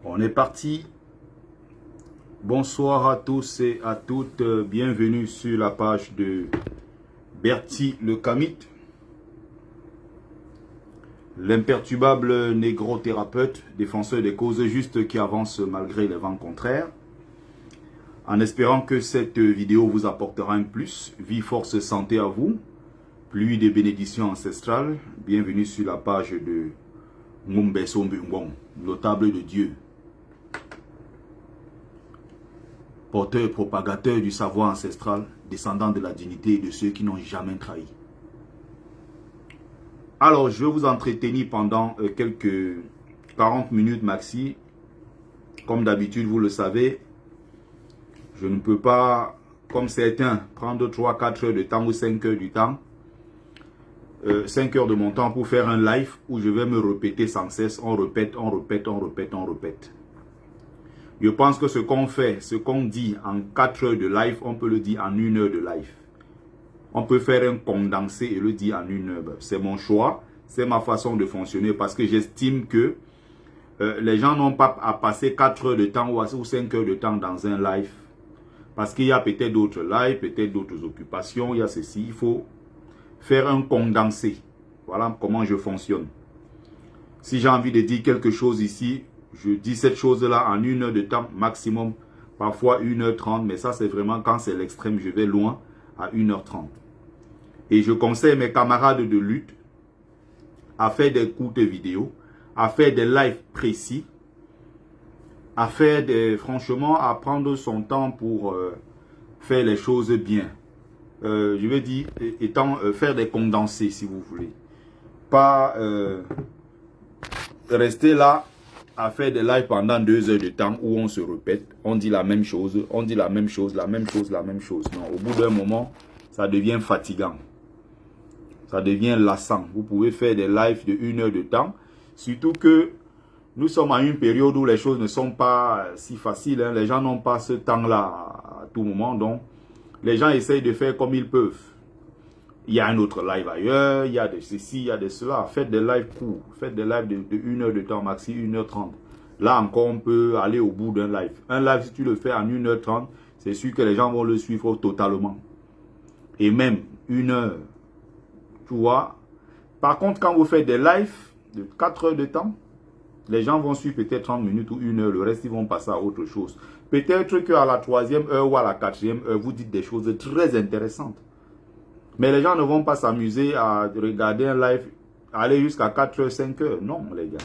On est parti. Bonsoir à tous et à toutes. Bienvenue sur la page de Bertie le Kamite, l'imperturbable négro-thérapeute, défenseur des causes justes qui avance malgré les vents contraires. En espérant que cette vidéo vous apportera un plus. Vie, force, santé à vous. Pluie de bénédictions ancestrales. Bienvenue sur la page de Ngombe Sombungbong, notable de Dieu. Porteur, propagateur du savoir ancestral, descendant de la dignité et de ceux qui n'ont jamais trahi. Alors, je vais vous entretenir pendant quelques 40 minutes maxi. Comme d'habitude, vous le savez, je ne peux pas, comme certains, prendre 3-4 heures de temps ou 5 heures du temps, 5 heures de mon temps pour faire un live où je vais me répéter sans cesse. On répète, on répète, on répète, on répète. Je pense que ce qu'on fait, ce qu'on dit en 4 heures de live, on peut le dire en 1 heure de live. On peut faire un condensé et le dire en 1 heure. C'est mon choix, c'est ma façon de fonctionner parce que j'estime que les gens n'ont pas à passer 4 heures de temps ou 5 heures de temps dans un live. Parce qu'il y a peut-être d'autres lives, peut-être d'autres occupations, il y a ceci. Il faut faire un condensé. Voilà comment je fonctionne. Si j'ai envie de dire quelque chose ici, je dis cette chose-là en 1 heure de temps maximum, parfois 1h30, mais ça c'est vraiment quand c'est l'extrême, je vais loin à 1h30. Et je conseille mes camarades de lutte à faire des courtes vidéos, à faire des lives précis, à faire des, franchement, à prendre son temps pour faire les choses bien. Je vais dire, faire des condensés si vous voulez. Pas rester là à faire des lives pendant 2 heures de temps où on se répète, on dit la même chose, on dit la même chose, la même chose, la même chose. Non, au bout d'un moment, ça devient fatigant. Ça devient lassant. Vous pouvez faire des lives de 1 heure de temps, surtout que nous sommes à une période où les choses ne sont pas si faciles. Hein. Les gens n'ont pas ce temps-là à tout moment, donc les gens essayent de faire comme ils peuvent. Il y a un autre live ailleurs, il y a de ceci, il y a de cela. Faites des lives courts, faites des lives de 1 heure de temps, maxi 1h30. Là encore, on peut aller au bout d'un live. Un live, si tu le fais en 1h30, c'est sûr que les gens vont le suivre totalement. Et même 1 heure, tu vois. Par contre, quand vous faites des lives de 4 heures de temps, les gens vont suivre peut-être 30 minutes ou 1 heure. Le reste, ils vont passer à autre chose. Peut-être qu'à la 3e heure ou à la 4e heure, vous dites des choses très intéressantes. Mais les gens ne vont pas s'amuser à regarder un live, aller jusqu'à 4 heures, 5 heures. Non, les gars.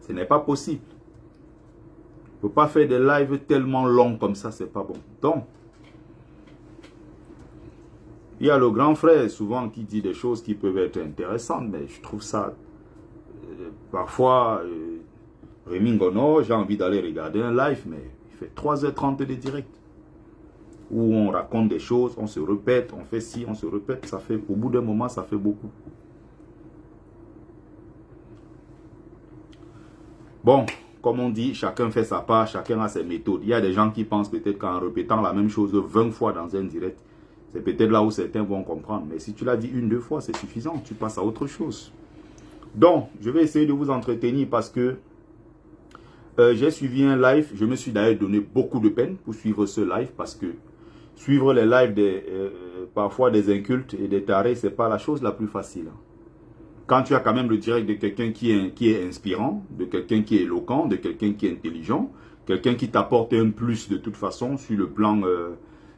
Ce n'est pas possible. Il ne faut pas faire des lives tellement longs comme ça, c'est pas bon. Donc, il y a le grand frère souvent qui dit des choses qui peuvent être intéressantes, mais je trouve ça parfois, Rémi Ngono, j'ai envie d'aller regarder un live, mais il fait 3h30 de direct. Où on raconte des choses, on se répète, on fait ci, on se répète, ça fait, au bout d'un moment, ça fait beaucoup. Bon, comme on dit, chacun fait sa part, chacun a ses méthodes. Il y a des gens qui pensent peut-être qu'en répétant la même chose 20 fois dans un direct, c'est peut-être là où certains vont comprendre. Mais si tu l'as dit 1-2 fois, c'est suffisant, tu passes à autre chose. Donc, je vais essayer de vous entretenir parce que j'ai suivi un live. Je me suis d'ailleurs donné beaucoup de peine pour suivre ce live parce que suivre les lives parfois des incultes et des tarés, c'est pas la chose la plus facile. Quand tu as quand même le direct de quelqu'un qui est inspirant, de quelqu'un qui est éloquent, de quelqu'un qui est intelligent, quelqu'un qui t'apporte un plus de toute façon sur le plan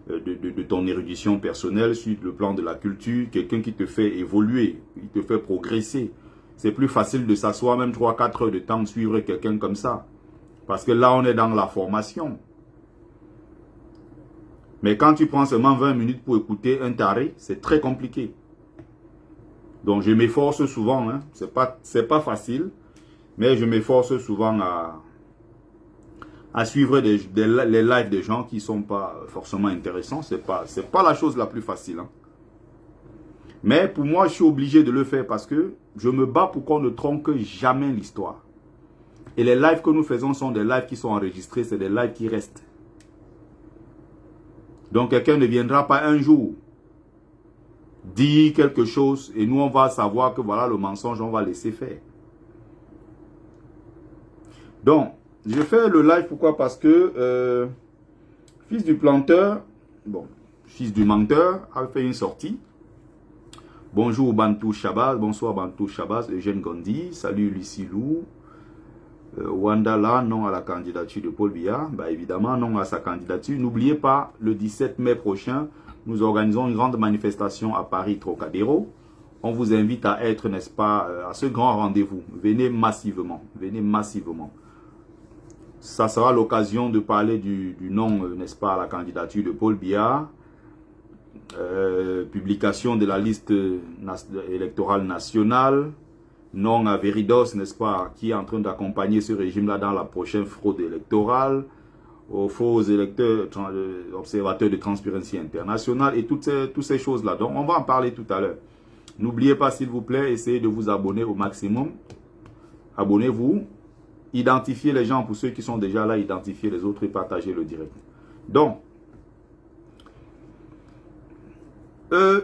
de ton érudition personnelle, sur le plan de la culture, quelqu'un qui te fait évoluer, qui te fait progresser. C'est plus facile de s'asseoir même 3-4 heures de temps suivre quelqu'un comme ça. Parce que là, on est dans la formation. Mais quand tu prends seulement 20 minutes pour écouter un taré, c'est très compliqué. Donc je m'efforce souvent, hein. C'est pas facile, mais je m'efforce souvent à suivre les lives des gens qui ne sont pas forcément intéressants. C'est pas la chose la plus facile. Hein. Mais pour moi, je suis obligé de le faire parce que je me bats pour qu'on ne tronque jamais l'histoire. Et les lives que nous faisons sont des lives qui sont enregistrés, c'est des lives qui restent. Donc quelqu'un ne viendra pas un jour dire quelque chose et nous on va savoir que voilà le mensonge, on va laisser faire. Donc, je fais le live, pourquoi? Parce que fils du planteur, bon, fils du menteur, a fait une sortie. Bonjour Bantou Shabazz, bonsoir Bantou Shabazz, Eugène Gondi, salut Lucie Lou. Wanda là, non à la candidature de Paul Biya, bah évidemment non à sa candidature. N'oubliez pas, le 17 mai prochain, nous organisons une grande manifestation à Paris Trocadéro. On vous invite à être, n'est-ce pas, à ce grand rendez-vous. Venez massivement, venez massivement. Ça sera l'occasion de parler du non, n'est-ce pas, à la candidature de Paul Biya. Publication de la liste électorale nationale. Non à Veridos, n'est-ce pas, qui est en train d'accompagner ce régime-là dans la prochaine fraude électorale, aux faux électeurs, observateurs de Transparency International et toutes ces choses-là. Donc, on va en parler tout à l'heure. N'oubliez pas, s'il vous plaît, essayez de vous abonner au maximum. Abonnez-vous, identifiez les gens pour ceux qui sont déjà là, identifiez les autres et partagez le direct. Donc,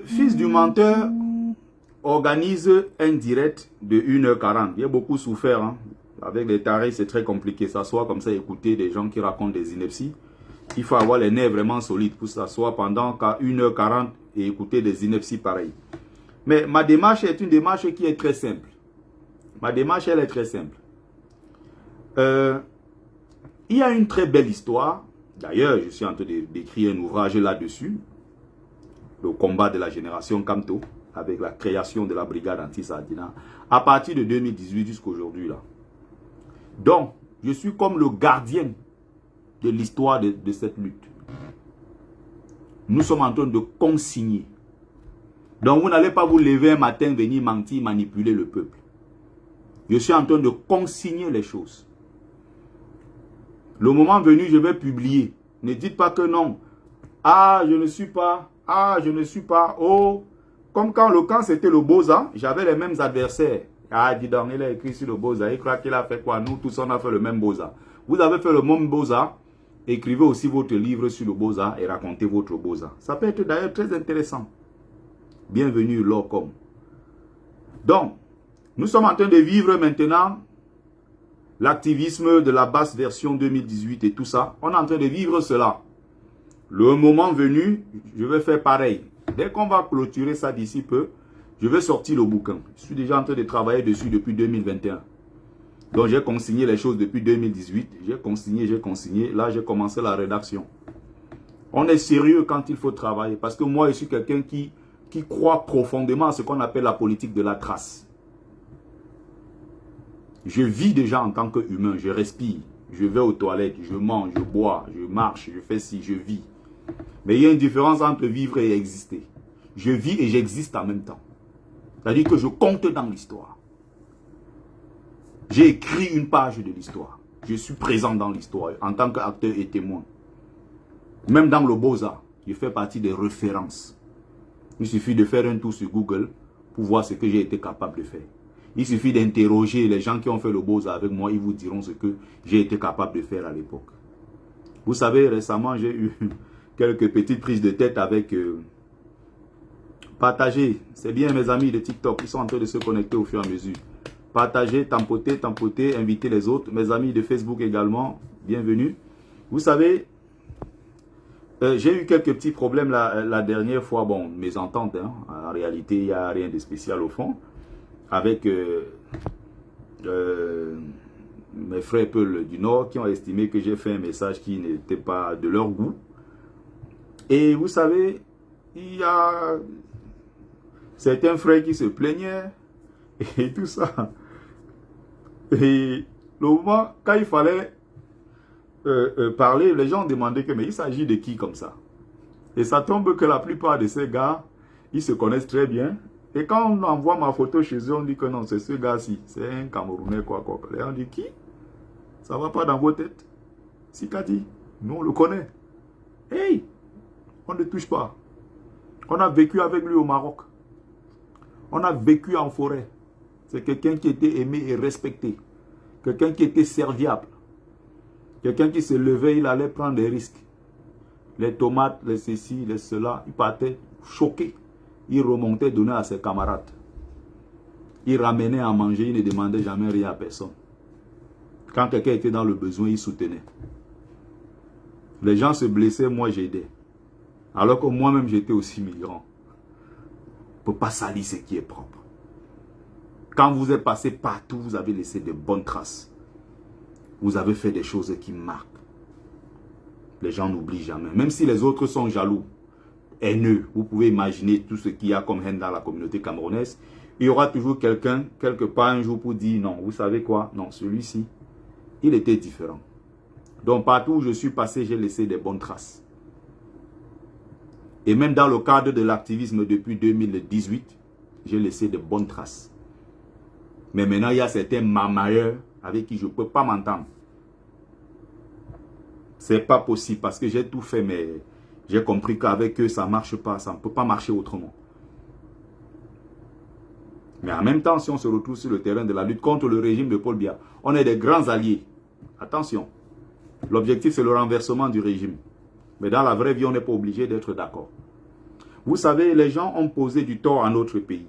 fils du menteur organise un direct de 1h40. Il y a beaucoup souffert. Hein. Avec les tarés, c'est très compliqué. S'asseoir comme ça, écouter des gens qui racontent des inepties. Il faut avoir les nerfs vraiment solides pour s'asseoir pendant 1h40 et écouter des inepties pareilles. Mais ma démarche est une démarche qui est très simple. Ma démarche, elle est très simple. Il y a une très belle histoire. D'ailleurs, je suis en train d'écrire un ouvrage là-dessus. Le combat de la génération Kamto, avec la création de la brigade anti-Sardina, à partir de 2018 jusqu'à aujourd'hui. Donc, je suis comme le gardien de l'histoire de cette lutte. Nous sommes en train de consigner. Donc, vous n'allez pas vous lever un matin, venir mentir, manipuler le peuple. Je suis en train de consigner les choses. Le moment venu, je vais publier. Ne dites pas que non. Ah, je ne suis pas. Ah, je ne suis pas. Oh, comme quand c'était le Boza, j'avais les mêmes adversaires. Ah, dis donc, il a écrit sur le Boza. Il croit qu'il a fait quoi? Nous, tous, on a fait le même Boza. Vous avez fait le même Boza. Écrivez aussi votre livre sur le Boza et racontez votre Boza. Ça peut être d'ailleurs très intéressant. Bienvenue, Lorcom. Donc, nous sommes en train de vivre maintenant l'activisme de la basse version 2018 et tout ça. On est en train de vivre cela. Le moment venu, je vais faire pareil. Dès qu'on va clôturer ça d'ici peu, je vais sortir le bouquin. Je suis déjà en train de travailler dessus depuis 2021. Donc j'ai consigné les choses depuis 2018. J'ai consigné. Là, j'ai commencé la rédaction. On est sérieux quand il faut travailler. Parce que moi, je suis quelqu'un qui croit profondément à ce qu'on appelle la politique de la trace. Je vis déjà en tant qu'humain. Je respire. Je vais aux toilettes. Je mange, je bois, je marche, je fais ci, je vis. Mais il y a une différence entre vivre et exister. Je vis et j'existe en même temps. C'est-à-dire que je compte dans l'histoire. J'ai écrit une page de l'histoire. Je suis présent dans l'histoire en tant qu'acteur et témoin. Même dans le Beaux-Arts, je fais partie des références. Il suffit de faire un tour sur Google pour voir ce que j'ai été capable de faire. Il suffit d'interroger les gens qui ont fait le Beaux-Arts avec moi, ils vous diront ce que j'ai été capable de faire à l'époque. Vous savez, récemment, j'ai eu quelques petites prises de tête avec... partagez, c'est bien mes amis de TikTok, ils sont en train de se connecter au fur et à mesure. Partagez, tampotez, invitez les autres. Mes amis de Facebook également, bienvenue. Vous savez, j'ai eu quelques petits problèmes la dernière fois. Bon, mes ententes, hein. En réalité, il n'y a rien de spécial au fond. Avec mes frères Peul du Nord qui ont estimé que j'ai fait un message qui n'était pas de leur goût. Et vous savez, il y a certains frères qui se plaignaient et tout ça. Et le moment, quand il fallait parler, les gens demandaient que, mais il s'agit de qui comme ça? Et ça tombe que la plupart de ces gars, ils se connaissent très bien. Et quand on envoie ma photo chez eux, on dit que non, c'est ce gars-ci. C'est un Camerounais, quoi. Et on dit, qui? Ça va pas dans vos têtes? Sikadi, nous on le connaît. Hey! On ne touche pas. On a vécu avec lui au Maroc. On a vécu en forêt. C'est quelqu'un qui était aimé et respecté. Quelqu'un qui était serviable. Quelqu'un qui se levait, il allait prendre des risques. Les tomates, les ceci, les cela, il partait choqué. Il remontait donner à ses camarades. Il ramenait à manger, il ne demandait jamais rien à personne. Quand quelqu'un était dans le besoin, il soutenait. Les gens se blessaient, moi j'aidais. Alors que moi-même j'étais aussi migrant. On ne peut pas salir ce qui est propre. Quand vous êtes passé partout, vous avez laissé de bonnes traces. Vous avez fait des choses qui marquent. Les gens n'oublient jamais. Même si les autres sont jaloux, haineux, vous pouvez imaginer tout ce qu'il y a comme haine dans la communauté camerounaise. Il y aura toujours quelqu'un, quelque part un jour pour dire non, vous savez quoi? Non, celui-ci, il était différent. Donc partout où je suis passé, j'ai laissé des bonnes traces. Et même dans le cadre de l'activisme depuis 2018, j'ai laissé de bonnes traces. Mais maintenant, il y a certains mamailleurs avec qui je ne peux pas m'entendre. Ce n'est pas possible parce que j'ai tout fait, mais j'ai compris qu'avec eux, ça ne marche pas. Ça ne peut pas marcher autrement. Mais en même temps, si on se retrouve sur le terrain de la lutte contre le régime de Paul Biya, on est des grands alliés. Attention, l'objectif c'est le renversement du régime. Mais dans la vraie vie, on n'est pas obligé d'être d'accord. Vous savez, les gens ont posé du tort à notre pays.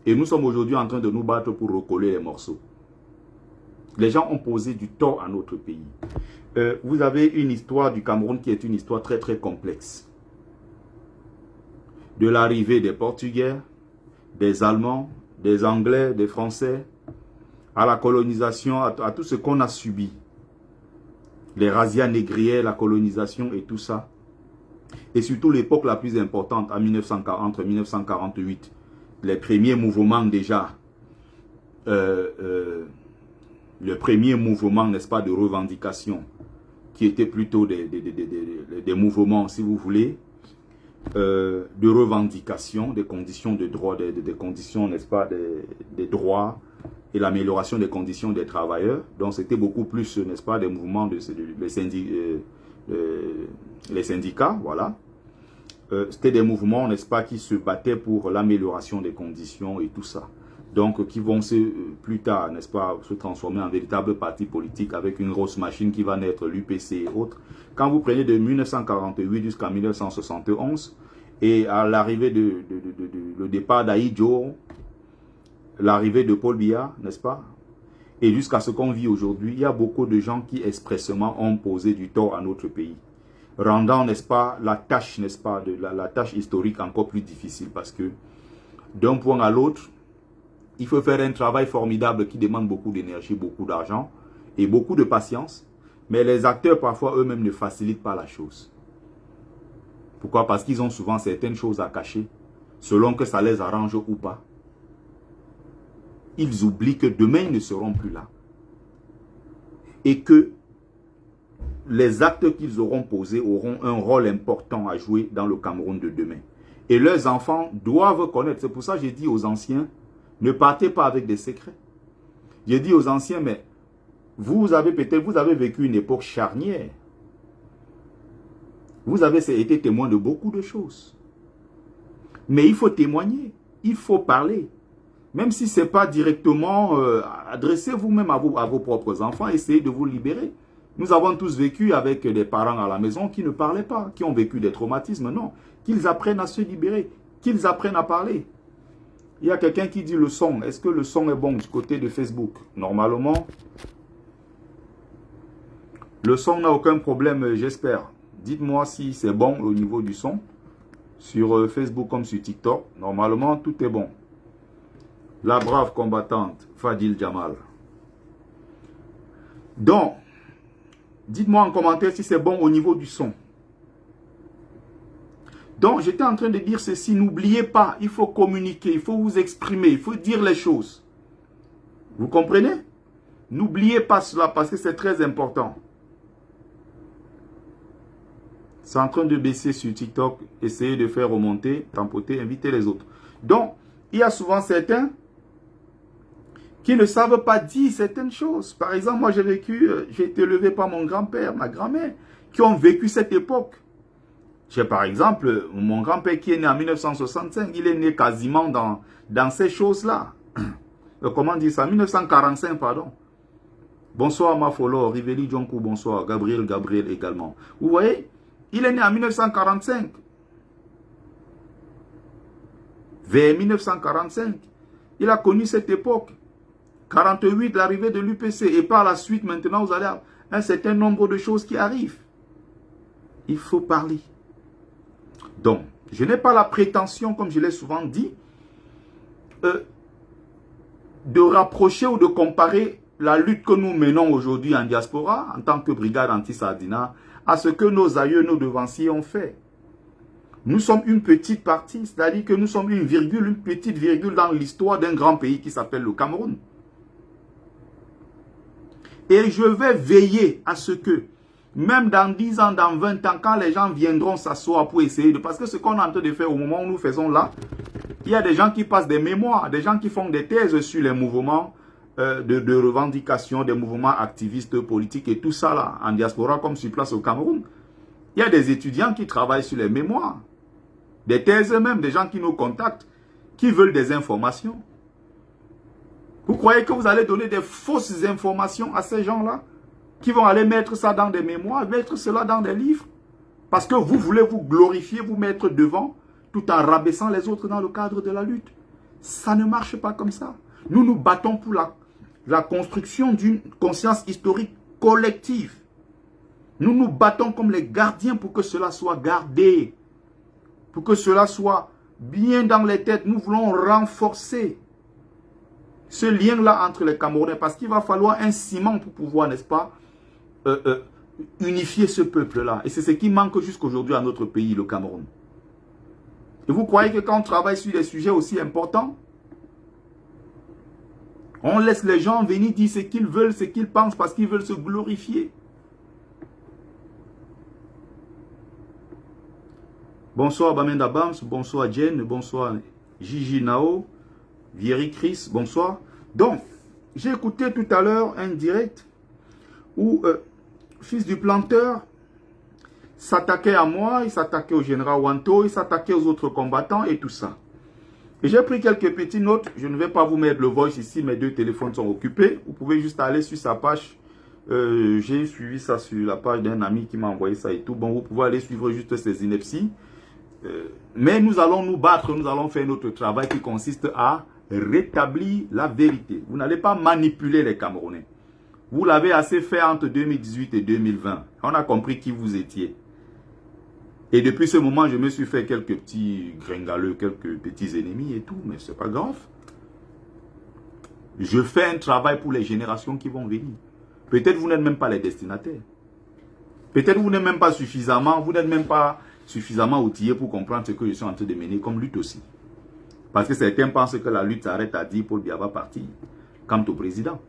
Et nous sommes aujourd'hui en train de nous battre pour recoller les morceaux. Les gens ont posé du tort à notre pays. Vous avez une histoire du Cameroun qui est une histoire très très complexe. De l'arrivée des Portugais, des Allemands, des Anglais, des Français, à la colonisation, à tout ce qu'on a subi. Les razzias négrières, la colonisation et tout ça. Et surtout l'époque la plus importante, entre 1948, les premiers mouvements déjà, le premier mouvement, n'est-ce pas, de revendication, qui était plutôt des mouvements, si vous voulez, de revendication, des conditions de droit, des conditions, n'est-ce pas, des droits et l'amélioration des conditions des travailleurs. Donc c'était beaucoup plus, n'est-ce pas, des mouvements, les syndicats, voilà. C'était des mouvements, n'est-ce pas, qui se battaient pour l'amélioration des conditions et tout ça. Donc, qui vont plus tard, n'est-ce pas, se transformer en véritable parti politique avec une grosse machine qui va naître, l'UPC et autres. Quand vous prenez de 1948 jusqu'à 1971, et à l'arrivée le départ d'Ahidjo, l'arrivée de Paul Biya, n'est-ce pas, et jusqu'à ce qu'on vit aujourd'hui, il y a beaucoup de gens qui expressément ont posé du tort à notre pays, rendant, n'est-ce pas, la tâche, n'est-ce pas, la tâche historique encore plus difficile, parce que d'un point à l'autre, il faut faire un travail formidable qui demande beaucoup d'énergie, beaucoup d'argent et beaucoup de patience. Mais les acteurs, parfois, eux-mêmes ne facilitent pas la chose. Pourquoi? Parce qu'ils ont souvent certaines choses à cacher, selon que ça les arrange ou pas. Ils oublient que demain, ils ne seront plus là. Et que les actes qu'ils auront posés auront un rôle important à jouer dans le Cameroun de demain. Et leurs enfants doivent connaître. C'est pour ça que j'ai dit aux anciens, ne partez pas avec des secrets. J'ai dit aux anciens, mais vous avez vécu une époque charnière. Vous avez été témoin de beaucoup de choses. Mais il faut témoigner, il faut parler. Même si ce n'est pas directement, adressez vous-même à vos propres enfants, essayez de vous libérer. Nous avons tous vécu avec des parents à la maison qui ne parlaient pas, qui ont vécu des traumatismes. Non, qu'ils apprennent à se libérer, qu'ils apprennent à parler. Il y a quelqu'un qui dit le son. Est-ce que le son est bon du côté de Facebook? Normalement, le son n'a aucun problème, j'espère. Dites-moi si c'est bon au niveau du son. Sur Facebook comme sur TikTok, normalement, tout est bon. La brave combattante, Fadil Jamal. Donc, dites-moi en commentaire si c'est bon au niveau du son. Donc, j'étais en train de dire ceci, n'oubliez pas, il faut communiquer, il faut vous exprimer, il faut dire les choses. Vous comprenez? N'oubliez pas cela parce que c'est très important. C'est en train de baisser sur TikTok, essayez de faire remonter, tampoter, inviter les autres. Donc, il y a souvent certains qui ne savent pas dire certaines choses. Par exemple, moi j'ai été élevé par mon grand-père, ma grand-mère, qui ont vécu cette époque. J'ai par exemple mon grand-père qui est né en 1965, il est né quasiment dans ces choses-là. Comment dire ça? 1945, pardon. Bonsoir Mafolo, Riveli Djonkou, bonsoir. Gabriel également. Vous voyez, il est né en 1945. Vers 1945, il a connu cette époque. 48, l'arrivée de l'UPC. Et par la suite, maintenant, vous allez avoir un certain nombre de choses qui arrivent. Il faut parler. Donc, je n'ai pas la prétention, comme je l'ai souvent dit, de rapprocher ou de comparer la lutte que nous menons aujourd'hui en diaspora, en tant que brigade anti-Sardina, à ce que nos aïeux, nos devanciers ont fait. Nous sommes une petite partie, c'est-à-dire que nous sommes une petite virgule dans l'histoire d'un grand pays qui s'appelle le Cameroun. Et je vais veiller à ce que, même dans 10 ans, dans 20 ans, quand les gens viendront s'asseoir pour essayer de... Parce que ce qu'on est en train de faire au moment où nous faisons là, il y a des gens qui passent des mémoires, des gens qui font des thèses sur les mouvements de revendication, des mouvements activistes politiques et tout ça là, en diaspora comme sur place au Cameroun. Il y a des étudiants qui travaillent sur les mémoires, des thèses même, des gens qui nous contactent, qui veulent des informations. Vous croyez que vous allez donner des fausses informations à ces gens-là, qui vont aller mettre ça dans des mémoires, mettre cela dans des livres, parce que vous voulez vous glorifier, vous mettre devant, tout en rabaissant les autres dans le cadre de la lutte. Ça ne marche pas comme ça. Nous nous battons pour la construction d'une conscience historique collective. Nous nous battons comme les gardiens pour que cela soit gardé, pour que cela soit bien dans les têtes. Nous voulons renforcer ce lien-là entre les Camerounais, parce qu'il va falloir un ciment pour pouvoir, n'est-ce pas, unifier ce peuple-là. Et c'est ce qui manque jusqu'aujourd'hui à notre pays, le Cameroun. Et vous croyez que quand on travaille sur des sujets aussi importants, on laisse les gens venir dire ce qu'ils veulent, ce qu'ils pensent, parce qu'ils veulent se glorifier? Bonsoir Bamenda Bams, bonsoir Jen, bonsoir Gigi Nao, Vieri Chris, bonsoir. Donc, j'ai écouté tout à l'heure un direct où Fils du Planteur s'attaquait à moi, il s'attaquait au général Wanto, il s'attaquait aux autres combattants et tout ça. Et j'ai pris quelques petites notes. Je ne vais pas vous mettre le voice ici, mes deux téléphones sont occupés. Vous pouvez juste aller sur sa page. J'ai suivi ça sur la page d'un ami qui m'a envoyé ça et tout. Bon, vous pouvez aller suivre juste ces inepties. Mais nous allons nous battre, nous allons faire notre travail qui consiste à rétablir la vérité. Vous n'allez pas manipuler les Camerounais. Vous l'avez assez fait entre 2018 et 2020. On a compris qui vous étiez. Et depuis ce moment, je me suis fait quelques petits gringaleux, quelques petits ennemis et tout, mais c'est pas grave. Je fais un travail pour les générations qui vont venir. Peut-être vous n'êtes même pas les destinataires. Peut-être vous n'êtes même pas suffisamment, outillés pour comprendre ce que je suis en train de mener comme lutte aussi. Parce que certains pensent que la lutte s'arrête à dire Paul Biya va partir, quant au président.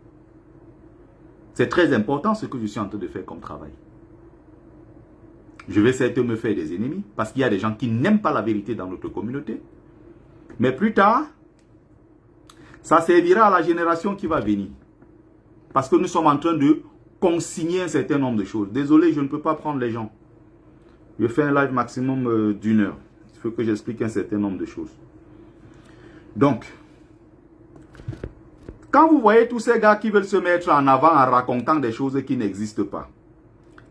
C'est très important ce que je suis en train de faire comme travail. Je vais certes me faire des ennemis, parce qu'il y a des gens qui n'aiment pas la vérité dans notre communauté. Mais plus tard, ça servira à la génération qui va venir. Parce que nous sommes en train de consigner un certain nombre de choses. Désolé, je ne peux pas prendre les gens. Je fais un live maximum d'1 heure. Il faut que j'explique un certain nombre de choses. Donc, quand vous voyez tous ces gars qui veulent se mettre en avant en racontant des choses qui n'existent pas,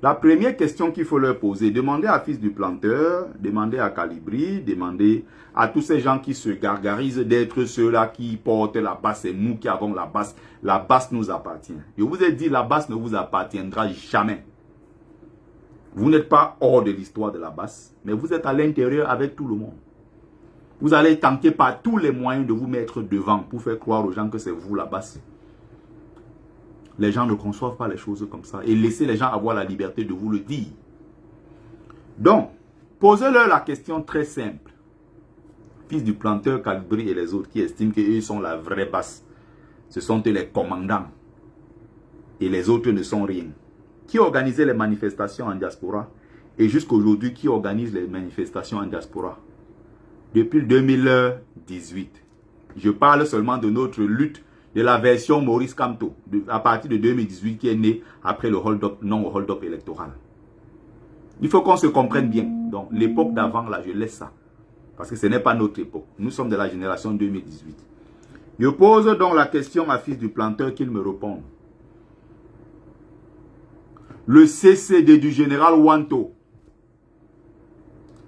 la première question qu'il faut leur poser, demandez à Fils du Planteur, demandez à Calibri, demandez à tous ces gens qui se gargarisent d'être ceux-là qui portent la basse, c'est nous qui avons la basse. La basse nous appartient. Je vous ai dit, la basse ne vous appartiendra jamais. Vous n'êtes pas hors de l'histoire de la basse, mais vous êtes à l'intérieur avec tout le monde. Vous allez tenter par tous les moyens de vous mettre devant pour faire croire aux gens que c'est vous la basse. Les gens ne conçoivent pas les choses comme ça. Et laissez les gens avoir la liberté de vous le dire. Donc, posez-leur la question très simple. Fils du Planteur, Calibri et les autres qui estiment qu'eux sont la vraie basse. Ce sont eux les commandants. Et les autres ne sont rien. Qui organisait les manifestations en diaspora? Et jusqu'aujourd'hui, qui organise les manifestations en diaspora? Depuis 2018. Je parle seulement de notre lutte, de la version Maurice Kamto, à partir de 2018 qui est née après le hold-up, non hold-up électoral. Il faut qu'on se comprenne bien. Donc l'époque d'avant, là, je laisse ça. Parce que ce n'est pas notre époque. Nous sommes de la génération 2018. Je pose donc la question à Fils du Planteur qu'il me réponde. Le CCD du général Wanto,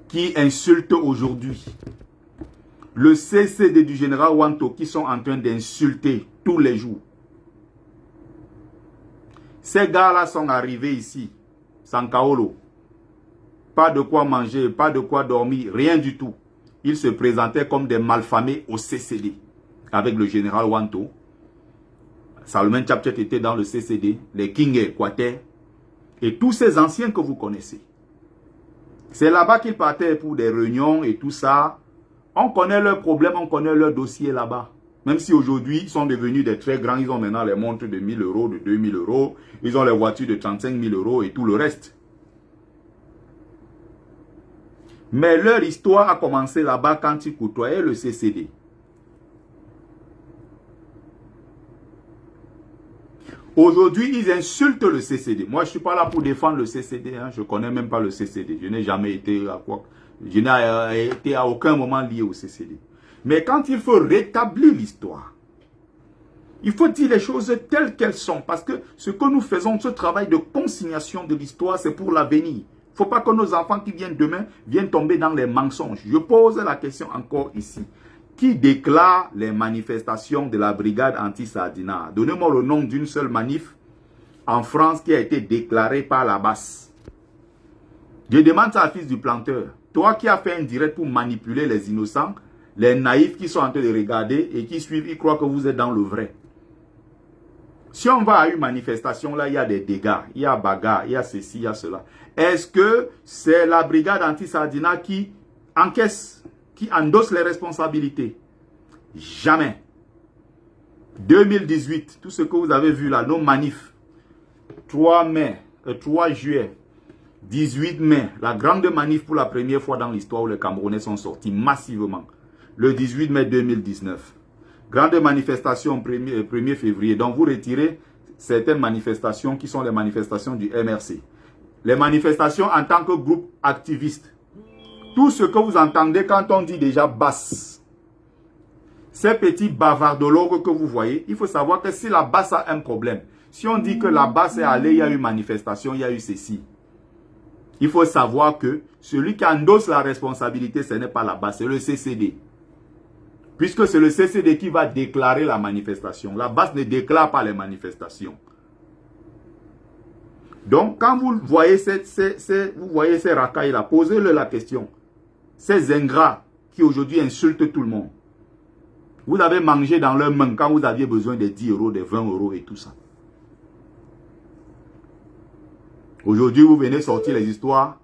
qui insulte aujourd'hui. Le CCD du général Wanto qui sont en train d'insulter tous les jours. Ces gars-là sont arrivés ici, Sankaolo. Pas de quoi manger, pas de quoi dormir, rien du tout. Ils se présentaient comme des malfamés au CCD. Avec le général Wanto. Salomon Tchapchet était dans le CCD. Les King Quater. Et tous ces anciens que vous connaissez. C'est là-bas qu'ils partaient pour des réunions et tout ça. On connaît leurs problèmes, on connaît leurs dossiers là-bas. Même si aujourd'hui, ils sont devenus des très grands. Ils ont maintenant les montres de 1000 euros, de 2000 euros. Ils ont les voitures de 35 000 euros et tout le reste. Mais leur histoire a commencé là-bas quand ils côtoyaient le CCD. Aujourd'hui, ils insultent le CCD. Moi, je ne suis pas là pour défendre le CCD. Hein. Je ne connais même pas le CCD. Je n'ai jamais été à quoi. Je n'ai été à aucun moment lié au CCD. Mais quand il faut rétablir l'histoire, il faut dire les choses telles qu'elles sont. Parce que ce que nous faisons, ce travail de consignation de l'histoire, c'est pour l'avenir. Il ne faut pas que nos enfants qui viennent demain viennent tomber dans les mensonges. Je pose la question encore ici. Qui déclare les manifestations de la brigade anti-Sardina? Donnez-moi le nom d'une seule manif en France qui a été déclarée par la basse. Je demande ça à fils du planteur. Toi qui as fait un direct pour manipuler les innocents, les naïfs qui sont en train de regarder et qui suivent, ils croient que vous êtes dans le vrai. Si on va à une manifestation, là, il y a des dégâts, il y a bagarre, il y a ceci, il y a cela. Est-ce que c'est la brigade anti-Sardina qui encaisse, qui endosse les responsabilités? Jamais. 2018, tout ce que vous avez vu là, nos manifs, 3 juillet, 18 mai, la grande manif pour la première fois dans l'histoire où les Camerounais sont sortis massivement. Le 18 mai 2019. Grande manifestation 1er février. Donc vous retirez certaines manifestations qui sont les manifestations du MRC. Les manifestations en tant que groupe activiste. Tout ce que vous entendez quand on dit déjà basse. Ces petits bavardologues que vous voyez, il faut savoir que si la basse a un problème, si on dit que la basse est allée, il y a eu une manifestation, il y a eu ceci. Il faut savoir que celui qui endosse la responsabilité, ce n'est pas la basse, c'est le CCD. Puisque c'est le CCD qui va déclarer la manifestation. La basse ne déclare pas les manifestations. Donc, quand vous voyez ces racailles-là, posez-leur la question. Ces ingrats qui aujourd'hui insultent tout le monde. Vous avez mangé dans leurs mains quand vous aviez besoin des 10 euros, des 20 euros et tout ça. Aujourd'hui, vous venez sortir les histoires.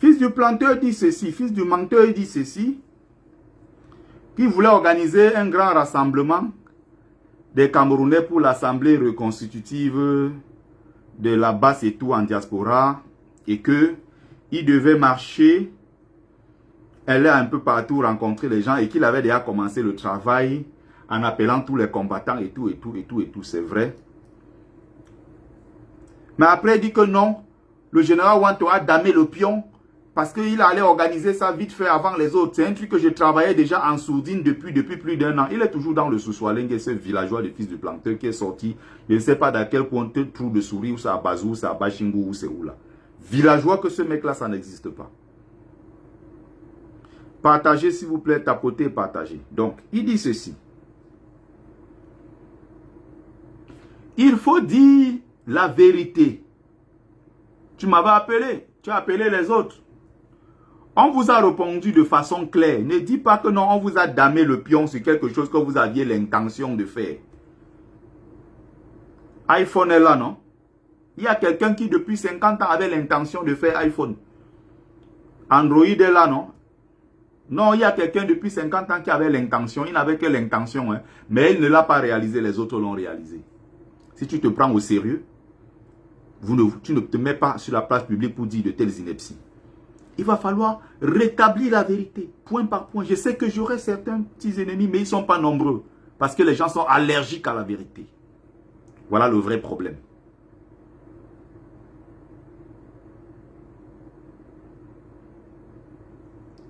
Fils du planteur dit ceci, fils du menteur dit ceci, qui voulait organiser un grand rassemblement des Camerounais pour l'assemblée reconstitutive de la basse et tout en diaspora, et que il devait marcher, aller un peu partout rencontrer les gens, et qu'il avait déjà commencé le travail en appelant tous les combattants et tout, c'est vrai. Mais après, il dit que non, le général Wanto a damé le pion, parce qu'il allait organiser ça vite fait avant les autres. C'est un truc que je travaillais déjà en sourdine depuis plus d'1 an. Il est toujours dans le Sous-Soalingue, ce villageois de fils du planteur qui est sorti. Je ne sais pas dans quel coin, trou de souris, ou c'est à Bazou, ou c'est à Bachingou, ou c'est où là. Villageois que ce mec-là, ça n'existe pas. Partagez, s'il vous plaît, tapotez, partagez. Donc, il dit ceci. Il faut dire la vérité. Tu m'avais appelé, tu as appelé les autres. On vous a répondu de façon claire. Ne dis pas que non, on vous a damé le pion sur quelque chose que vous aviez l'intention de faire. iPhone est là, non? Il y a quelqu'un qui depuis 50 ans avait l'intention de faire iPhone. Android est là, non? Non, il y a quelqu'un depuis 50 ans qui avait l'intention. Il n'avait que l'intention, hein, mais il ne l'a pas réalisé, les autres l'ont réalisé. Si tu te prends au sérieux, tu ne te mets pas sur la place publique pour dire de telles inepties. Il va falloir rétablir la vérité, point par point. Je sais que j'aurai certains petits ennemis, mais ils ne sont pas nombreux. Parce que les gens sont allergiques à la vérité. Voilà le vrai problème.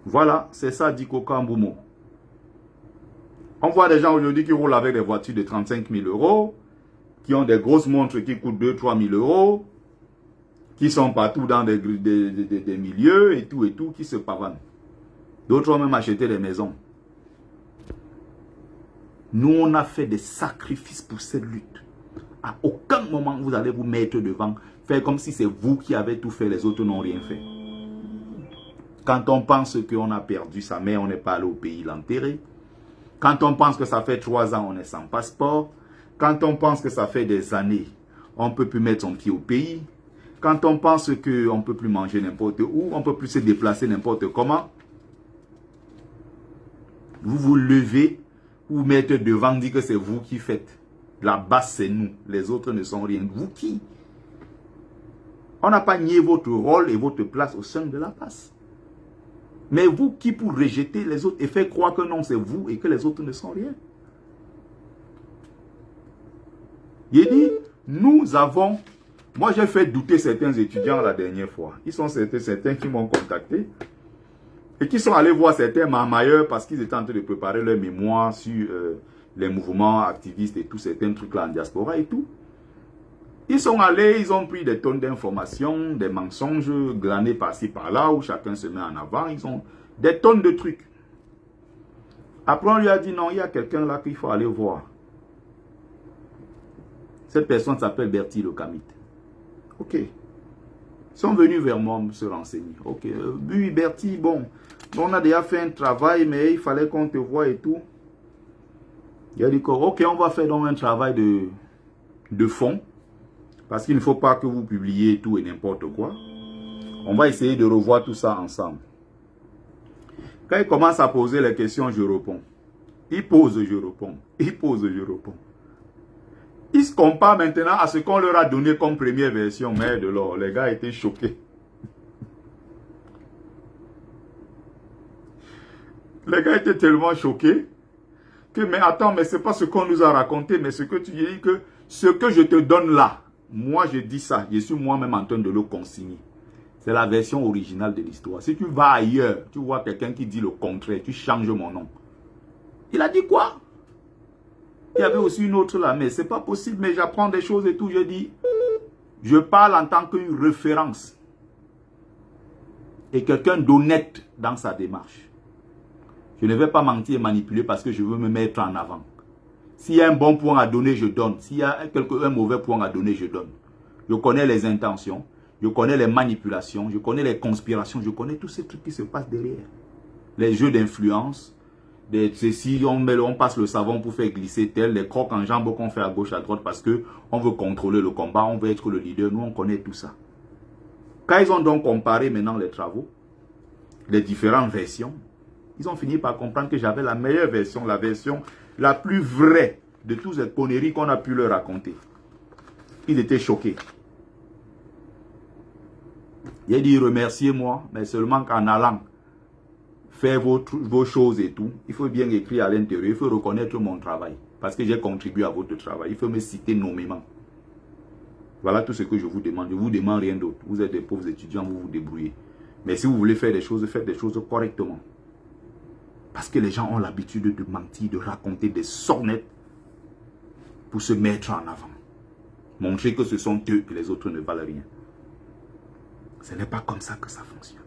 Voilà, c'est ça, dit Coca Mboumo. On voit des gens aujourd'hui qui roulent avec des voitures de 35 000 euros, qui ont des grosses montres qui coûtent 2-3 000 euros, qui sont partout dans des milieux et tout, qui se pavanent. D'autres ont même acheté des maisons. Nous, on a fait des sacrifices pour cette lutte. À aucun moment, vous allez vous mettre devant, faire comme si c'est vous qui avez tout fait, les autres n'ont rien fait. Quand on pense qu'on a perdu sa mère, on n'est pas allé au pays l'enterrer. Quand on pense que ça fait 3 ans, on est sans passeport. Quand on pense que ça fait des années, on ne peut plus mettre son pied au pays. Quand on pense qu'on ne peut plus manger n'importe où, on ne peut plus se déplacer n'importe comment, vous vous levez, vous mettez devant, dit que c'est vous qui faites. La base, c'est nous. Les autres ne sont rien. Vous qui? On n'a pas nié votre rôle et votre place au sein de la base. Mais vous qui pour rejeter les autres et faire croire que non, c'est vous et que les autres ne sont rien. Il dit, nous avons... Moi, j'ai fait douter certains étudiants la dernière fois. Ils sont certains qui m'ont contacté et qui sont allés voir certains marmailleurs parce qu'ils étaient en train de préparer leur mémoire sur les mouvements activistes et tous certains trucs là en diaspora et tout. Ils sont allés, ils ont pris des tonnes d'informations, des mensonges glanés par-ci par-là où chacun se met en avant. Ils ont des tonnes de trucs. Après, on lui a dit non, il y a quelqu'un là qu'il faut aller voir. Cette personne s'appelle Bertie Le Camite. Ok. Ils sont venus vers moi se renseigner. Ok. Oui, Bertie, bon, on a déjà fait un travail, mais il fallait qu'on te voie et tout. Il a dit que, ok, on va faire donc un travail de fond. Parce qu'il ne faut pas que vous publiez tout et n'importe quoi. On va essayer de revoir tout ça ensemble. Quand il commence à poser les questions, je réponds. Il pose, je réponds. Il pose, je réponds. Il se compare maintenant à ce qu'on leur a donné comme première version. Mais de l'or, les gars étaient choqués. Les gars étaient tellement choqués que, mais attends, mais c'est pas ce qu'on nous a raconté, mais ce que tu dis que ce que je te donne là, moi je dis ça, je suis moi-même en train de le consigner. C'est la version originale de l'histoire. Si tu vas ailleurs, tu vois quelqu'un qui dit le contraire, tu changes mon nom. Il a dit quoi? Il y avait aussi une autre là, mais c'est pas possible, mais j'apprends des choses et tout. Je dis, je parle en tant qu'une référence. Et quelqu'un d'honnête dans sa démarche. Je ne vais pas mentir et manipuler parce que je veux me mettre en avant. S'il y a un bon point à donner, je donne. S'il y a un mauvais point à donner, je donne. Je connais les intentions, je connais les manipulations, je connais les conspirations, je connais tous ces trucs qui se passent derrière. Les jeux d'influence, si on passe le savon pour faire glisser tel, les crocs en jambes qu'on fait à gauche, à droite parce qu'on veut contrôler le combat, on veut être le leader, nous on connaît tout ça. Quand ils ont donc comparé maintenant les travaux, les différentes versions, ils ont fini par comprendre que j'avais la meilleure version, la version la plus vraie de toutes ces conneries qu'on a pu leur raconter. Ils étaient choqués. Il a dit remerciez-moi, mais seulement qu'en allant faire vos choses et tout, il faut bien écrire à l'intérieur, il faut reconnaître mon travail. Parce que j'ai contribué à votre travail. Il faut me citer nommément. Voilà tout ce que je vous demande. Je ne vous demande rien d'autre. Vous êtes des pauvres étudiants, vous vous débrouillez. Mais si vous voulez faire des choses, faites des choses correctement. Parce que les gens ont l'habitude de mentir, de raconter des sornettes pour se mettre en avant. Montrer que ce sont eux et les autres ne valent rien. Ce n'est pas comme ça que ça fonctionne.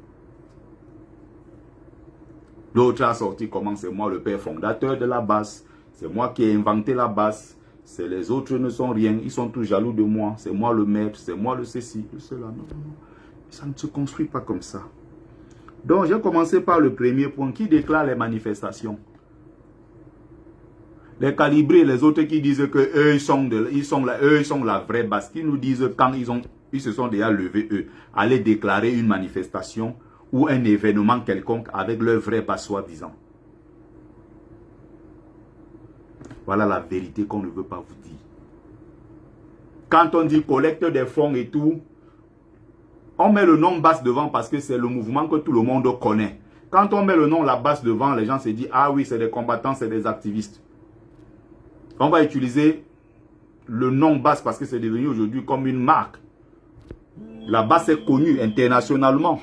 L'autre a sorti comment c'est moi le père fondateur de la base. C'est moi qui ai inventé la base. Les autres ne sont rien. Ils sont tous jaloux de moi. C'est moi le maître. C'est moi le ceci, le cela. Non, non, non. Ça ne se construit pas comme ça. Donc, j'ai commencé par le premier point. Qui déclare les manifestations? Les calibrés, les autres qui disent que eux, ils sont la vraie base. Qui nous disent quand ils se sont déjà levés, eux, aller déclarer une manifestation ou un événement quelconque avec leur vrai base soi-disant. Voilà la vérité qu'on ne veut pas vous dire. Quand on dit collecte des fonds et tout, on met le nom base devant parce que c'est le mouvement que tout le monde connaît. Quand on met le nom la base devant, les gens se disent, ah oui, c'est des combattants, c'est des activistes. On va utiliser le nom base parce que c'est devenu aujourd'hui comme une marque. La base est connue internationalement.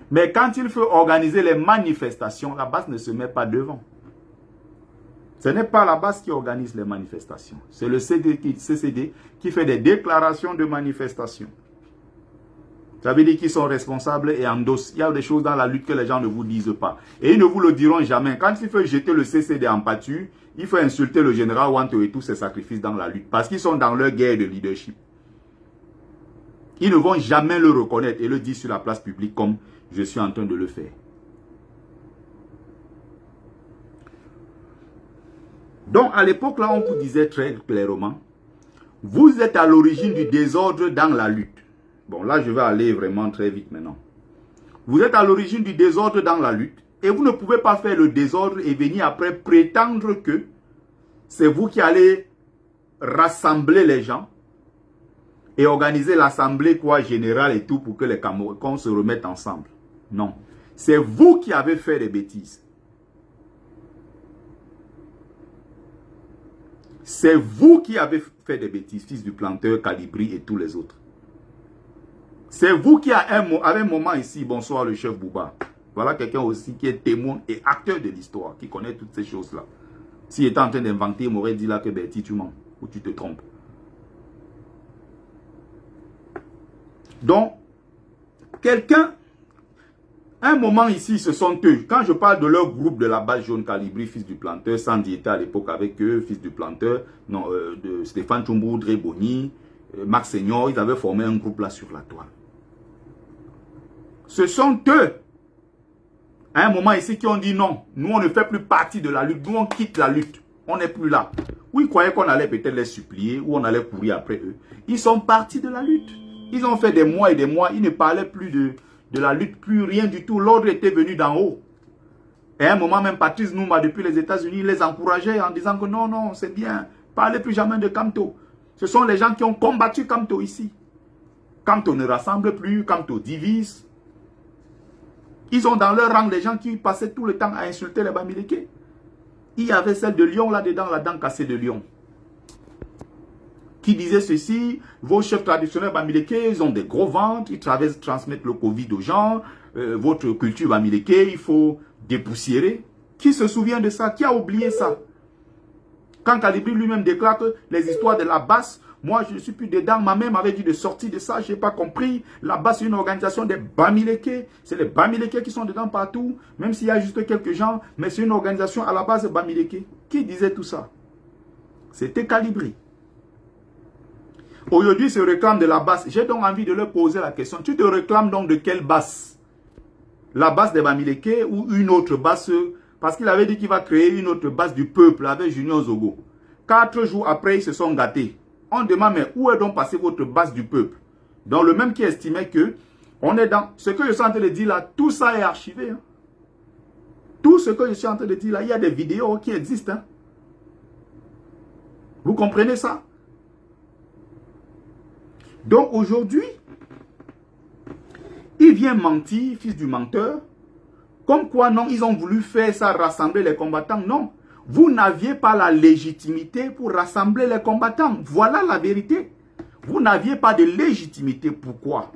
Mais quand il faut organiser les manifestations, la base ne se met pas devant. Ce n'est pas la base qui organise les manifestations. C'est le CCD qui fait des déclarations de manifestation. Ça veut dire qu'ils sont responsables et endossent. Il y a des choses dans la lutte que les gens ne vous disent pas. Et ils ne vous le diront jamais. Quand il faut jeter le CCD en pâture, il faut insulter le général Wanto et tous ses sacrifices dans la lutte. Parce qu'ils sont dans leur guerre de leadership. Ils ne vont jamais le reconnaître et le dire sur la place publique comme je suis en train de le faire. Donc, à l'époque, là, on vous disait très clairement, vous êtes à l'origine du désordre dans la lutte. Bon, là, je vais aller vraiment très vite maintenant. Vous êtes à l'origine du désordre dans la lutte et vous ne pouvez pas faire le désordre et venir après prétendre que c'est vous qui allez rassembler les gens et organiser l'assemblée générale et tout pour que les Camerounais se remettent ensemble. Non. C'est vous qui avez fait des bêtises. C'est vous qui avez fait des bêtises, fils du planteur, Calibri et tous les autres. C'est vous qui, à un moment ici, bonsoir le chef Bouba. Voilà quelqu'un aussi qui est témoin et acteur de l'histoire, qui connaît toutes ces choses-là. S'il était en train d'inventer, il m'aurait dit là que Bertie, tu mens ou tu te trompes. Donc, quelqu'un, un moment ici, ce sont eux. Quand je parle de leur groupe de la base jaune Calibri, fils du planteur, Sandy était à l'époque avec eux, fils du planteur, non, de Stéphane Tchoumbourg, Dre Boni, Max Senior, ils avaient formé un groupe là sur la toile. Ce sont eux, à un moment ici, qui ont dit non, nous on ne fait plus partie de la lutte, nous on quitte la lutte, on n'est plus là. Oui, ils croyaient qu'on allait peut-être les supplier ou on allait courir après eux. Ils sont partis de la lutte. Ils ont fait des mois et des mois, ils ne parlaient plus de la lutte, plus rien du tout. L'ordre était venu d'en haut. Et à un moment, même Patrice Nouma, depuis les États-Unis, les encourageait en disant que non, non, c'est bien, parlez plus jamais de Kamto. Ce sont les gens qui ont combattu Kamto ici. Kamto ne rassemble plus, Kamto divise. Ils ont dans leur rang des gens qui passaient tout le temps à insulter les Bamileke. Il y avait celle de Lyon là-dedans, la dent cassée de Lyon, qui disait ceci, vos chefs traditionnels Bamileke, ils ont des gros ventres, ils transmettent le Covid aux gens, votre culture Bamileke, il faut dépoussiérer. Qui se souvient de ça? Qui a oublié ça? Quand Calibri lui-même déclare que les histoires de la basse, moi je ne suis plus dedans, ma mère m'avait dit de sortir de ça, je n'ai pas compris. La basse c'est une organisation des Bamileke, c'est les Bamileke qui sont dedans partout, même s'il y a juste quelques gens, mais c'est une organisation à la base de Bamileke. Qui disait tout ça? C'était Calibri. Aujourd'hui, se réclame de la basse. J'ai donc envie de leur poser la question. Tu te réclames donc de quelle basse? La basse des Bamileke ou une autre basse? Parce qu'il avait dit qu'il va créer une autre basse du peuple avec Junior Zogo. 4 jours après, ils se sont gâtés. On demande, mais où est donc passée votre basse du peuple? Donc le même qui estimait que on est dans... Ce que je suis en train de dire là, tout ça est archivé. Hein. Tout ce que je suis en train de dire là, il y a des vidéos qui existent. Hein. Vous comprenez ça? Donc aujourd'hui, il vient mentir, fils du menteur, comme quoi non, ils ont voulu faire ça, rassembler les combattants. Non, vous n'aviez pas la légitimité pour rassembler les combattants. Voilà la vérité. Vous n'aviez pas de légitimité. Pourquoi?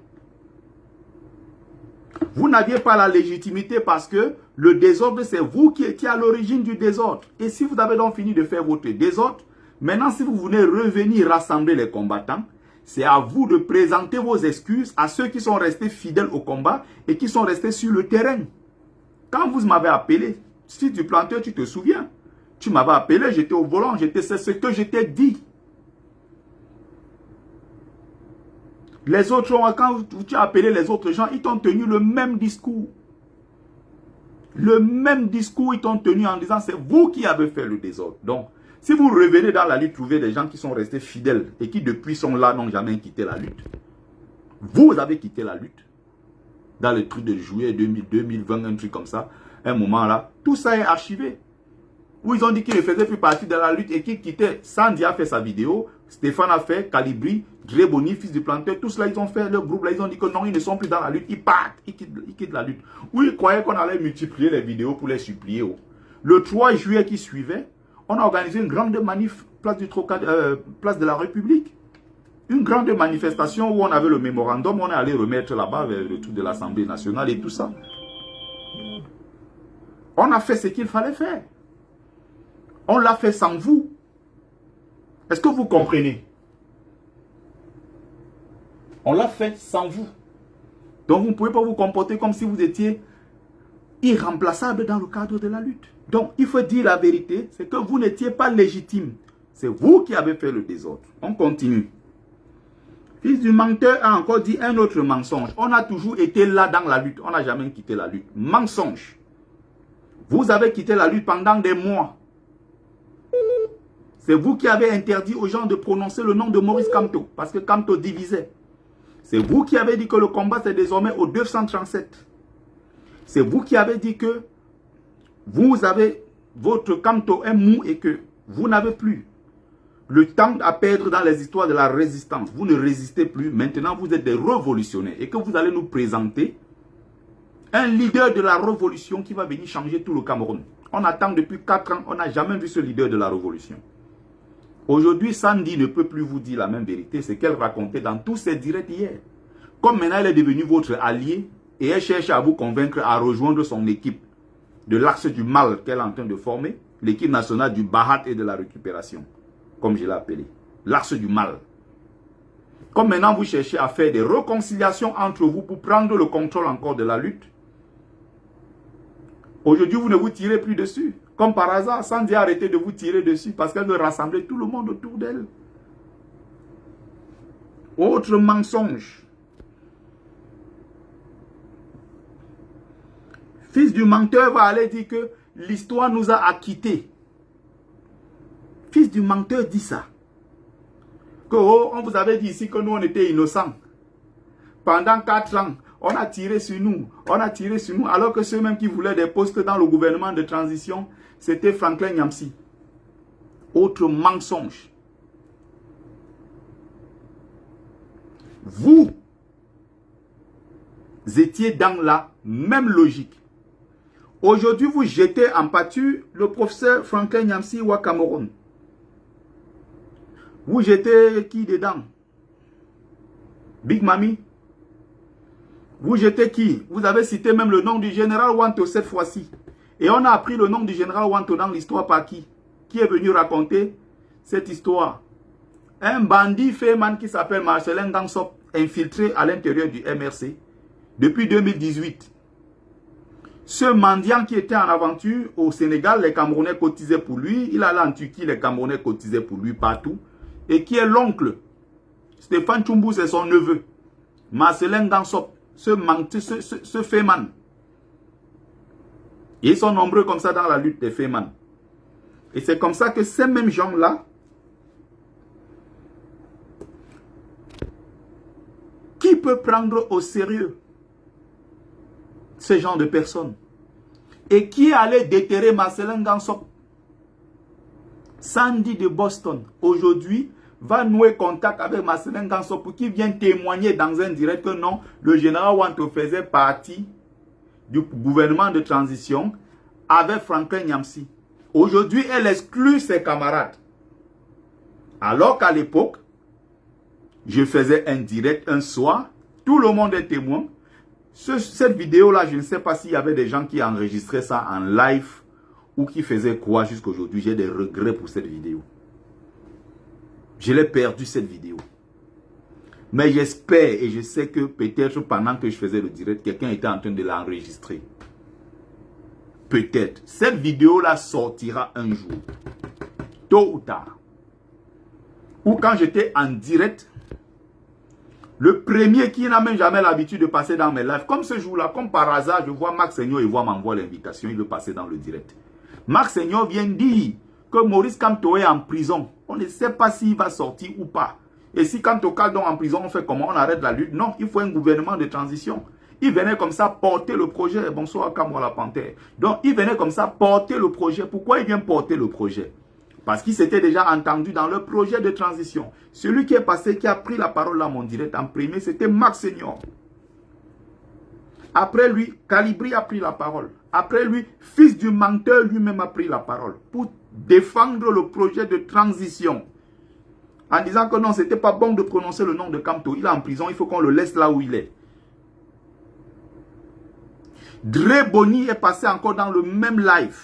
Vous n'aviez pas la légitimité parce que le désordre, c'est vous qui étiez à l'origine du désordre. Et si vous avez donc fini de faire votre désordre, maintenant si vous voulez revenir rassembler les combattants, c'est à vous de présenter vos excuses à ceux qui sont restés fidèles au combat et qui sont restés sur le terrain. Quand vous m'avez appelé, si du planteur, tu te souviens, tu m'avais appelé, j'étais au volant, c'est ce que je t'ai dit. Les autres, quand tu as appelé les autres gens, ils t'ont tenu le même discours. Le même discours, ils t'ont tenu en disant, c'est vous qui avez fait le désordre. Donc, si vous revenez dans la lutte, trouvez des gens qui sont restés fidèles et qui depuis sont là, n'ont jamais quitté la lutte. Vous avez quitté la lutte. Dans le truc de juillet 2020, un truc comme ça, un moment là, tout ça est archivé. Où ils ont dit qu'ils ne faisaient plus partie de la lutte et qu'ils quittaient. Sandy a fait sa vidéo, Stéphane a fait, Calibri, Dre Boni, fils du planteur, tout cela, ils ont fait leur groupe là, ils ont dit que non, ils ne sont plus dans la lutte, ils partent, ils quittent la lutte. Où ils croyaient qu'on allait multiplier les vidéos pour les supplier. Le 3 juillet qui suivait, on a organisé une grande manif, place de la République. Une grande manifestation où on avait le mémorandum, on est allé remettre là-bas le truc de l'Assemblée nationale et tout ça. On a fait ce qu'il fallait faire. On l'a fait sans vous. Est-ce que vous comprenez? On l'a fait sans vous. Donc, vous ne pouvez pas vous comporter comme si vous étiez irremplaçable dans le cadre de la lutte. Donc, il faut dire la vérité, c'est que vous n'étiez pas légitime. C'est vous qui avez fait le désordre. On continue. Fils du menteur a encore dit un autre mensonge. On a toujours été là dans la lutte. On n'a jamais quitté la lutte. Mensonge. Vous avez quitté la lutte pendant des mois. C'est vous qui avez interdit aux gens de prononcer le nom de Maurice Kamto. Parce que Kamto divisait. C'est vous qui avez dit que le combat c'est désormais au 237. C'est vous qui avez dit que vous avez votre Kamto est mou et que vous n'avez plus le temps à perdre dans les histoires de la résistance. Vous ne résistez plus. Maintenant, vous êtes des révolutionnaires. Et que vous allez nous présenter un leader de la révolution qui va venir changer tout le Cameroun. On attend depuis 4 ans. On n'a jamais vu ce leader de la révolution. Aujourd'hui, Sandy ne peut plus vous dire la même vérité. C'est qu'elle racontait dans tous ses directs hier. Comme maintenant, elle est devenue votre allié et elle cherche à vous convaincre à rejoindre son équipe de l'axe du mal qu'elle est en train de former. L'équipe nationale du Bahat et de la récupération. Comme je l'ai appelé, l'axe du mal. Comme maintenant vous cherchez à faire des réconciliations entre vous pour prendre le contrôle encore de la lutte, aujourd'hui vous ne vous tirez plus dessus. Comme par hasard, Sandy a arrêté de vous tirer dessus parce qu'elle veut rassembler tout le monde autour d'elle. Autre mensonge. Fils du menteur va aller dire que l'histoire nous a acquittés. Fils du menteur dit ça. Que oh, on vous avait dit ici que nous on était innocents. Pendant 4 ans, on a tiré sur nous. On a tiré sur nous. Alors que ceux-mêmes qui voulaient des postes dans le gouvernement de transition, c'était Franklin Nyamsi. Autre mensonge. Vous étiez dans la même logique. Aujourd'hui, vous jetez en pâture le professeur Franklin Nyamsi au Cameroun. Vous jetez qui dedans? Big Mami? Vous jetez qui? Vous avez cité même le nom du général Wanto cette fois-ci. Et on a appris le nom du général Wanto dans l'histoire par qui? Qui est venu raconter cette histoire? Un bandit Feyman qui s'appelle Marcelin Gansop, infiltré à l'intérieur du MRC depuis 2018. Ce mendiant qui était en aventure au Sénégal, les Camerounais cotisaient pour lui. Il allait en Turquie, les Camerounais cotisaient pour lui partout. Et qui est l'oncle. Stéphane Tchoumbou, c'est son neveu. Marcelin Gansop, ce Feyman. Ils sont nombreux comme ça dans la lutte des Feyman. Et c'est comme ça que ces mêmes gens-là, qui peut prendre au sérieux ce genre de personnes? Et qui allait déterrer Marcelin Gansop? Sandy de Boston, aujourd'hui, va nouer contact avec Marcelin Gansop pour qu'il vienne témoigner dans un direct que non, le général Wanto faisait partie du gouvernement de transition avec Franklin Nyamsi. Aujourd'hui, elle exclut ses camarades. Alors qu'à l'époque, je faisais un direct un soir, tout le monde est témoin. Cette vidéo-là, je ne sais pas s'il y avait des gens qui enregistraient ça en live ou qui faisaient quoi jusqu'à aujourd'hui. J'ai des regrets pour cette vidéo. Je l'ai perdu cette vidéo. Mais j'espère et je sais que peut-être pendant que je faisais le direct, quelqu'un était en train de l'enregistrer. Peut-être. Cette vidéo-là sortira un jour. Tôt ou tard. Ou quand j'étais en direct, le premier qui n'a même jamais l'habitude de passer dans mes lives, comme ce jour-là, comme par hasard, je vois Marc Seigneur, il m'envoie l'invitation, il veut passer dans le direct. Marc Seigneur vient dire que Maurice Kamto est en prison. On ne sait pas s'il va sortir ou pas. Et si Kamto Kaldon en prison, on fait comment? On arrête la lutte? Non, il faut un gouvernement de transition. Il venait comme ça porter le projet. Bonsoir Kamwa la Panthère. Donc, il venait comme ça porter le projet. Pourquoi il vient porter le projet? Parce qu'il s'était déjà entendu dans le projet de transition. Celui qui est passé, qui a pris la parole là, mon direct en premier, c'était Marc Seigneur. Après lui, Calibri a pris la parole. Après lui, fils du menteur lui-même a pris la parole pour défendre le projet de transition. En disant que non, c'était pas bon de prononcer le nom de Kamto. Il est en prison, il faut qu'on le laisse là où il est. Dre Boni est passé encore dans le même live.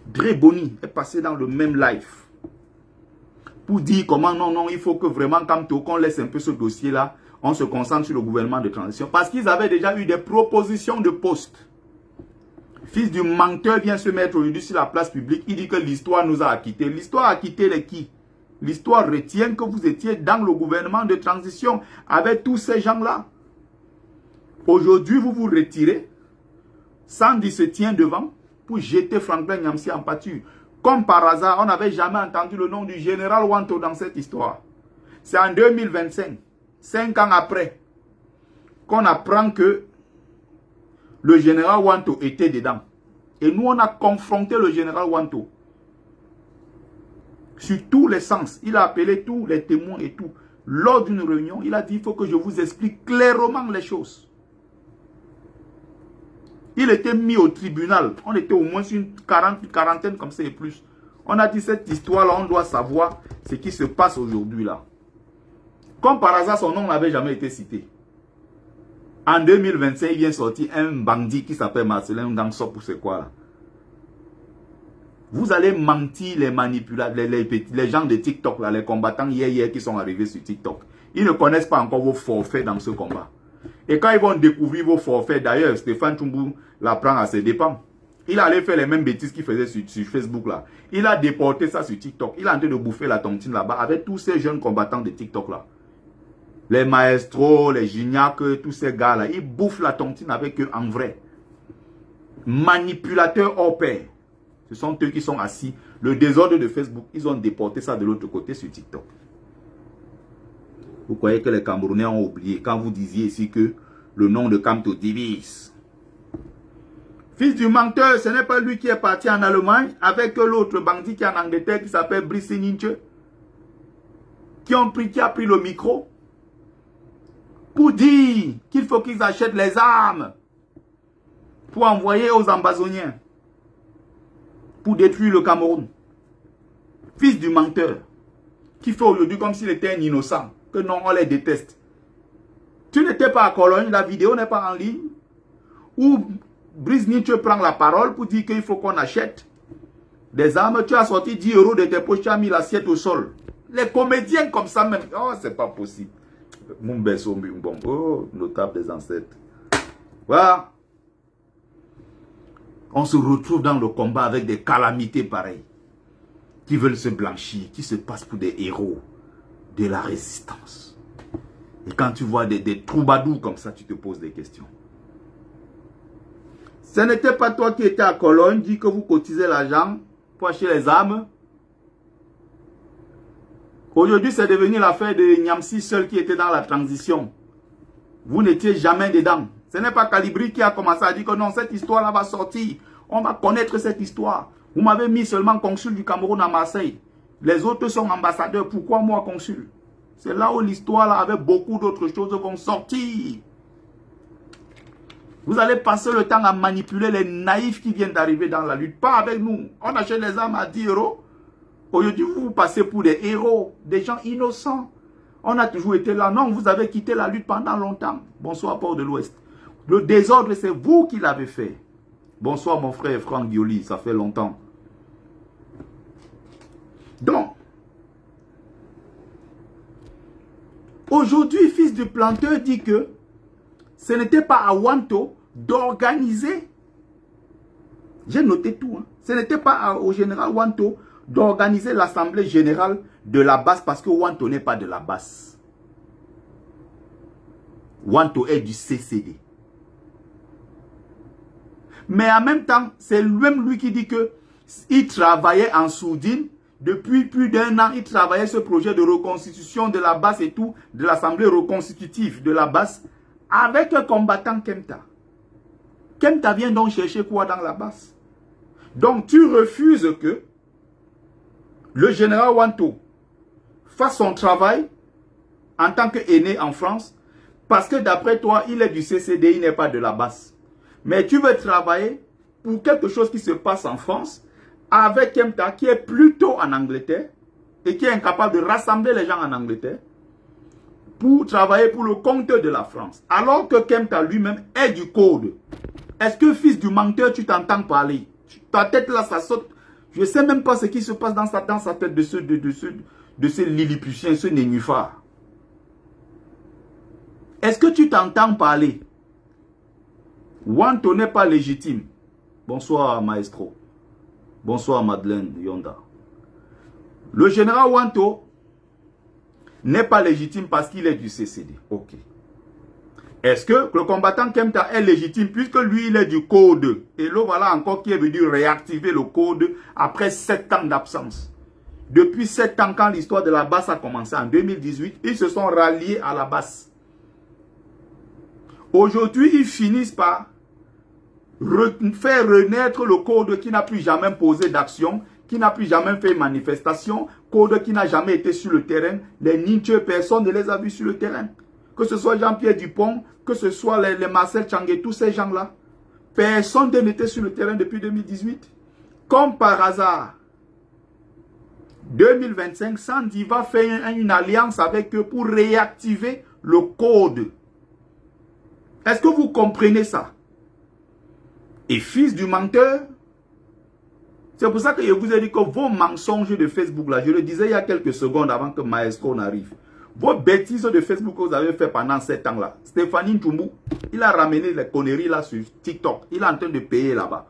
Dre Boni est passé dans le même live. pour dire comment non, il faut que vraiment, qu'on laisse un peu ce dossier-là, on se concentre sur le gouvernement de transition. Parce qu'ils avaient déjà eu des propositions de poste. Fils du menteur vient se mettre aujourd'hui sur la place publique. Il dit que l'histoire nous a acquittés. L'histoire a acquitté les qui? L'histoire retient que vous étiez dans le gouvernement de transition avec tous ces gens-là. Aujourd'hui, vous vous retirez. Sandy se tient devant pour jeter Franklin Nyamsi en pâture. Comme par hasard, on n'avait jamais entendu le nom du général Wanto dans cette histoire. C'est en 2025, 5 ans après, qu'on apprend que le général Wanto était dedans. Et nous, on a confronté le général Wanto. Sur tous les sens. Il a appelé tous les témoins et tout. Lors d'une réunion, il a dit, il faut que je vous explique clairement les choses. Il était mis au tribunal. On était au moins sur une quarantaine comme ça et plus. On a dit, cette histoire-là, on doit savoir ce qui se passe aujourd'hui là. Comme par hasard, son nom n'avait jamais été cité. En 2025, il vient sortir un bandit qui s'appelle Marcelin Gansop pour c'est quoi là. Vous allez mentir les manipulateurs, les gens de TikTok, là, les combattants hier qui sont arrivés sur TikTok. Ils ne connaissent pas encore vos forfaits dans ce combat. Et quand ils vont découvrir vos forfaits, d'ailleurs, Stéphane Tchoumou la prend à ses dépens. Il allait faire les mêmes bêtises qu'il faisait sur Facebook là. Il a déporté ça sur TikTok. Il est en train de bouffer la tontine là-bas avec tous ces jeunes combattants de TikTok là. Les maestros, les Gignac, tous ces gars là. Ils bouffent la tontine avec eux en vrai. Manipulateurs hors pair. Ce sont eux qui sont assis. Le désordre de Facebook, ils ont déporté ça de l'autre côté sur TikTok. Vous croyez que les Camerounais ont oublié quand vous disiez ici que le nom de Kamto divise. Fils du menteur, ce n'est pas lui qui est parti en Allemagne avec l'autre bandit qui est en Angleterre qui s'appelle Brice Ninche. Qui a pris le micro pour dire qu'il faut qu'ils achètent les armes pour envoyer aux Ambazoniens. Pour détruire le Cameroun. Fils du menteur. Qui fait aujourd'hui comme s'il était un innocent. Que non, on les déteste. Tu n'étais pas à Cologne, la vidéo n'est pas en ligne. Où Brice Nietzsche prend la parole pour dire qu'il faut qu'on achète des armes. Tu as sorti 10 € de tes poches, tu as mis l'assiette au sol. Les comédiens comme ça même. Oh, c'est pas possible. Oh, notable des ancêtres. Voilà. On se retrouve dans le combat avec des calamités pareilles. Qui veulent se blanchir, qui se passent pour des héros de la résistance. Et quand tu vois des troubadours comme ça, tu te poses des questions. Ce n'était pas toi qui étais à Cologne, dit que vous cotisez l'argent pour acheter les armes. Aujourd'hui, c'est devenu l'affaire de Nyamsi seul qui était dans la transition. Vous n'étiez jamais dedans. Ce n'est pas Calibri qui a commencé à dire que non, cette histoire-là va sortir. On va connaître cette histoire. Vous m'avez mis seulement consul du Cameroun à Marseille. Les autres sont ambassadeurs. Pourquoi moi consul? C'est là où l'histoire, là, avec beaucoup d'autres choses, vont sortir. Vous allez passer le temps à manipuler les naïfs qui viennent d'arriver dans la lutte. Pas avec nous. On achète les armes à 10 €. Aujourd'hui, vous passez pour des héros, des gens innocents. On a toujours été là. Non, vous avez quitté la lutte pendant longtemps. Bonsoir, Port de l'Ouest. Le désordre, c'est vous qui l'avez fait. Bonsoir, mon frère Franck Dioli. Ça fait longtemps. Donc, aujourd'hui, fils du planteur dit que ce n'était pas à Wanto d'organiser. J'ai noté tout. Hein. Ce n'était pas au général Wanto d'organiser l'assemblée générale de la base parce que Wanto n'est pas de la base. Wanto est du CCD. Mais en même temps, c'est même lui qui dit que il travaillait en sourdine. Depuis plus d'1 an, il travaillait ce projet de reconstitution de la base et tout, de l'assemblée reconstitutive de la base, avec un combattant Kemta. Kemta vient donc chercher quoi dans la base? Donc tu refuses que le général Wanto fasse son travail en tant qu'aîné en France, parce que d'après toi, il est du CCD, il n'est pas de la base. Mais tu veux travailler pour quelque chose qui se passe en France, avec Kemta qui est plutôt en Angleterre et qui est incapable de rassembler les gens en Angleterre pour travailler pour le compte de la France. Alors que Kemta lui-même est du code. Est-ce que fils du menteur, tu t'entends parler? Ta tête là, ça saute. Je ne sais même pas ce qui se passe dans sa tête de ce Lilliputien, ce nénuphar. Est-ce que tu t'entends parler? Wanto n'est pas légitime. Bonsoir Maestro. Bonsoir Madeleine Yonda. Le général Wanto n'est pas légitime parce qu'il est du CCD. Ok. Est-ce que le combattant Kemta est légitime puisque lui il est du code? Et là voilà encore qui est venu réactiver le code après 7 ans d'absence. Depuis 7 ans quand l'histoire de la basse a commencé en 2018, ils se sont ralliés à la basse. Aujourd'hui, ils finissent par faire renaître le code qui n'a plus jamais posé d'action, qui n'a plus jamais fait manifestation, code qui n'a jamais été sur le terrain. Les ninjas, personne ne les a vus sur le terrain. Que ce soit Jean-Pierre Dupont, que ce soit les Marcel Changué, tous ces gens-là. Personne n'était sur le terrain depuis 2018. Comme par hasard, 2025, Sandy va faire une alliance avec eux pour réactiver le code. Est-ce que vous comprenez ça? Et fils du menteur, c'est pour ça que je vous ai dit que vos mensonges de Facebook, là, je le disais il y a quelques secondes avant que Maestro n'arrive. Vos bêtises de Facebook que vous avez fait pendant 7 ans là. Stéphanie Ntoumou, il a ramené les conneries là sur TikTok. Il est en train de payer là-bas.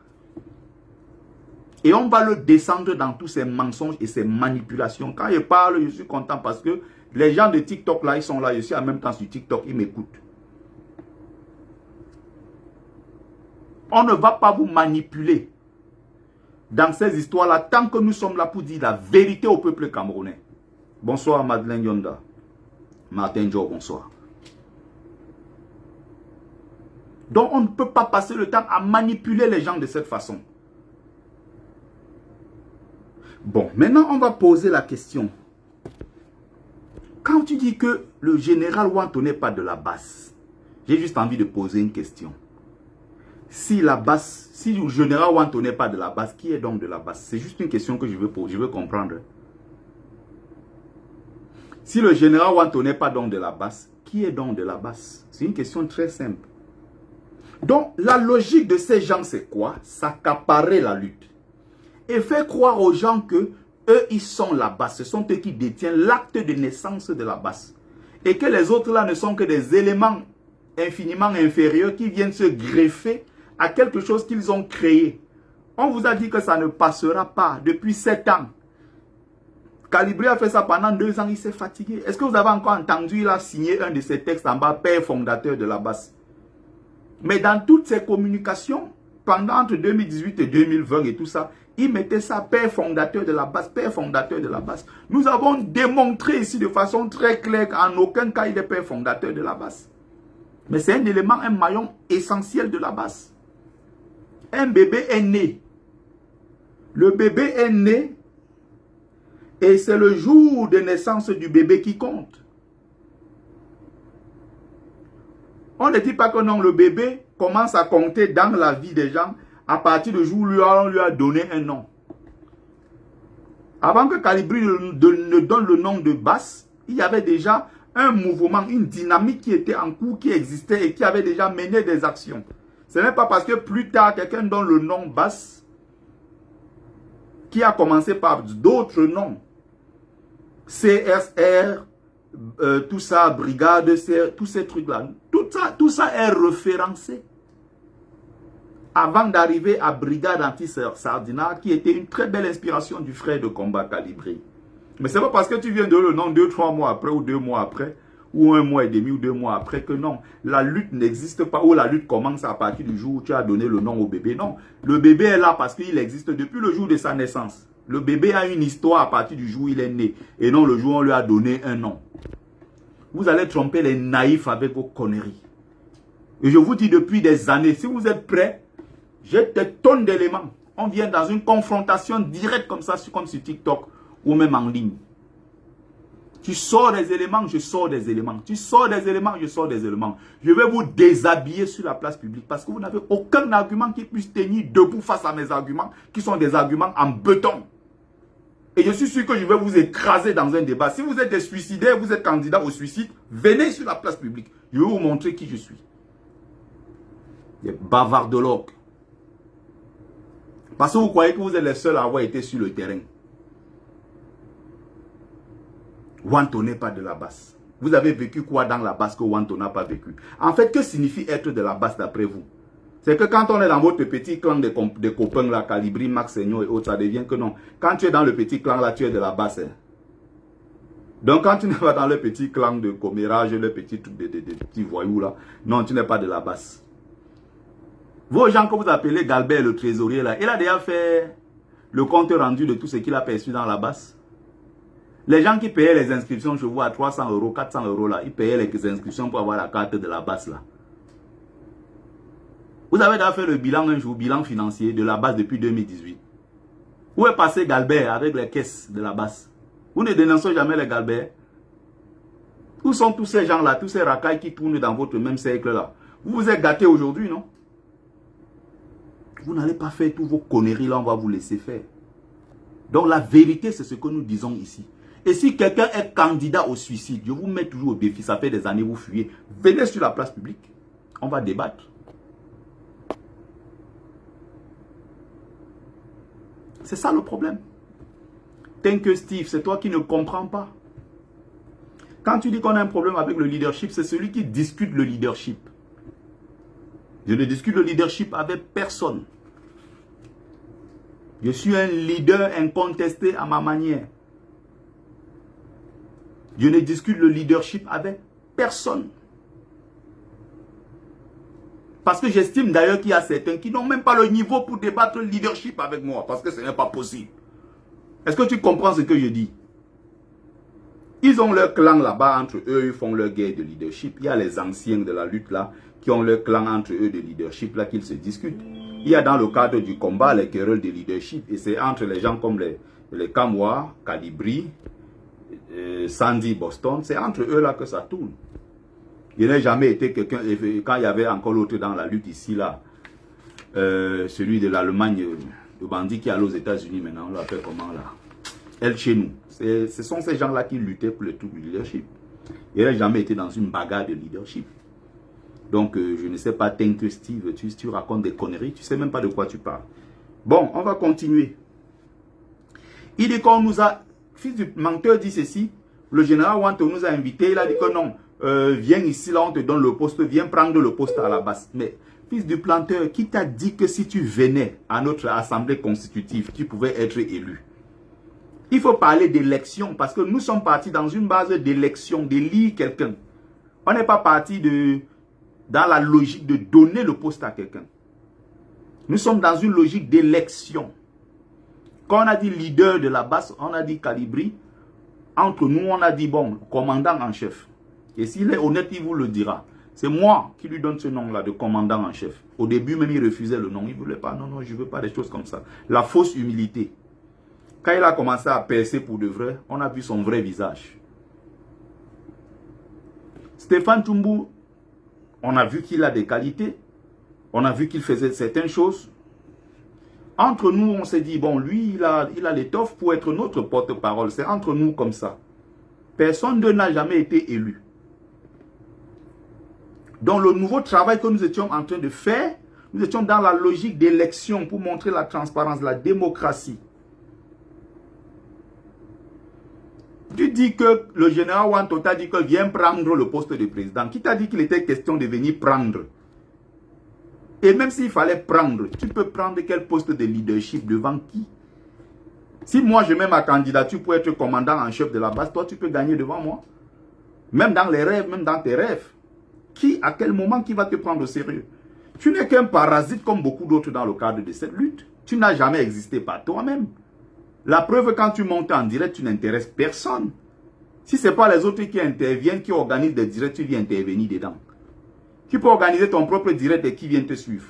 Et on va le descendre dans tous ces mensonges et ces manipulations. Quand je parle, je suis content parce que les gens de TikTok là, ils sont là. Je suis en même temps sur TikTok, ils m'écoutent. On ne va pas vous manipuler dans ces histoires-là tant que nous sommes là pour dire la vérité au peuple camerounais. Bonsoir Madeleine Yonda. Martin Joe, bonsoir. Donc on ne peut pas passer le temps à manipuler les gens de cette façon. Bon, maintenant on va poser la question. Quand tu dis que le général Wanto n'est pas de la basse, j'ai juste envie de poser une question. Si la basse, si le général Wanto n'est pas de la basse, qui est donc de la basse? C'est juste une question que je veux comprendre. Si le général Wanto n'est pas donc de la basse, qui est donc de la basse? C'est une question très simple. Donc, la logique de ces gens, c'est quoi? S'accaparer la lutte. Et faire croire aux gens que eux, ils sont la basse. Ce sont eux qui détiennent l'acte de naissance de la basse. Et que les autres là ne sont que des éléments infiniment inférieurs qui viennent se greffer à quelque chose qu'ils ont créé. On vous a dit que ça ne passera pas depuis 7 ans. Calibré a fait ça pendant 2 ans, il s'est fatigué. Est-ce que vous avez encore entendu, il a signé un de ses textes en bas, père fondateur de la basse? Mais dans toutes ses communications, pendant entre 2018 et 2020 et tout ça, il mettait ça, père fondateur de la basse, père fondateur de la basse. Nous avons démontré ici de façon très claire qu'en aucun cas il est père fondateur de la basse. Mais c'est un élément, un maillon essentiel de la basse. Un bébé est né. Le bébé est né et c'est le jour de naissance du bébé qui compte. On ne dit pas que non, le bébé commence à compter dans la vie des gens à partir du jour où on lui a donné un nom. Avant que Calibri ne donne le nom de basse, il y avait déjà un mouvement, une dynamique qui était en cours, qui existait et qui avait déjà mené des actions. Ce n'est pas parce que plus tard, quelqu'un donne le nom basse, qui a commencé par d'autres noms. CSR, tout ça, brigade, tous ces trucs-là. Tout ça est référencé. Avant d'arriver à Brigade Anti-Sardina, qui était une très belle inspiration du frère de combat Calibré. Mais ce n'est pas parce que tu viens de le nom 2-3 mois après, ou 2 mois après, ou 1 mois et demi, ou 2 mois après, que non, la lutte n'existe pas, ou la lutte commence à partir du jour où tu as donné le nom au bébé. Non, le bébé est là parce qu'il existe depuis le jour de sa naissance. Le bébé a une histoire à partir du jour où il est né, et non le jour où on lui a donné un nom. Vous allez tromper les naïfs avec vos conneries. Et je vous dis depuis des années, si vous êtes prêts, j'ai des tonnes d'éléments. On vient dans une confrontation directe comme ça, comme sur TikTok ou même en ligne. Tu sors des éléments, je sors des éléments. Tu sors des éléments, je sors des éléments. Je vais vous déshabiller sur la place publique parce que vous n'avez aucun argument qui puisse tenir debout face à mes arguments, qui sont des arguments en béton. Et je suis sûr que je vais vous écraser dans un débat. Si vous êtes des suicidaires, vous êtes candidat au suicide, venez sur la place publique. Je vais vous montrer qui je suis. Des bavardologues. Parce que vous croyez que vous êtes les seuls à avoir été sur le terrain. Wanto n'est pas de la basse. Vous avez vécu quoi dans la basse que Wanto n'a pas vécu? En fait, que signifie être de la basse d'après vous? C'est que quand on est dans votre petit clan de copains, la Calibri, Max Seignon et autres, ça devient que non. Quand tu es dans le petit clan là, tu es de la basse. Hein. Donc quand tu n'es pas dans le petit clan de commérage, le petit truc de petits voyous là, non, tu n'es pas de la basse. Vos gens que vous appelez Galbert le trésorier là, il a déjà fait le compte rendu de tout ce qu'il a perçu dans la basse. Les gens qui payaient les inscriptions chez vous à 300 euros, 400 euros là, ils payaient les inscriptions pour avoir la carte de la basse là. Vous avez déjà fait le bilan un jour, bilan financier de la basse depuis 2018. Où est passé Galbert avec les caisses de la basse? Vous ne dénoncez jamais les Galbert. Où sont tous ces gens là, tous ces racailles qui tournent dans votre même cercle là? Vous vous êtes gâtés aujourd'hui, non? Vous n'allez pas faire tous vos conneries là, on va vous laisser faire. Donc la vérité, c'est ce que nous disons ici. Et si quelqu'un est candidat au suicide, je vous mets toujours au défi, ça fait des années vous fuyez. Venez sur la place publique, on va débattre. C'est ça le problème. Tant que Steve, c'est toi qui ne comprends pas. Quand tu dis qu'on a un problème avec le leadership, c'est celui qui discute le leadership. Je ne discute le leadership avec personne. Je suis un leader incontesté à ma manière. Je ne discute le leadership avec personne. Parce que j'estime d'ailleurs qu'il y a certains qui n'ont même pas le niveau pour débattre le leadership avec moi. Parce que ce n'est pas possible. Est-ce que tu comprends ce que je dis? Ils ont leur clan là-bas entre eux, ils font leur guerre de leadership. Il y a les anciens de la lutte là, qui ont leur clan entre eux de leadership là, qu'ils se discutent. Il y a dans le cadre du combat les querelles de leadership. Et c'est entre les gens comme les Kamwa, Calibri, Sandy, Boston. C'est entre eux là que ça tourne. Il n'a jamais été quelqu'un, quand il y avait encore l'autre dans la lutte ici là, celui de l'Allemagne, le bandit qui est allé aux États-Unis maintenant, on l'appelle comment là? Elle chez nous. Ce sont ces gens-là qui luttaient pour le tout du leadership. Il n'a jamais été dans une bagarre de leadership. Donc, je ne sais pas, que Steve, tu racontes des conneries, tu ne sais même pas de quoi tu parles. Bon, on va continuer. Il dit qu'on nous a, fils du menteur dit ceci, le général Wanto nous a invités, il a dit que non, viens ici, là on te donne le poste, viens prendre le poste à la base. Mais, fils du planteur, qui t'a dit que si tu venais à notre assemblée constitutive, tu pouvais être élu? Il faut parler d'élection parce que nous sommes partis dans une base d'élection, d'élire quelqu'un. On n'est pas parti dans la logique de donner le poste à quelqu'un. Nous sommes dans une logique d'élection. Quand on a dit leader de la base, on a dit Calibri. Entre nous, on a dit, bon, commandant en chef. Et s'il est honnête, il vous le dira. C'est moi qui lui donne ce nom-là de commandant en chef. Au début, même, il refusait le nom. Il ne voulait pas. Non, non, je ne veux pas des choses comme ça. La fausse humilité. Quand il a commencé à percer pour de vrai, on a vu son vrai visage. Stéphane Toumbu, on a vu qu'il a des qualités. On a vu qu'il faisait certaines choses. Entre nous, on s'est dit, bon, lui, il a l'étoffe pour être notre porte-parole. C'est entre nous comme ça. Personne d'eux n'a jamais été élu. Donc, le nouveau travail que nous étions en train de faire, nous étions dans la logique d'élection pour montrer la transparence, la démocratie. Tu dis que le général Wanto t'a dit que viens prendre le poste de président. Qui t'a dit qu'il était question de venir prendre? Et même s'il fallait prendre, tu peux prendre quel poste de leadership devant qui? Si moi je mets ma candidature pour être commandant en chef de la base, toi tu peux gagner devant moi. Même dans les rêves, même dans tes rêves. Qui, à quel moment, qui va te prendre au sérieux? Tu n'es qu'un parasite comme beaucoup d'autres dans le cadre de cette lutte. Tu n'as jamais existé par toi-même. La preuve, quand tu montes en direct, tu n'intéresses personne. Si ce n'est pas les autres qui interviennent, qui organisent des directs, tu viens intervenir dedans. Tu peux organiser ton propre direct et qui vient te suivre?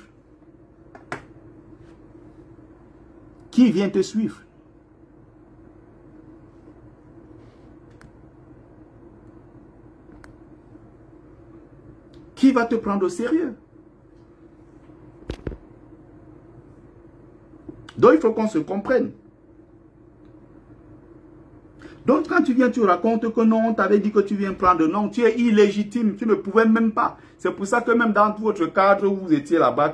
Qui vient te suivre? Qui va te prendre au sérieux? Donc, il faut qu'on se comprenne. Donc, quand tu viens, tu racontes que non, on t'avait dit que tu viens prendre. Non, tu es illégitime. Tu ne pouvais même pas. C'est pour ça que même dans votre cadre, où vous étiez là-bas,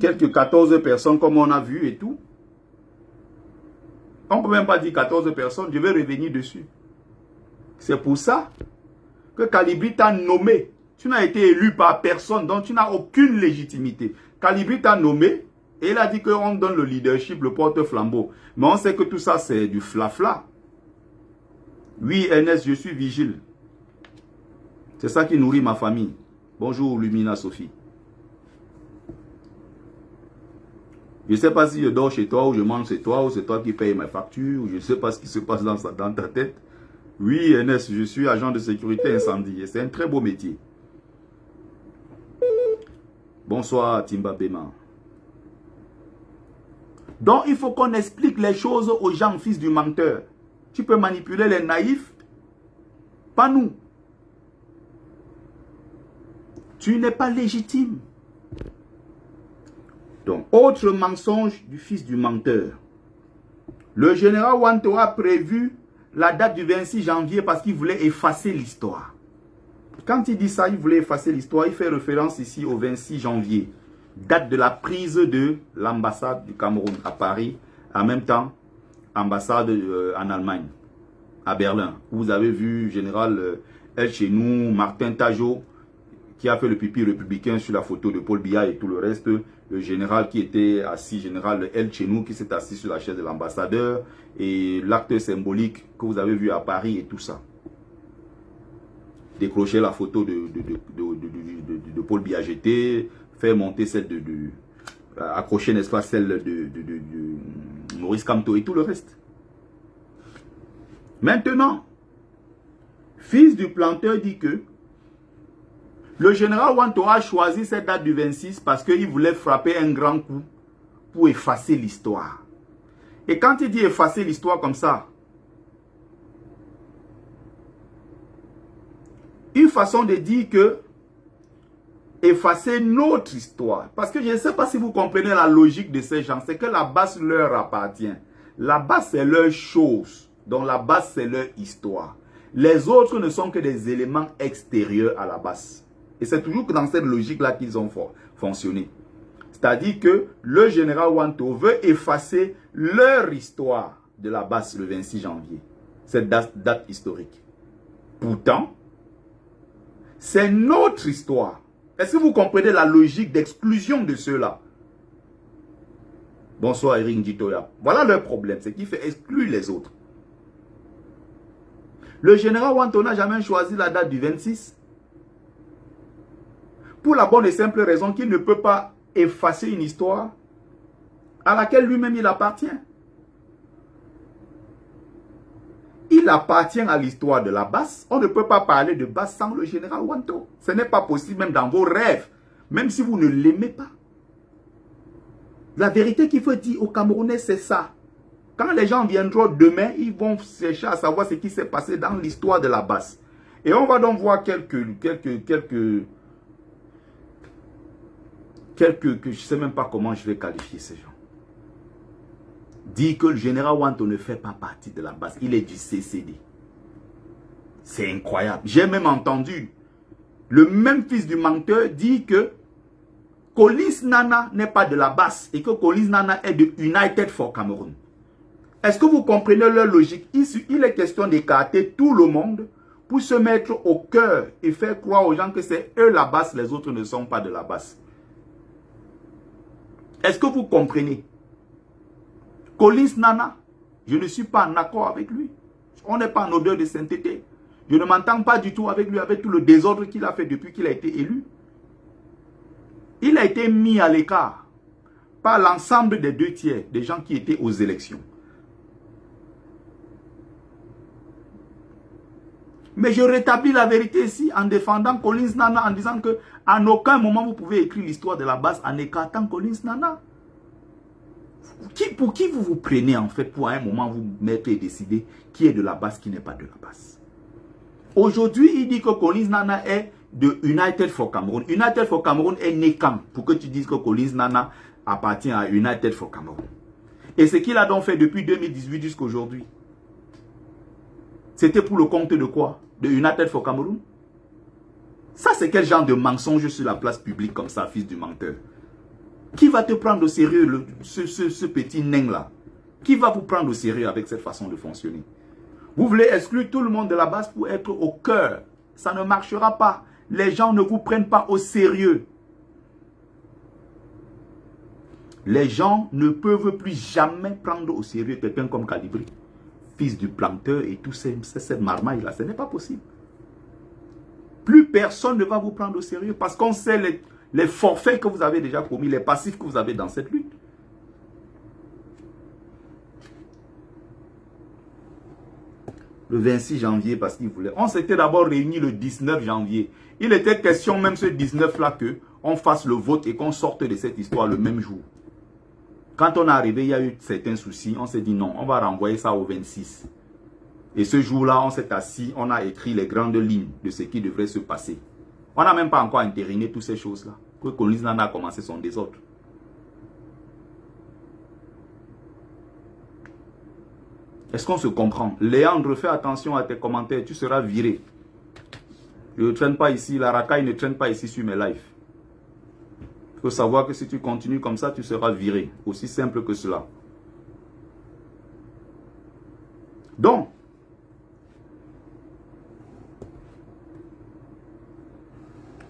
quelques 14 personnes, comme on a vu et tout. On ne peut même pas dire 14 personnes, je vais revenir dessus. C'est pour ça que Calibri t'a nommé. Tu n'as été élu par personne, donc tu n'as aucune légitimité. Calibri t'a nommé et il a dit qu'on donne le leadership, le porte-flambeau. Mais on sait que tout ça, c'est du flafla. Oui, Ernest, je suis vigile. C'est ça qui nourrit ma famille. Bonjour, Lumina Sophie. Je ne sais pas si je dors chez toi ou je mange chez toi ou c'est toi qui payes mes factures ou je ne sais pas ce qui se passe dans ta tête. Oui, Ernest, je suis agent de sécurité incendie et c'est un très beau métier. Bonsoir, Timba Bema. Donc, il faut qu'on explique les choses aux gens, fils du menteur. Tu peux manipuler les naïfs, pas nous. Tu n'es pas légitime. Donc, autre mensonge du fils du menteur. Le général Wanto a prévu la date du 26 janvier parce qu'il voulait effacer l'histoire. Quand il dit ça, il voulait effacer l'histoire, il fait référence ici au 26 janvier. Date de la prise de l'ambassade du Cameroun à Paris, en même temps, ambassade en Allemagne, à Berlin. Vous avez vu général El Chenou, Martin Tajot, qui a fait le pipi républicain sur la photo de Paul Biya et tout le reste. Le général qui était assis, général El Chenou, qui s'est assis sur la chaise de l'ambassadeur. Et l'acte symbolique que vous avez vu à Paris et tout ça. Décrocher la photo de Paul Biya jeté, faire monter celle accrocher, n'est-ce pas, celle de Maurice Kamto et tout le reste. Maintenant, fils du planteur dit que le général Wanto a choisi cette date du 26 parce qu'il voulait frapper un grand coup pour effacer l'histoire. Et quand il dit effacer l'histoire comme ça, une façon de dire que effacer notre histoire. Parce que je ne sais pas si vous comprenez la logique de ces gens. C'est que la base leur appartient. La base, c'est leur chose. Donc la base, c'est leur histoire. Les autres ne sont que des éléments extérieurs à la base. Et c'est toujours dans cette logique-là qu'ils ont fonctionné. C'est-à-dire que le général Wanto veut effacer leur histoire de la base le 26 janvier. Cette date historique. Pourtant, c'est notre histoire. Est-ce que vous comprenez la logique d'exclusion de ceux-là? Bonsoir Eric Nditoya. Voilà leur problème, c'est qu'il fait exclure les autres. Le général Wanto n'a jamais choisi la date du 26. Pour la bonne et simple raison qu'il ne peut pas effacer une histoire à laquelle lui-même il appartient. Il appartient à l'histoire de la Basse. On ne peut pas parler de Basse sans le général Wanto. Ce n'est pas possible même dans vos rêves. Même si vous ne l'aimez pas. La vérité qu'il faut dire aux Camerounais, c'est ça. Quand les gens viendront demain, ils vont chercher à savoir ce qui s'est passé dans l'histoire de la Basse. Et on va donc voir quelques je ne sais même pas comment je vais qualifier ces gens. Dit que le général Wanto ne fait pas partie de la base. Il est du CCD. C'est incroyable. J'ai même entendu le même fils du menteur dire que Collins Nana n'est pas de la base et que Collins Nana est de United for Cameroon. Est-ce que vous comprenez leur logique? Il est question d'écarter tout le monde pour se mettre au cœur et faire croire aux gens que c'est eux la base, les autres ne sont pas de la base. Est-ce que vous comprenez? Collins Nana, je ne suis pas en accord avec lui. On n'est pas en odeur de sainteté. Je ne m'entends pas du tout avec lui, avec tout le désordre qu'il a fait depuis qu'il a été élu. Il a été mis à l'écart par l'ensemble des 2/3 des gens qui étaient aux élections. Mais je rétablis la vérité ici en défendant Collins Nana, en disant que à aucun moment vous pouvez écrire l'histoire de la base en écartant Collins Nana. Pour qui vous vous prenez en fait pour à un moment vous mettre et décider qui est de la base, qui n'est pas de la base? Aujourd'hui, il dit que Collins Nana est de United for Cameroon. United for Cameroon est né quand? Pour que tu dises que Collins Nana appartient à United for Cameroon. Et ce qu'il a donc fait depuis 2018 jusqu'à aujourd'hui, c'était pour le compte de quoi? De United for Cameroon? Ça, c'est quel genre de mensonge sur la place publique comme ça, fils du menteur? Qui va te prendre au sérieux, ce petit nain-là? Qui va vous prendre au sérieux avec cette façon de fonctionner? Vous voulez exclure tout le monde de la base pour être au cœur. Ça ne marchera pas. Les gens ne vous prennent pas au sérieux. Les gens ne peuvent plus jamais prendre au sérieux quelqu'un comme Calibri. Fils du planteur et tout cette marmaille-là. Ce n'est pas possible. Plus personne ne va vous prendre au sérieux parce qu'on sait les forfaits que vous avez déjà commis, les passifs que vous avez dans cette lutte. Le 26 janvier, parce qu'il voulait. On s'était d'abord réunis le 19 janvier. Il était question même ce 19-là qu'on fasse le vote et qu'on sorte de cette histoire le même jour. Quand on est arrivé, il y a eu certains soucis. On s'est dit non, on va renvoyer ça au 26. Et ce jour-là, on s'est assis, on a écrit les grandes lignes de ce qui devrait se passer. On n'a même pas encore entériné toutes ces choses-là. Que Colisnan a commencé son désordre. Est-ce qu'on se comprend? Léandre, fais attention à tes commentaires, tu seras viré. Je ne traîne pas ici, la racaille ne traîne pas ici sur mes lives. Il faut savoir que si tu continues comme ça, tu seras viré. Aussi simple que cela. Donc,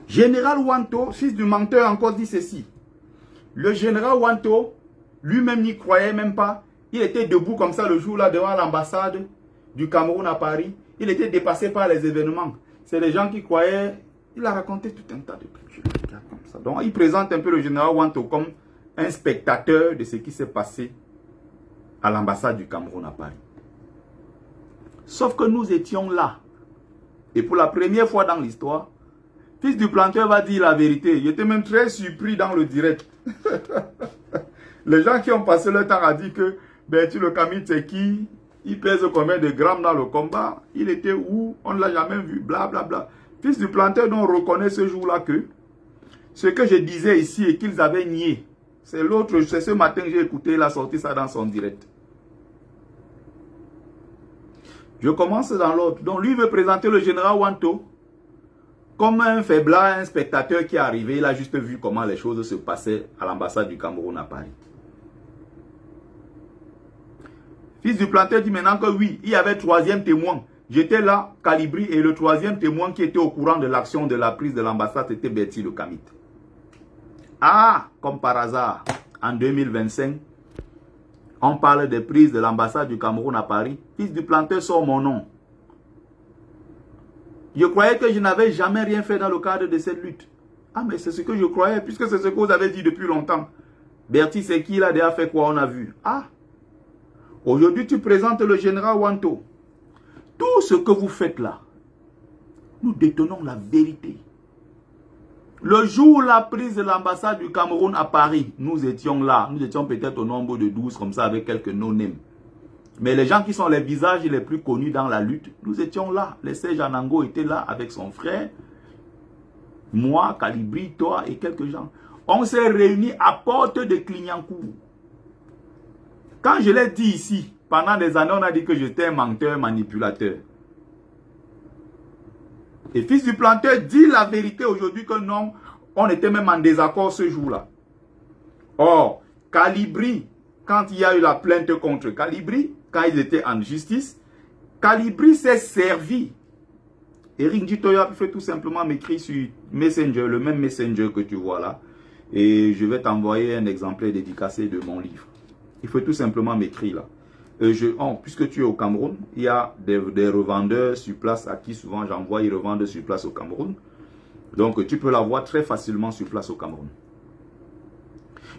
Général Wanto, fils du menteur, encore dit ceci. Le général Wanto, lui-même n'y croyait même pas. Il était debout comme ça le jour-là devant l'ambassade du Cameroun à Paris. Il était dépassé par les événements. C'est les gens qui croyaient. Il a raconté tout un tas de trucs. Comme ça. Donc il présente un peu le général Wanto comme un spectateur de ce qui s'est passé à l'ambassade du Cameroun à Paris. Sauf que nous étions là. Et pour la première fois dans l'histoire, fils du planteur va dire la vérité. J'étais même très surpris dans le direct. Les gens qui ont passé leur temps à dire que Bertie le Camille, c'est qui? Il pèse combien de grammes dans le combat? Il était où? On ne l'a jamais vu. Blablabla. Bla, bla. Fils du planteur, dont on reconnaît ce jour-là que ce que je disais ici et qu'ils avaient nié. C'est l'autre, c'est ce matin que j'ai écouté, il a sorti ça dans son direct. Je commence dans l'autre. Donc lui veut présenter le général Wanto comme un faiblard, un spectateur qui est arrivé. Il a juste vu comment les choses se passaient à l'ambassade du Cameroun à Paris. Fils du planteur dit maintenant que oui, il y avait troisième témoin. J'étais là, Calibri, et le troisième témoin qui était au courant de l'action de la prise de l'ambassade, c'était Bertie le Camite. Ah, comme par hasard, en 2025, on parle des prises de l'ambassade du Cameroun à Paris. Fils du planteur sort mon nom. Je croyais que je n'avais jamais rien fait dans le cadre de cette lutte. Ah, mais c'est ce que je croyais, puisque c'est ce que vous avez dit depuis longtemps. Bertie, c'est qui? Il a déjà fait quoi? On a vu. Ah, aujourd'hui, tu présentes le général Wanto. Tout ce que vous faites là, nous détenons la vérité. Le jour où la prise de l'ambassade du Cameroun à Paris, nous étions là. Nous étions peut-être au nombre de 12, comme ça, avec quelques no-names. Mais les gens qui sont les visages les plus connus dans la lutte, nous étions là. Les Serge Anango était là avec son frère. Moi, Calibri, toi et quelques gens. On s'est réunis à porte de Clignancourt. Quand je l'ai dit ici, pendant des années, on a dit que j'étais un menteur, manipulateur. Et fils du planteur dit la vérité aujourd'hui que non, on était même en désaccord ce jour-là. Or, Calibri, quand il y a eu la plainte contre Calibri, quand ils étaient en justice, Calibri s'est servi. Eric Ditoya fait tout simplement m'écrire sur Messenger, le même Messenger que tu vois là. Et je vais t'envoyer un exemplaire dédicacé de mon livre. Il faut tout simplement m'écrire là. Puisque tu es au Cameroun, il y a des revendeurs sur place à qui souvent j'envoie, ils revendent sur place au Cameroun. Donc tu peux l'avoir très facilement sur place au Cameroun.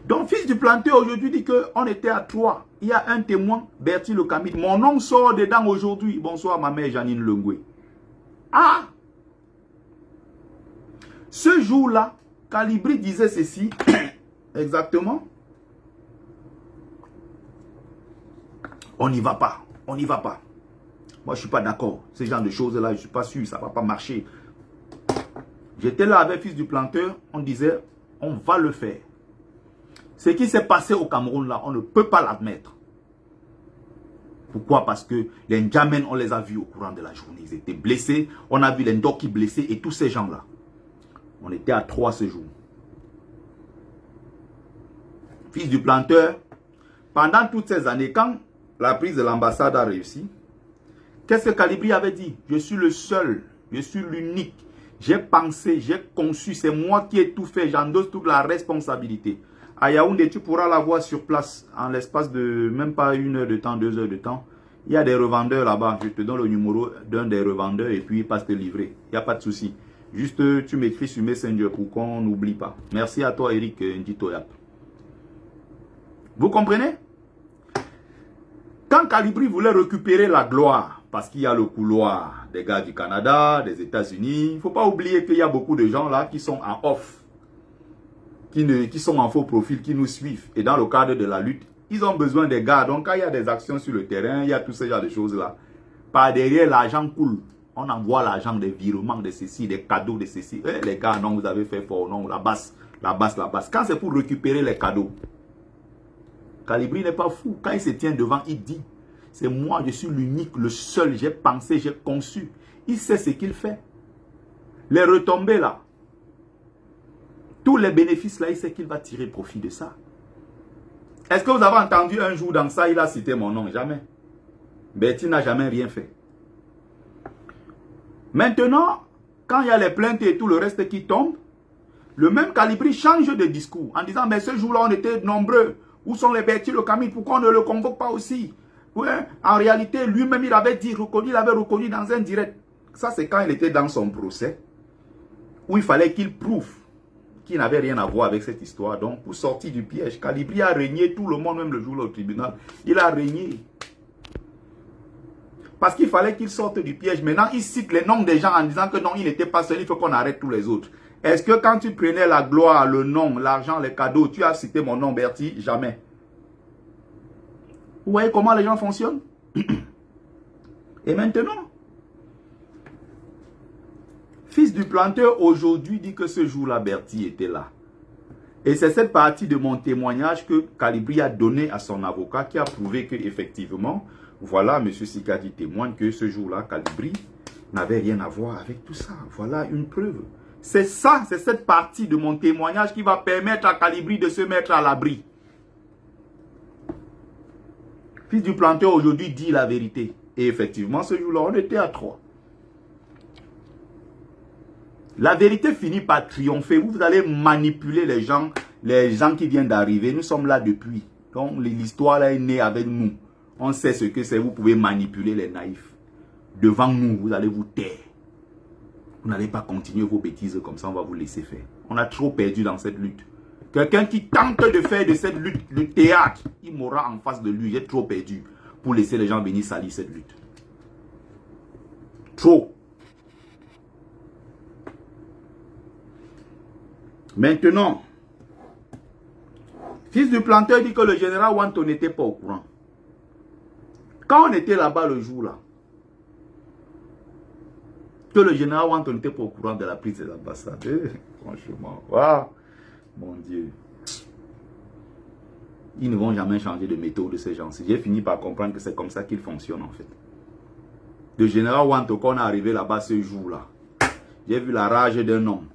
Donc fils du planteur aujourd'hui dit qu'on était à 3. Il y a un témoin, Bertie le Camite. Mon nom sort dedans aujourd'hui. Bonsoir ma mère Janine Lengoué. Ah! Ce jour-là, Calibri disait ceci, exactement. On n'y va pas, on n'y va pas. Moi, je ne suis pas d'accord. Ces genre de choses-là, je ne suis pas sûr, ça ne va pas marcher. J'étais là avec fils du planteur, on disait, on va le faire. Ce qui s'est passé au Cameroun, là, on ne peut pas l'admettre. Pourquoi? Parce que les Ndjamen, on les a vus au courant de la journée. Ils étaient blessés. On a vu les Ndoki blessés et tous ces gens-là. On était à 3 ce jour. Fils du planteur Pendant toutes ces années, quand la prise de l'ambassade a réussi, qu'est-ce que Kalibri avait dit? Je suis le seul, je suis l'unique. J'ai pensé, j'ai conçu, c'est moi qui ai tout fait, j'endosse toute la responsabilité. À Yaoundé, tu pourras la voir sur place en l'espace de même pas 1 heure de temps, 2 heures de temps. Il y a des revendeurs là-bas. Je te donne le numéro d'un des revendeurs et puis il passe te livrer. Il n'y a pas de souci. Juste, tu m'écris sur Messenger pour qu'on n'oublie pas. Merci à toi, Eric Nditoyap. Vous comprenez? Quand Kalibri voulait récupérer la gloire, parce qu'il y a le couloir des gars du Canada, des États-Unis, il ne faut pas oublier qu'il y a beaucoup de gens là qui sont en off, qui sont en faux profil, qui nous suivent. Et dans le cadre de la lutte, ils ont besoin des gars. Donc quand il y a des actions sur le terrain, il y a tout ce genre de choses là. Par derrière, l'argent coule. On envoie l'argent des virements de ceci, des cadeaux de ceci. Eh, les gars, non, vous avez fait fort, non, la basse, la basse, la basse. Quand c'est pour récupérer les cadeaux, Kalibri n'est pas fou. Quand il se tient devant, il dit, c'est moi, je suis l'unique, le seul, j'ai pensé, j'ai conçu. Il sait ce qu'il fait. Les retombées là, tous les bénéfices là, il sait qu'il va tirer profit de ça. Est-ce que vous avez entendu un jour dans ça, il a cité mon nom? Jamais. Betty n'a jamais rien fait. Maintenant, quand il y a les plaintes et tout le reste qui tombe, le même Kalibri change de discours en disant, mais ce jour-là, on était nombreux. Où sont les Betty, le Camille? Pourquoi on ne le convoque pas aussi? Ouais, en réalité, lui-même, il avait dit, il avait reconnu dans un direct. Ça, c'est quand il était dans son procès, où il fallait qu'il prouve qu'il n'avait rien à voir avec cette histoire. Donc, pour sortir du piège, Kalibri a régné tout le monde, même le jour-là au tribunal. Il a régné. Parce qu'il fallait qu'il sorte du piège. Maintenant, il cite les noms des gens en disant que non, il n'était pas seul, il faut qu'on arrête tous les autres. Est-ce que quand tu prenais la gloire, le nom, l'argent, les cadeaux, tu as cité mon nom, Bertie? Jamais. Vous voyez comment les gens fonctionnent? Et maintenant, fils du planteur aujourd'hui dit que ce jour-là, Bertie était là. Et c'est cette partie de mon témoignage que Kalibri a donné à son avocat qui a prouvé qu'effectivement, voilà, M. Sikadi témoigne que ce jour-là, Kalibri n'avait rien à voir avec tout ça. Voilà une preuve. C'est ça, c'est cette partie de mon témoignage qui va permettre à Kalibri de se mettre à l'abri. Fils du planteur aujourd'hui dit la vérité. Et effectivement, ce jour-là, on était à 3. La vérité finit par triompher. Vous allez manipuler les gens qui viennent d'arriver. Nous sommes là depuis. Donc l'histoire là est née avec nous. On sait ce que c'est. Vous pouvez manipuler les naïfs. Devant nous, vous allez vous taire. Vous n'allez pas continuer vos bêtises comme ça. On va vous laisser faire. On a trop perdu dans cette lutte. Quelqu'un qui tente de faire de cette lutte le théâtre, il mourra en face de lui. J'ai trop perdu pour laisser les gens venir salir cette lutte. Trop. Maintenant, fils du planteur dit que le général Wanto n'était pas au courant. Quand on était là-bas le jour-là, que le général Wanto n'était pas au courant de la prise de l'ambassade. Franchement, waouh, mon Dieu. Ils ne vont jamais changer de méthode de ces gens-ci. J'ai fini par comprendre que c'est comme ça qu'ils fonctionnent en fait. Le général Wanto, quand on est arrivé là-bas ce jour-là, j'ai vu la rage d'un homme.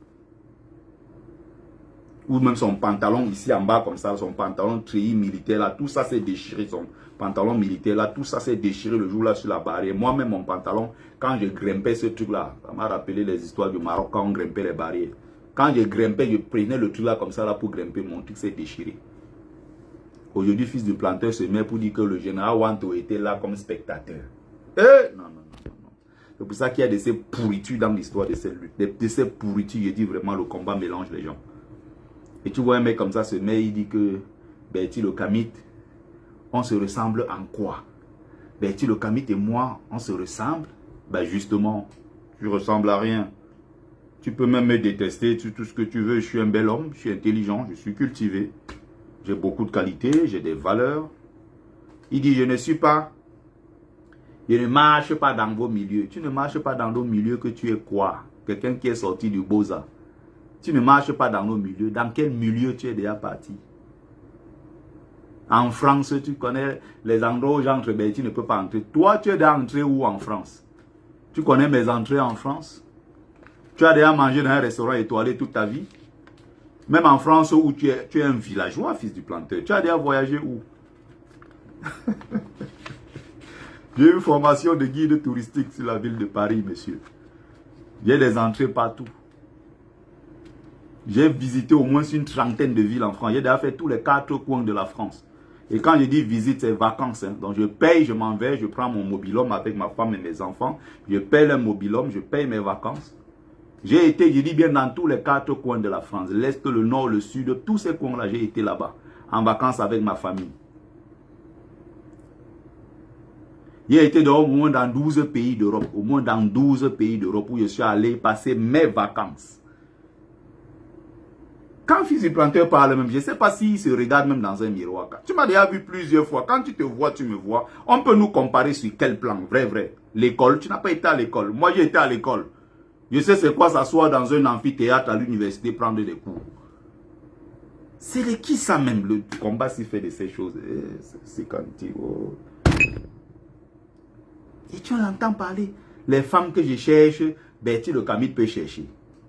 Ou même son pantalon ici en bas comme ça, son pantalon treillis militaire là, tout ça s'est déchiré, son pantalon militaire là, tout ça s'est déchiré le jour là sur la barrière. Moi-même mon pantalon, quand je grimpais ce truc là, ça m'a rappelé les histoires du Maroc quand on grimpait les barrières. Quand je grimpais, je prenais le truc là comme ça là pour grimper, mon truc s'est déchiré. Aujourd'hui, fils du planteur se met pour dire que le général Wanto était là comme spectateur. Non, non, non, non, non. C'est pour ça qu'il y a de ces pourritures dans l'histoire de cette lutte. De ces pourritures, je dis vraiment, le combat mélange les gens. Et tu vois un mec comme ça se met, il dit que Bertie le Kamit, on se ressemble en quoi? Bertie le Kamit et moi, on se ressemble? Ben justement, tu ressembles à rien. Tu peux même me détester, tout ce que tu veux. Je suis un bel homme, je suis intelligent, je suis cultivé. J'ai beaucoup de qualités, j'ai des valeurs. Il dit, je ne marche pas dans vos milieux. Tu ne marches pas dans nos milieux que tu es quoi? Quelqu'un qui est sorti du Beaux-Arts. Tu ne marches pas dans nos milieux. Dans quel milieu tu es déjà parti? En France, tu connais les endroits où j'entre, ben tu ne peux pas entrer. Toi, tu es déjà entré où en France? Tu connais mes entrées en France? Tu as déjà mangé dans un restaurant étoilé toute ta vie? Même en France où tu es un villageois, fils du planteur. Tu as déjà voyagé où? J'ai une formation de guide touristique sur la ville de Paris, monsieur. J'ai des entrées partout. J'ai visité au moins une trentaine de villes en France. J'ai déjà fait tous les 4 coins de la France. Et quand je dis visite, c'est vacances. Hein. Donc je paye, je m'en vais, je prends mon mobil-home avec ma femme et mes enfants. Je paye le mobil-home, je paye mes vacances. J'ai été, je dis bien, dans tous les 4 coins de la France. L'Est, le Nord, le Sud, tous ces coins-là, j'ai été là-bas. En vacances avec ma famille. J'ai été au moins dans 12 pays d'Europe. Au moins dans 12 pays d'Europe où je suis allé passer mes vacances. Quand Fils du Planteur parle même, je ne sais pas s'il se regarde même dans un miroir. Tu m'as déjà vu plusieurs fois. Quand tu te vois, tu me vois. On peut nous comparer sur quel plan? Vrai. L'école, tu n'as pas été à l'école. Moi, j'ai été à l'école. Je sais c'est quoi s'asseoir dans un amphithéâtre à l'université, prendre des cours. C'est de qui ça même, le combat s'il fait de ces choses? C'est quand tu... Oh. Et tu l'entends parler. Les femmes que je cherche, Betty le Camille peut chercher.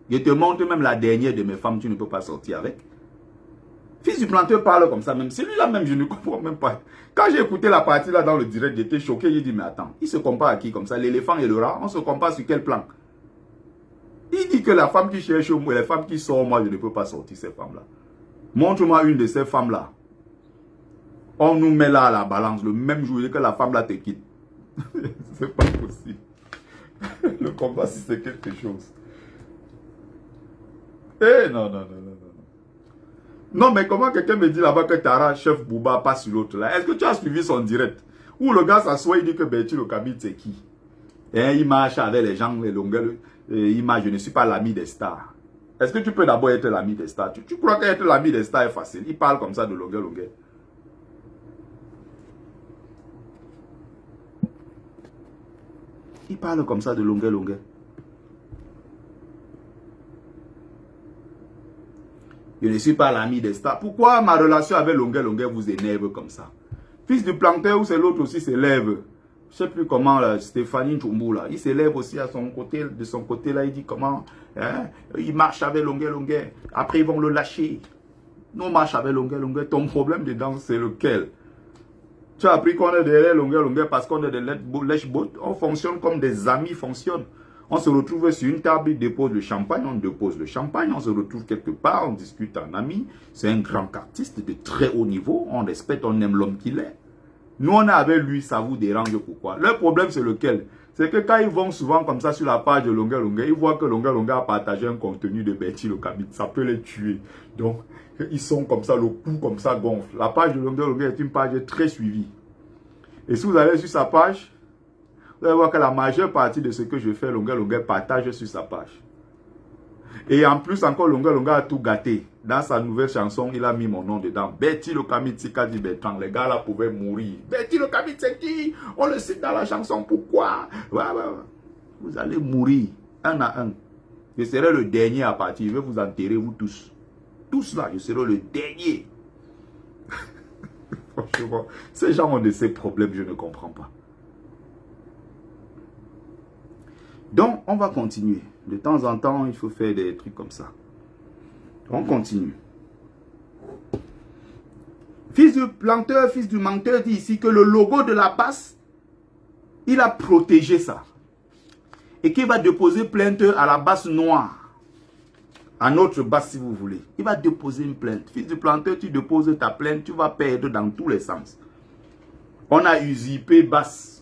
Je te montre même la dernière de mes femmes, tu ne peux pas sortir avec. Fils du Planteur parle comme ça même. Celui-là même, je ne comprends même pas. Quand j'ai écouté la partie là dans le direct, j'étais choqué. J'ai dit, mais attends, il se compare à qui comme ça? L'éléphant et le rat, on se compare sur quel plan? Il dit que la femme qui cherche, les femmes qui sortent, moi je ne peux pas sortir ces femmes-là. Montre-moi une de ces femmes-là. On nous met là à la balance le même jour que la femme là te quitte. C'est pas possible. Le combat, si c'est quelque chose. Eh non. Non, mais comment quelqu'un me dit là-bas que Tara, chef Bouba, passe sur l'autre là? Est-ce que tu as suivi son direct? Où le gars s'assoit, il dit que Betty le Kabit, c'est qui? Et il marche avec les gens, les longueurs. Il marche, je ne suis pas l'ami des stars. Est-ce que tu peux d'abord être l'ami des stars? Tu crois qu'être l'ami des stars est facile? Il parle comme ça de longueur. Il parle comme ça de longueur. Je ne suis pas l'ami des stars. Pourquoi ma relation avec longueur vous énerve comme ça? Fils du Planteur, ou c'est l'autre aussi s'élève. Je ne sais plus comment, là, Stéphanie Tchoumou, là. Il s'élève aussi à son côté, de son côté, là. Il dit comment, hein, il marche avec longueur. Après, ils vont le lâcher. Nous, on marche avec longueur. Ton problème dedans, c'est lequel? Tu as appris qu'on est derrière longueur parce qu'on est des lèche-bottes. On fonctionne comme des amis fonctionnent. On se retrouve sur une table, il dépose le champagne, on dépose le champagne, on se retrouve quelque part, on discute en ami. C'est un grand artiste de très haut niveau, on respecte, on aime l'homme qu'il est. Nous, on est avec lui, ça vous dérange pourquoi? Le problème, c'est lequel? C'est que quand ils vont souvent comme ça sur la page de longueur, ils voient que longueur a partagé un contenu de Betty le Kabit. Ça peut les tuer. Donc, ils sont comme ça, le cou comme ça gonfle. La page de longueur est une page très suivie. Et si vous allez sur sa page, vous allez voir que la majeure partie de ce que je fais, longueur partage sur sa page. Et en plus, encore, longueur a tout gâté. Dans sa nouvelle chanson, il a mis mon nom dedans. Betty le Kabit, Tika dit Bertrand. Les gars là pouvaient mourir. Betty le Kabit, c'est qui? On le cite dans la chanson. Pourquoi? Ouais. Vous allez mourir, un à un. Je serai le dernier à partir. Je vais vous enterrer, vous tous. Tous là, je serai le dernier. Franchement, ces gens ont de ces problèmes, je ne comprends pas. Donc, on va continuer. De temps en temps, il faut faire des trucs comme ça. On continue. Fils du Planteur, fils du menteur dit ici que le logo de la passe, il a protégé ça. Et qu'il va déposer plainte à la basse noire. À notre basse, si vous voulez. Il va déposer une plainte. Fils du Planteur, tu déposes ta plainte, tu vas perdre dans tous les sens. On a usurpé basse.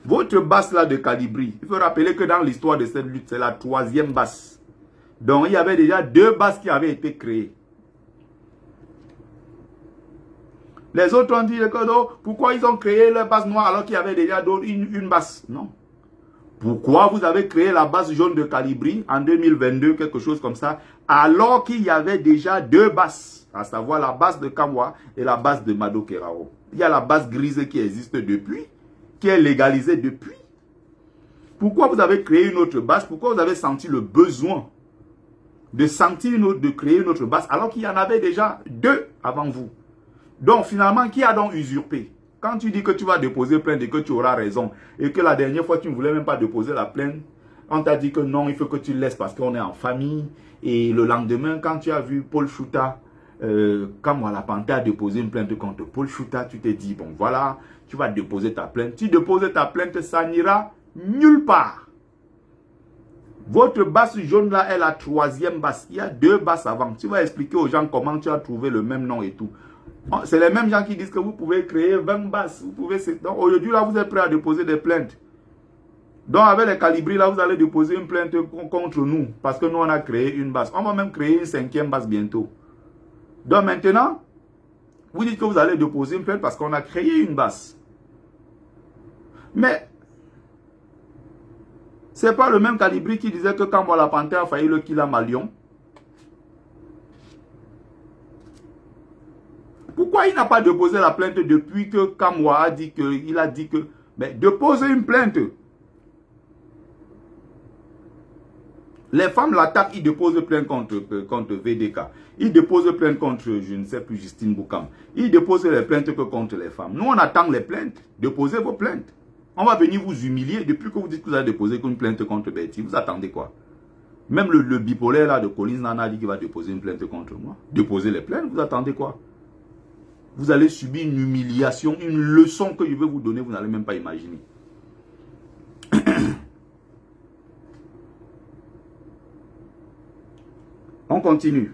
Votre basse là de Calibri, il faut rappeler que dans l'histoire de cette lutte, c'est la 3e basse. Donc il y avait déjà 2 basses qui avaient été créées. Les autres ont dit que pourquoi ils ont créé la basse noire alors qu'il y avait déjà une basse? Non. Pourquoi vous avez créé la basse jaune de Calibri en 2022, quelque chose comme ça, alors qu'il y avait déjà 2 basses, à savoir la basse de Kamwa et la basse de Mado Kerao. Il y a la basse grise qui existe depuis, qui est légalisée depuis. Pourquoi vous avez créé une autre basse? Pourquoi vous avez senti le besoin de créer une autre basse alors qu'il y en avait déjà 2 avant vous? Donc finalement, qui a donc usurpé? Quand tu dis que tu vas déposer plainte et que tu auras raison, et que la dernière fois tu ne voulais même pas déposer la plainte, on t'a dit que non, il faut que tu laisses parce qu'on est en famille. Et le lendemain, quand tu as vu Paul Chouta quand moi la Panthère a déposé une plainte contre Paul Chouta, tu te dis, bon voilà, tu vas déposer ta plainte. Tu déposes ta plainte, ça n'ira nulle part. Votre basse jaune là est la troisième basse. Il y a 2 basses avant. Tu vas expliquer aux gens comment tu as trouvé le même nom et tout. C'est les mêmes gens qui disent que vous pouvez créer 20 basses. Vous pouvez... Donc aujourd'hui là, vous êtes prêts à déposer des plaintes. Donc avec les calibris là, vous allez déposer une plainte contre nous. Parce que nous on a créé une basse. On va même créer une 5e basse bientôt. Donc maintenant, vous dites que vous allez déposer une plainte parce qu'on a créé une basse. Mais c'est pas le même calibri qui disait que quand moi la Panthère a failli le kill à Malion. Pourquoi il n'a pas déposé la plainte depuis que Kamwa a dit que, il a dit que, mais déposez une plainte. Les femmes l'attaquent, ils déposent plainte contre VDK. Ils déposent plainte contre, je ne sais plus, Justine Boukam. Ils déposent les plaintes que contre les femmes. Nous, on attend les plaintes. Déposez vos plaintes. On va venir vous humilier depuis que vous dites que vous allez déposer une plainte contre Betty. Vous attendez quoi? Même le bipolaire là de Collins Nana dit qu'il va déposer une plainte contre moi. Déposez les plaintes, vous attendez quoi? Vous allez subir une humiliation, une leçon que je vais vous donner, vous n'allez même pas imaginer. On continue.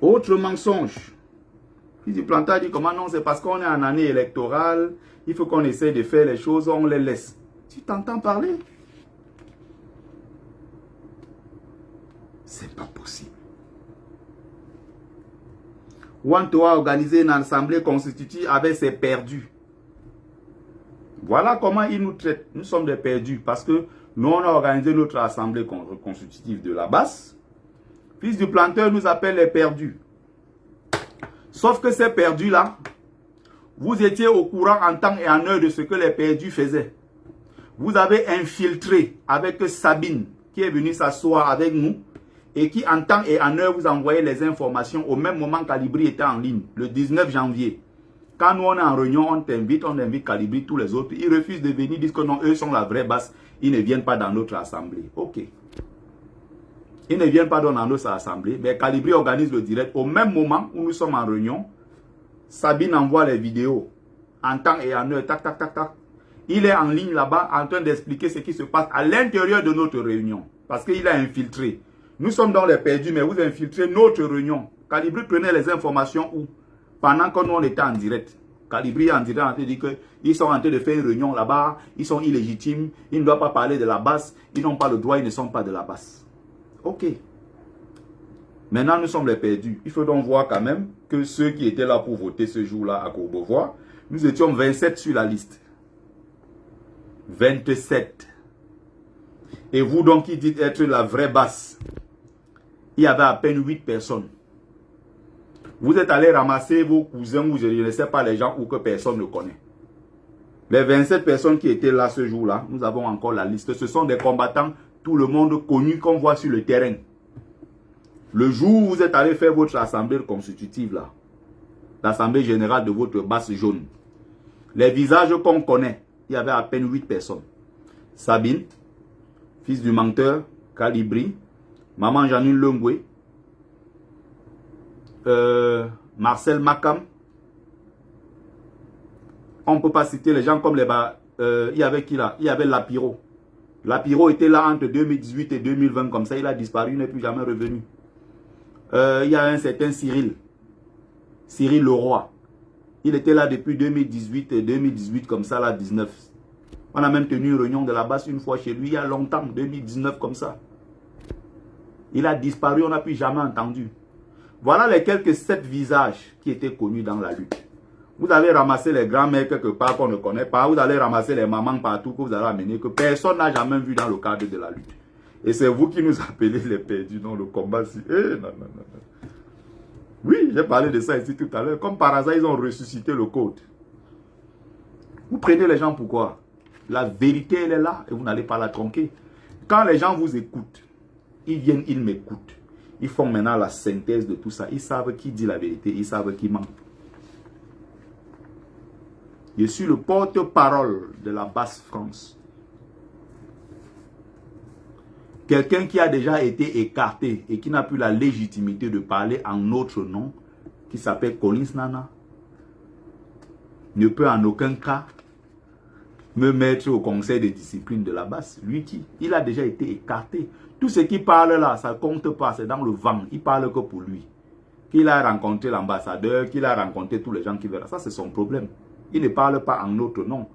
Autre mensonge. Il dit Planta dit comment non, c'est parce qu'on est en année électorale, il faut qu'on essaie de faire les choses, on les laisse. Tu t'entends parler? C'est pas possible. Wanto a organisé une assemblée constitutive avec ses perdus. Voilà comment ils nous traitent. Nous sommes des perdus parce que nous on a organisé notre assemblée constitutive de la basse. Fils du planteur nous appelle les perdus. Sauf que ces perdus-là, vous étiez au courant en temps et en heure de ce que les perdus faisaient. Vous avez infiltré avec Sabine qui est venue s'asseoir avec nous et qui en temps et en heure vous envoyait les informations au même moment Calibri était en ligne, le 19 janvier. Quand nous on est en réunion, on invite Calibri, tous les autres. Ils refusent de venir, disent que non, eux sont la vraie basse, ils ne viennent pas dans notre assemblée. Ok. Ils ne viennent pas dans notre assemblée, mais Calibri organise le direct. Au même moment où nous sommes en réunion, Sabine envoie les vidéos en temps et en heure, tac, tac, tac, tac. Il est en ligne là-bas en train d'expliquer ce qui se passe à l'intérieur de notre réunion. Parce qu'il a infiltré. Nous sommes dans les perdus, mais vous infiltrez notre réunion. Calibri prenait les informations où? Pendant que nous on était en direct. Calibri en direct en train de dire qu'ils sont en train de faire une réunion là-bas, ils sont illégitimes, ils ne doivent pas parler de la basse, ils n'ont pas le droit, ils ne sont pas de la basse. Ok. Maintenant nous sommes les perdus. Il faut donc voir quand même que ceux qui étaient là pour voter ce jour-là à Courbevoie, nous étions 27 sur la liste. 27. Et vous donc qui dites être la vraie basse, il y avait à peine 8 personnes. Vous êtes allé ramasser vos cousins ou je ne sais pas les gens ou que personne ne connaît. Les 27 personnes qui étaient là ce jour-là, nous avons encore la liste. Ce sont des combattants, tout le monde connu qu'on voit sur le terrain. Le jour où vous êtes allé faire votre assemblée constitutive là, l'assemblée générale de votre basse jaune, les visages qu'on connaît, il y avait à peine 8 personnes. Sabine, fils du menteur, Calibri, Maman Janine Lengwe, Marcel Makam. On ne peut pas citer les gens comme les... il y avait qui là? Il y avait Lapiro. Lapiro était là entre 2018 et 2020 comme ça. Il a disparu, il n'est plus jamais revenu. Il y a un certain Cyril. Cyril Leroy. Il était là depuis 2018 et 2018 comme ça, là 19. On a même tenu une réunion de la basse une fois chez lui il y a longtemps, 2019 comme ça. Il a disparu, on n'a plus jamais entendu. Voilà les quelques 7 visages qui étaient connus dans la lutte. Vous avez ramassé les grands-mères quelque part qu'on ne connaît pas. Vous allez ramasser les mamans partout que vous allez amener, que personne n'a jamais vu dans le cadre de la lutte. Et c'est vous qui nous appelez les perdus dans le combat. Non. Oui, j'ai parlé de ça ici tout à l'heure. Comme par hasard, ils ont ressuscité le code. Vous prenez les gens pourquoi? La vérité, elle est là et vous n'allez pas la tronquer. Quand les gens vous écoutent, ils viennent, ils m'écoutent. Ils font maintenant la synthèse de tout ça. Ils savent qui dit la vérité, ils savent qui ment. Je suis le porte-parole de la basse France. Quelqu'un qui a déjà été écarté et qui n'a plus la légitimité de parler en notre nom, qui s'appelle Collins Nana, ne peut en aucun cas me mettre au conseil de discipline de la base. Lui qui, il a déjà été écarté. Tout ce qui parle là, ça ne compte pas, c'est dans le vent. Il parle que pour lui. Qu'il a rencontré l'ambassadeur, qu'il a rencontré tous les gens qui verront. Ça, c'est son problème. Il ne parle pas en notre nom.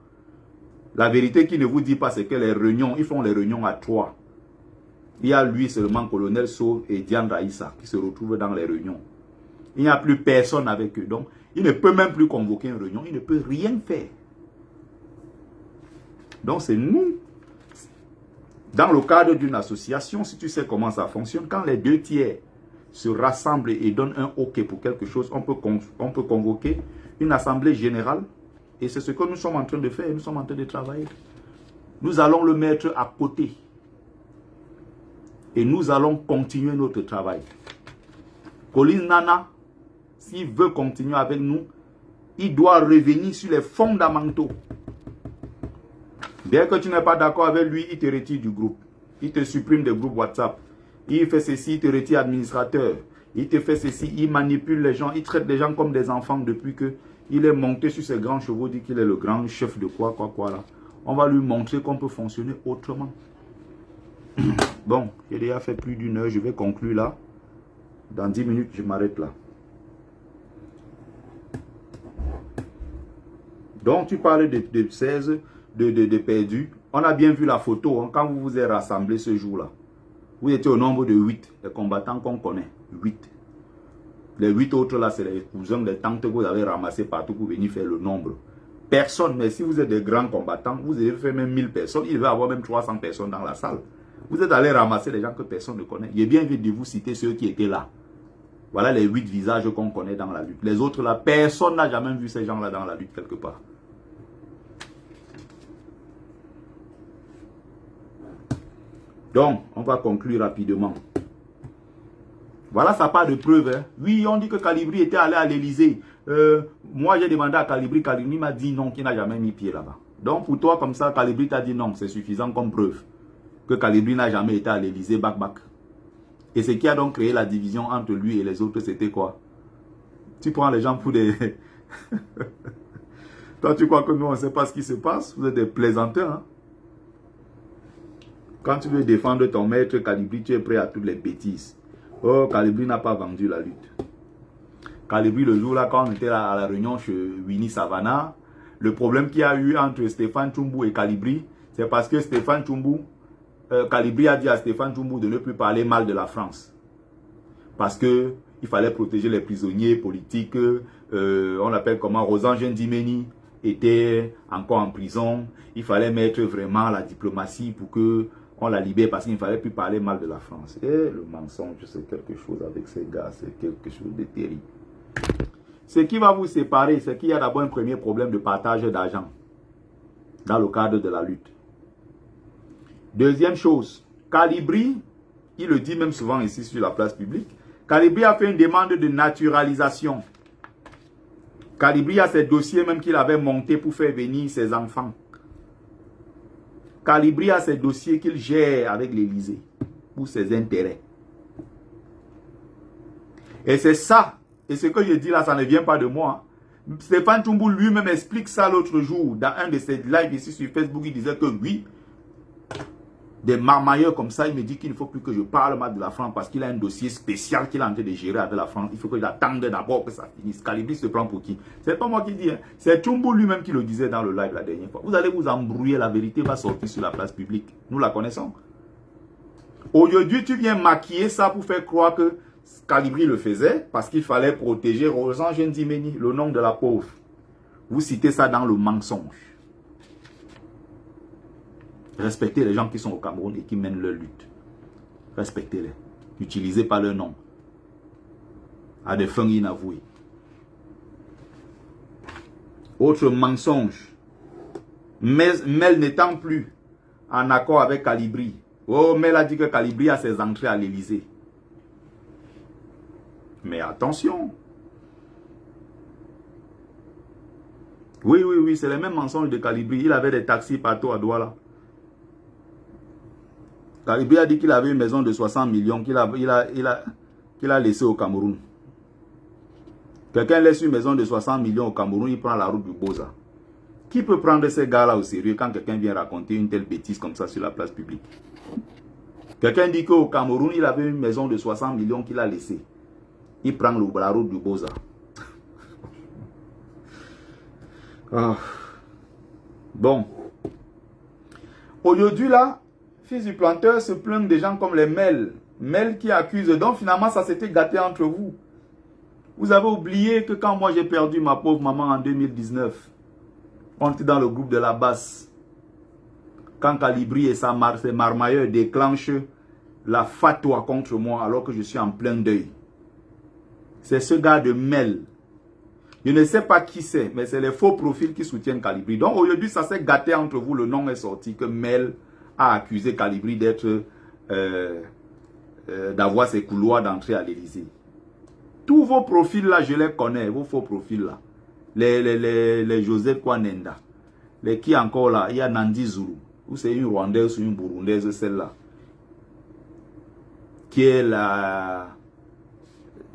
La vérité qu'il ne vous dit pas, c'est que les réunions, ils font les réunions à 3. Il y a lui seulement, Colonel So et Diane Raïssa, qui se retrouvent dans les réunions. Il n'y a plus personne avec eux. Donc, il ne peut même plus convoquer une réunion. Il ne peut rien faire. Donc, c'est nous. Dans le cadre d'une association, si tu sais comment ça fonctionne, quand les 2 tiers se rassemblent et donnent un OK pour quelque chose, on peut convoquer une assemblée générale. Et c'est ce que nous sommes en train de faire. Nous sommes en train de travailler. Nous allons le mettre à côté. Et nous allons continuer notre travail. Collins Nana, s'il veut continuer avec nous, il doit revenir sur les fondamentaux. Bien que tu n'es pas d'accord avec lui, il te retire du groupe. Il te supprime des groupes WhatsApp. Il fait ceci, il te retire administrateur. Il te fait ceci, il manipule les gens. Il traite les gens comme des enfants depuis qu'il est monté sur ses grands chevaux, dit qu'il est le grand chef de quoi là. On va lui montrer qu'on peut fonctionner autrement. Bon, j'ai déjà fait plus d'1 heure, je vais conclure là. Dans 10 minutes, je m'arrête là. Donc, tu parlais de 16, de perdus. On a bien vu la photo, hein, quand vous vous êtes rassemblés ce jour-là. Vous étiez au nombre de 8, les combattants qu'on connaît. 8. Les 8 autres là, c'est les cousins, les tantes que vous avez ramassés partout pour venir faire le nombre. Personne, mais si vous êtes des grands combattants, vous avez fait même 1000 personnes, il va y avoir même 300 personnes dans la salle. Vous êtes allé ramasser les gens que personne ne connaît. Il est bien vite de vous citer ceux qui étaient là. Voilà les 8 visages qu'on connaît dans la lutte. Les autres là, personne n'a jamais vu ces gens là dans la lutte quelque part. Donc, on va conclure rapidement. Voilà, ça part de preuve. Hein. Oui, on dit que Calibri était allé à l'Élysée. Moi, j'ai demandé à Calibri. Calibri m'a dit non, qu'il n'a jamais mis pied là-bas. Donc, pour toi, comme ça, Calibri t'a dit non. C'est suffisant comme preuve que Calibri n'a jamais été à l'Élysée, bac. Et ce qui a donc créé la division entre lui et les autres, c'était quoi? Tu prends les gens pour des... Toi, tu crois que nous, on ne sait pas ce qui se passe? Vous êtes des plaisanteurs, hein? Quand tu veux défendre ton maître Calibri, tu es prêt à toutes les bêtises. Oh, Calibri n'a pas vendu la lutte. Calibri, le jour-là, quand on était à la réunion chez Winnie Savannah, le problème qu'il y a eu entre Stéphane Tchoumbu et Calibri, c'est parce que Stéphane Tchoumbu, Calibri a dit à Stéphane Tchoumbu de ne plus parler mal de la France. Parce que il fallait protéger les prisonniers politiques. On appelle comment Rosan Gendimeni était encore en prison. Il fallait mettre vraiment la diplomatie pour que on la libère parce qu'il ne fallait plus parler mal de la France. Et le mensonge, c'est quelque chose avec ces gars, c'est quelque chose de terrible. Ce qui va vous séparer, c'est qu'il y a d'abord un premier problème de partage d'argent dans le cadre de la lutte. Deuxième chose, Calibri, il le dit même souvent ici sur la place publique, Calibri a fait une demande de naturalisation. Calibri a ses dossiers même qu'il avait montés pour faire venir ses enfants. Calibri a ses dossiers qu'il gère avec l'Élysée pour ses intérêts. Et c'est ça, et ce que je dis là, ça ne vient pas de moi. Stéphane Tchoumbu lui-même explique ça l'autre jour, dans un de ses lives ici sur Facebook, il disait que oui, des marmailleurs comme ça, il me dit qu'il ne faut plus que je parle mal de la France parce qu'il a un dossier spécial qu'il est en train de gérer avec la France. Il faut qu'il attende d'abord que ça finisse. Calibri se prend pour qui? C'est pas moi qui dis, hein. C'est Tchoumbu lui-même qui le disait dans le live la dernière fois. Vous allez vous embrouiller, la vérité va sortir sur la place publique. Nous la connaissons. Aujourd'hui, tu viens maquiller ça pour faire croire que Calibri le faisait parce qu'il fallait protéger Rosan Gendimeni, le nom de la pauvre. Vous citez ça dans le mensonge. Respectez les gens qui sont au Cameroun et qui mènent leur lutte. Respectez-les. N'utilisez pas leur nom à des fins inavouées. Autre mensonge. Mel n'étant plus en accord avec Calibri. Oh, Mel a dit que Calibri a ses entrées à l'Élysée. Mais attention. Oui, c'est le même mensonge de Calibri. Il avait des taxis partout à Douala. Calibri a dit qu'il avait une maison de 60 millions qu'il a laissée au Cameroun. Quelqu'un laisse une maison de 60 millions au Cameroun, il prend la route du Boza. Qui peut prendre ces gars-là au sérieux quand quelqu'un vient raconter une telle bêtise comme ça sur la place publique? Quelqu'un dit qu'au Cameroun, il avait une maison de 60 millions qu'il a laissée. Il prend la route du Boza. Bon. Aujourd'hui, là, fils du planteur se plaignent des gens comme les Mel. Mel qui accusent. Donc, finalement, ça s'était gâté entre vous. Vous avez oublié que quand moi j'ai perdu ma pauvre maman en 2019, on était dans le groupe de la basse. Quand Calibri et ses marmailleurs déclenchent la fatwa contre moi alors que je suis en plein deuil. C'est ce gars de Mel. Je ne sais pas qui c'est, mais c'est les faux profils qui soutiennent Calibri. Donc aujourd'hui, ça s'est gâté entre vous. Le nom est sorti que Mel a accusé Calibri d'être, d'avoir ses couloirs d'entrée à l'Élysée. Tous vos profils là, je les connais, vos faux profils là. Les Joseph Kwanenda. Les qui encore là, il y a Nandi Zulu. Ou c'est une Rwandaise ou une Burundaise, celle-là. Qui est la,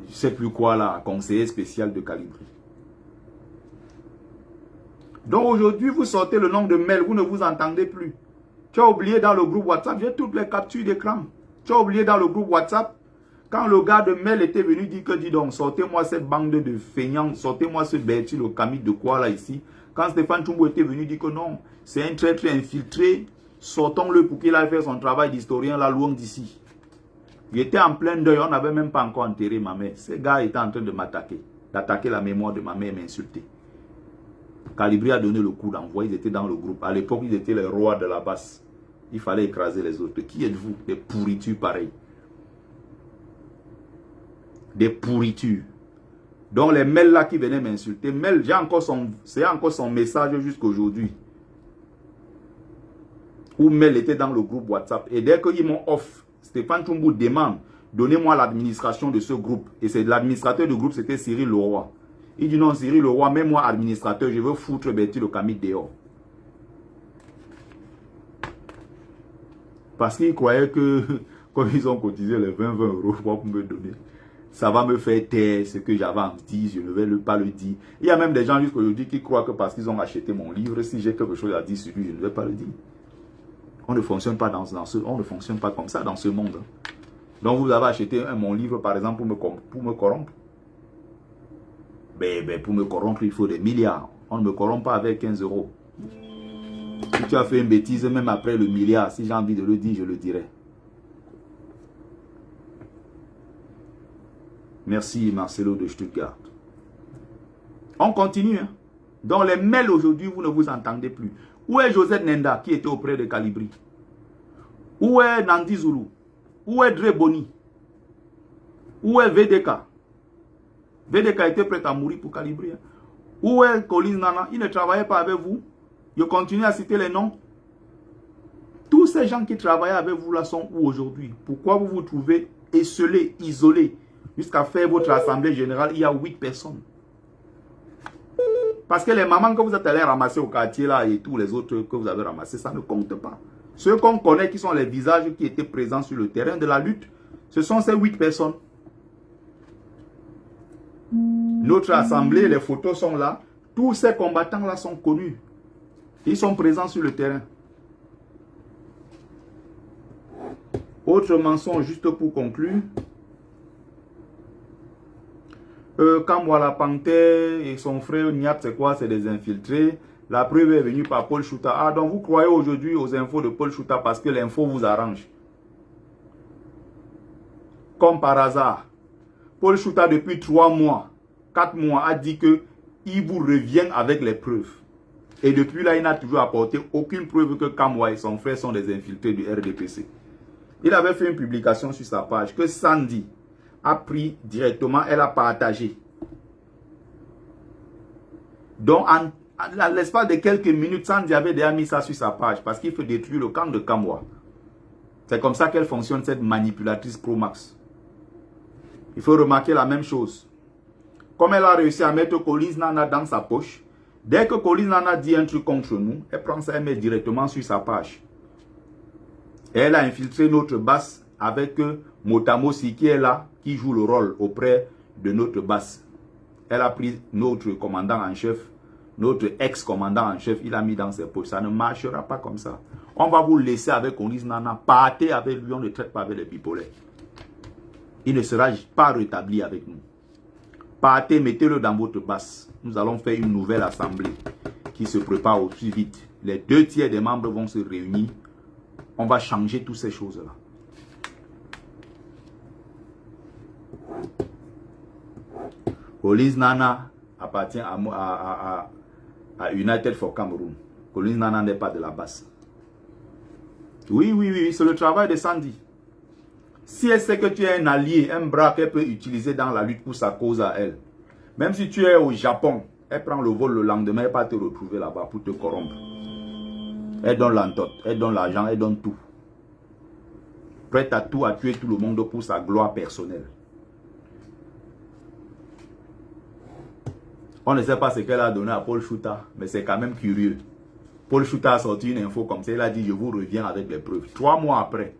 je sais plus quoi là, conseiller spécial de Calibri. Donc aujourd'hui, vous sortez le nom de Mel, vous ne vous entendez plus. Tu as oublié dans le groupe WhatsApp, j'ai toutes les captures d'écran. Tu as oublié dans le groupe WhatsApp, quand le gars de Mel était venu dire que, dis donc, sortez-moi cette bande de feignants, sortez-moi ce Bertil au Camille de quoi là ici. Quand Stéphane Tchumbo était venu dire que non, c'est un traître infiltré, sortons-le pour qu'il aille faire son travail d'historien là loin d'ici. Il était en plein deuil, on n'avait même pas encore enterré ma mère. Ce gars était en train de m'attaquer, d'attaquer la mémoire de ma mère et m'insulter. Calibri a donné le coup d'envoi, ils étaient dans le groupe. À l'époque, ils étaient les rois de la basse. Il fallait écraser les autres. Qui êtes-vous? Des pourritures pareilles. Des pourritures. Donc les Mel là qui venaient m'insulter, Mel, c'est encore son message jusqu'à aujourd'hui. Où Mel était dans le groupe WhatsApp. Et dès qu'ils m'ont off, Stéphane Tchumbo demande, donnez-moi l'administration de ce groupe. Et c'est l'administrateur du groupe, c'était Cyril Leroy. Il dit non, Cyril Leroy, mets-moi administrateur, je veux foutre Bertil le Camille dehors. Parce qu'ils croyaient que, comme ils ont cotisé les 20 € pour me donner, ça va me faire taire ce que j'avais à dire, je ne vais pas le dire. Il y a même des gens jusqu'à aujourd'hui qui croient que parce qu'ils ont acheté mon livre, si j'ai quelque chose à dire sur lui, je ne vais pas le dire. On ne fonctionne pas on ne fonctionne pas comme ça dans ce monde. Donc vous avez acheté mon livre par exemple pour me corrompre. Ben, pour me corrompre, il faut des milliards. On ne me corrompt pas avec 15 €. Si tu as fait une bêtise, même après le milliard, si j'ai envie de le dire, je le dirai. Merci Marcelo de Stuttgart. On continue. Hein? Dans les mails aujourd'hui, vous ne vous entendez plus. Où est Joseph Nenda qui était auprès de Calibri? Où est Nandi Zulu? Où est Dre Boni? Où est VDK? VDK était prêt à mourir pour Calibri. Hein? Où est Collins Nana? Il ne travaillait pas avec vous. Je continue à citer les noms. Tous ces gens qui travaillaient avec vous là sont où aujourd'hui? Pourquoi vous vous trouvez esselés, isolés? Jusqu'à faire votre assemblée générale, il y a 8 personnes. Parce que les mamans que vous êtes allés ramasser au quartier là et tous les autres que vous avez ramassés, ça ne compte pas. Ceux qu'on connaît qui sont les visages qui étaient présents sur le terrain de la lutte, ce sont ces 8 personnes. Notre assemblée, les photos sont là. Tous ces combattants là sont connus. Ils sont présents sur le terrain. Autre mensonge, juste pour conclure. Kamwala Panthère et son frère Niat, c'est quoi? C'est des infiltrés. La preuve est venue par Paul Chouta. Ah, donc vous croyez aujourd'hui aux infos de Paul Chouta parce que l'info vous arrange. Comme par hasard. Paul Chouta, depuis 3 mois, 4 mois, a dit que il vous revient avec les preuves. Et depuis là, il n'a toujours apporté aucune preuve que Kamwa et son frère sont des infiltrés du RDPC. Il avait fait une publication sur sa page que Sandy a pris directement, elle a partagé. Donc, à l'espace de quelques minutes, Sandy avait déjà mis ça sur sa page parce qu'il faut détruire le camp de Kamwa. C'est comme ça qu'elle fonctionne, cette manipulatrice Pro-Max. Il faut remarquer la même chose. Comme elle a réussi à mettre Collins Nana dans sa poche, dès que Collins Nana dit un truc contre nous, elle prend ça et met directement sur sa page. Et elle a infiltré notre basse avec Motamosi qui est là, qui joue le rôle auprès de notre basse. Elle a pris notre commandant en chef, notre ex-commandant en chef, il a mis dans ses poches. Ça ne marchera pas comme ça. On va vous laisser avec Onis Nana. Partez avec lui, on ne traite pas avec les bipolaires. Il ne sera pas rétabli avec nous. Partez, mettez-le dans votre basse. Nous allons faire une nouvelle assemblée qui se prépare au plus vite. Les 2 tiers des membres vont se réunir. On va changer toutes ces choses-là. Onis Nana appartient à United for Cameroon. Onis Nana n'est pas de la basse. Oui, c'est le travail de Sandy. Si elle sait que tu es un allié, un bras qu'elle peut utiliser dans la lutte pour sa cause à elle, même si tu es au Japon, elle prend le vol le lendemain, elle va te retrouver là-bas pour te corrompre. Elle donne l'entote, elle donne l'argent, elle donne tout. Prête à tout, à tuer tout le monde pour sa gloire personnelle. On ne sait pas ce qu'elle a donné à Paul Chouta, mais c'est quand même curieux. Paul Chouta a sorti une info comme ça, il a dit je vous reviens avec les preuves. 3 mois après,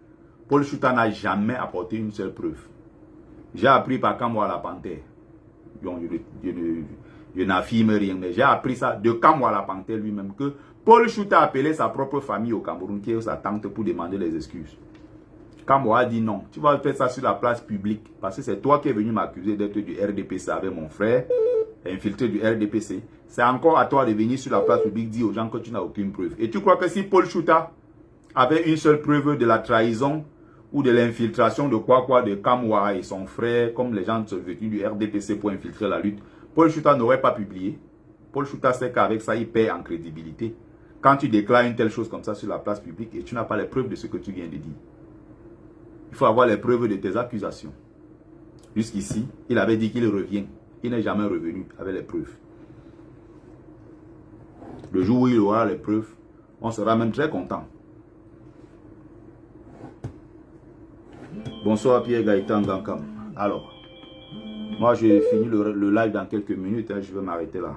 Paul Chouta n'a jamais apporté une seule preuve. J'ai appris par Kamwa la Panthère. Je n'affirme rien, mais j'ai appris ça de Kamwa la Panthère lui-même que Paul Chouta a appelé sa propre famille au Cameroun, qui est sa tante, pour demander les excuses. Kamwa a dit non, tu vas faire ça sur la place publique, parce que c'est toi qui es venu m'accuser d'être du RDPC avec mon frère, infiltré du RDPC. C'est encore à toi de venir sur la place publique dire aux gens que tu n'as aucune preuve. Et tu crois que si Paul Chouta avait une seule preuve de la trahison ou de l'infiltration de de Kamwa et son frère, comme les gens sont venus du RDPC pour infiltrer la lutte, Paul Chouta n'aurait pas publié. Paul Chouta sait qu'avec ça, il perd en crédibilité. Quand tu déclares une telle chose comme ça sur la place publique et tu n'as pas les preuves de ce que tu viens de dire. Il faut avoir les preuves de tes accusations. Jusqu'ici, il avait dit qu'il revient. Il n'est jamais revenu avec les preuves. Le jour où il aura les preuves, on sera même très content. Bonsoir Pierre Gaëtan Gankam. Alors, moi j'ai fini le live dans quelques minutes, hein, je vais m'arrêter là.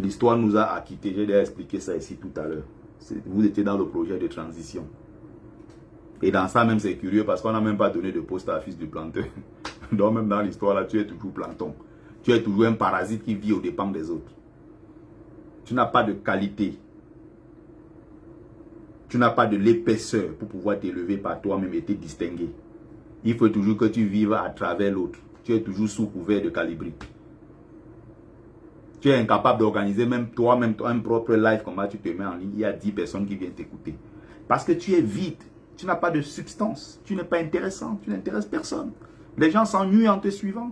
L'histoire nous a acquittés, j'ai déjà expliqué ça ici tout à l'heure. Vous étiez dans le projet de transition. Et dans ça même c'est curieux parce qu'on n'a même pas donné de poste à fils du planteur. Donc même dans l'histoire là, tu es toujours planton. Tu es toujours un parasite qui vit aux dépens des autres. Tu n'as pas de qualité. Tu n'as pas de l'épaisseur pour pouvoir t'élever par toi-même et te distinguer. Il faut toujours que tu vives à travers l'autre. Tu es toujours sous couvert de calibri. Tu es incapable d'organiser même toi-même un propre live. Comment tu te mets en ligne, il y a 10 personnes qui viennent t'écouter. Parce que tu es vide. Tu n'as pas de substance. Tu n'es pas intéressant. Tu n'intéresses personne. Les gens s'ennuient en te suivant.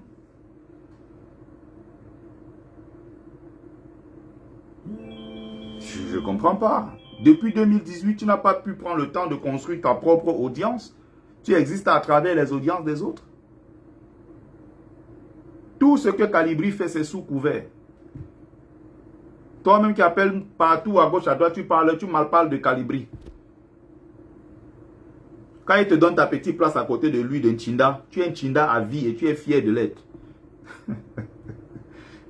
Je ne comprends pas. Depuis 2018, tu n'as pas pu prendre le temps de construire ta propre audience. Tu existes à travers les audiences des autres. Tout ce que Calibri fait, c'est sous couvert. Toi-même qui appelles partout à gauche, à droite, tu malparles de Calibri. Quand il te donne ta petite place à côté de lui, d'un Tchinda, tu es un Tchinda à vie et tu es fier de l'être.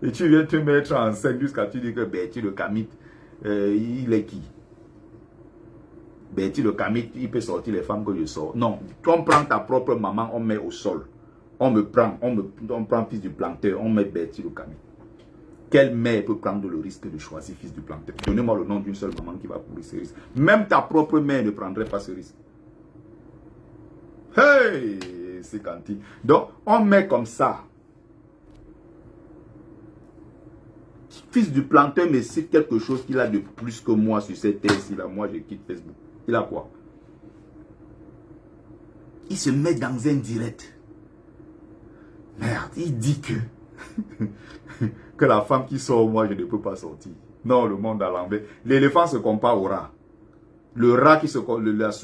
Et tu viens te mettre en scène jusqu'à tu dis que Betty le Kamit, il est qui? Betty le Kamit, il peut sortir les femmes que je sors. Non, on prend ta propre maman, on met au sol. On prend fils du planteur, on met Betty le Kamit. Quelle mère peut prendre le risque de choisir fils du planteur? Donnez-moi le nom d'une seule maman qui va courir ce risque. Même ta propre mère ne prendrait pas ce risque. Hey, c'est Kanti. Donc, on met comme ça. Fils du planteur me cite quelque chose qu'il a de plus que moi sur cette thèse. Moi, je quitte Facebook. Il a quoi? Il se met dans un direct. Merde, il dit que la femme qui sort, moi, je ne peux pas sortir. Non, le monde à l'envers. L'éléphant se compare au rat. Le rat qui se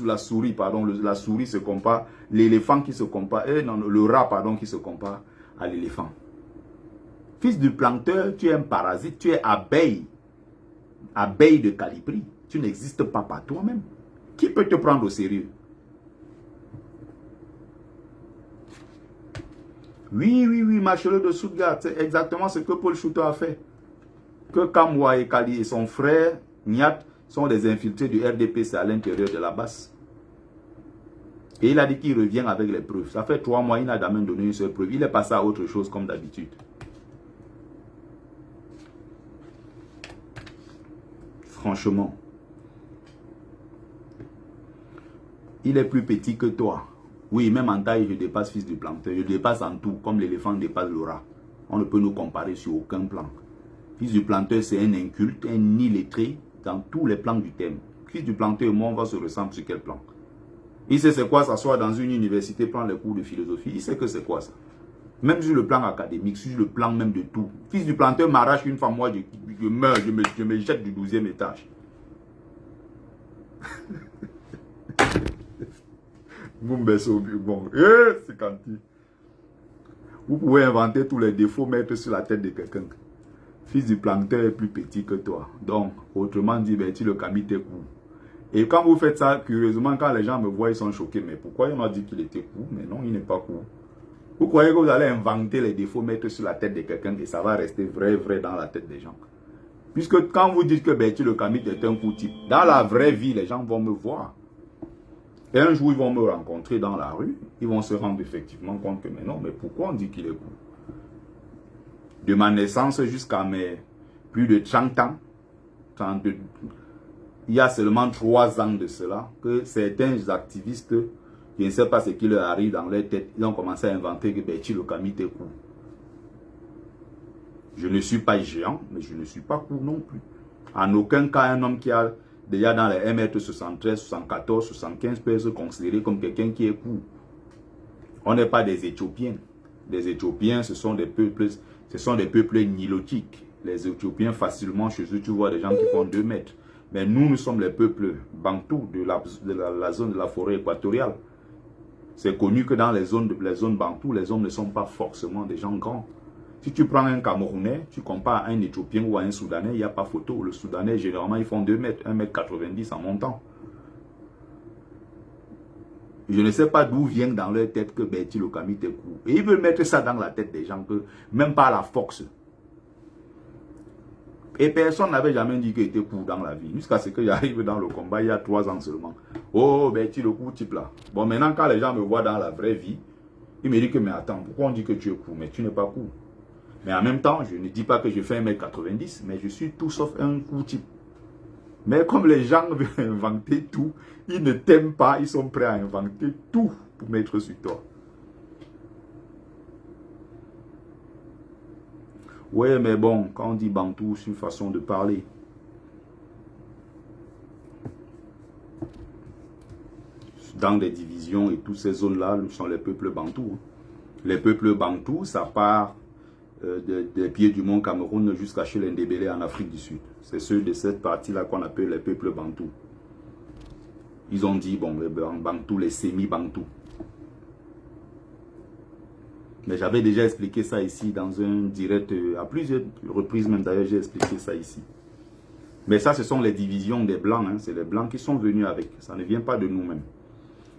la souris, pardon, la souris se compare, l'éléphant qui se compare, non, le rat, pardon, qui se compare à l'éléphant. Fils du planteur, tu es un parasite, tu es abeille. Abeille de Calibri. Tu n'existes pas par toi-même. Qui peut te prendre au sérieux? Oui, Machelo de Stuttgart, c'est exactement ce que Paul Chouta a fait. Que Kamwa et Kali et son frère, Niat, sont des infiltrés du RDPC à l'intérieur de la base. Et il a dit qu'il revient avec les preuves. Ça fait 3 mois, il n'a jamais donné une seule preuve. Il est passé à autre chose comme d'habitude. Franchement. Il est plus petit que toi. Oui, même en taille, je dépasse Fils du Planteur. Je dépasse en tout, comme l'éléphant dépasse le rat. On ne peut nous comparer sur aucun plan. Fils du Planteur, c'est un inculte, un illettré dans tous les plans du thème. Fils du Planteur et moi, on va se ressembler sur quel plan? Il sait c'est quoi s'asseoir dans une université, prendre les cours de philosophie. Il sait que c'est quoi ça. Même sur le plan académique, sur le plan même de tout. Fils du Planteur m'arrache une fois, moi, je meurs, je me jette du 12e étage. Bon, c'est quand vous pouvez inventer tous les défauts, mettre sur la tête de quelqu'un. Fils du Planteur est plus petit que toi. Donc, autrement dit, tu le camis tes coups. Et quand vous faites ça, curieusement, quand les gens me voient, ils sont choqués. Mais pourquoi il m'a dit qu'il était court? Mais non, il n'est pas court. Vous croyez que vous allez inventer les défauts, mettre sur la tête de quelqu'un et ça va rester vrai dans la tête des gens. Puisque quand vous dites que Bertie le Camite est un coup type, dans la vraie vie, les gens vont me voir. Et un jour, ils vont me rencontrer dans la rue. Ils vont se rendre effectivement compte que, mais non, mais pourquoi on dit qu'il est court? De ma naissance jusqu'à mes plus de 30 ans, 32, il y a seulement 3 ans de cela, que certains activistes, je ne sais pas ce qui leur arrive dans leur tête, ils ont commencé à inventer que Bertie le Camite est court. Je ne suis pas géant, mais je ne suis pas court non plus. En aucun cas, un homme qui a déjà dans les 1m73, 74, 75 peut se considérer comme quelqu'un qui est court. On n'est pas des Éthiopiens. Les Éthiopiens, ce sont des peuples nilotiques. Les Éthiopiens, facilement, chez eux, tu vois des gens qui font 2 mètres. Mais nous sommes les peuples bantous de la zone de la forêt équatoriale. C'est connu que dans les zones bantous, les hommes ne sont pas forcément des gens grands. Si tu prends un Camerounais, tu compares à un Éthiopien ou à un Soudanais, il n'y a pas photo. Le Soudanais, généralement, ils font 2 mètres, 1m90 en montant. Je ne sais pas d'où vient dans leur tête que Bertie le Camite est court. Et ils veulent mettre ça dans la tête des gens, que même pas la force. Et personne n'avait jamais dit qu'il était court dans la vie. Jusqu'à ce que j'arrive dans le combat il y a 3 ans seulement. Oh, Bertie le court type là. Bon, maintenant, quand les gens me voient dans la vraie vie, ils me disent que, mais attends, pourquoi on dit que tu es court? Mais tu n'es pas court. Mais en même temps, je ne dis pas que je fais 1m90, mais je suis tout sauf un court type. Mais comme les gens veulent inventer tout, ils ne t'aiment pas, ils sont prêts à inventer tout pour mettre sur toi. Ouais, mais bon, quand on dit bantou, c'est une façon de parler. Dans des divisions et toutes ces zones-là, sont les peuples bantous. Les peuples bantous, ça part des pieds du mont Cameroun jusqu'à chez les Ndébélé en Afrique du Sud. C'est ceux de cette partie-là qu'on appelle les peuples bantous. Ils ont dit, bon, les bantous, les semi-bantous. Mais j'avais déjà expliqué ça ici dans un direct, à plusieurs reprises même d'ailleurs, j'ai expliqué ça ici. Mais ça, ce sont les divisions des Blancs, hein. C'est les Blancs qui sont venus avec, ça ne vient pas de nous-mêmes.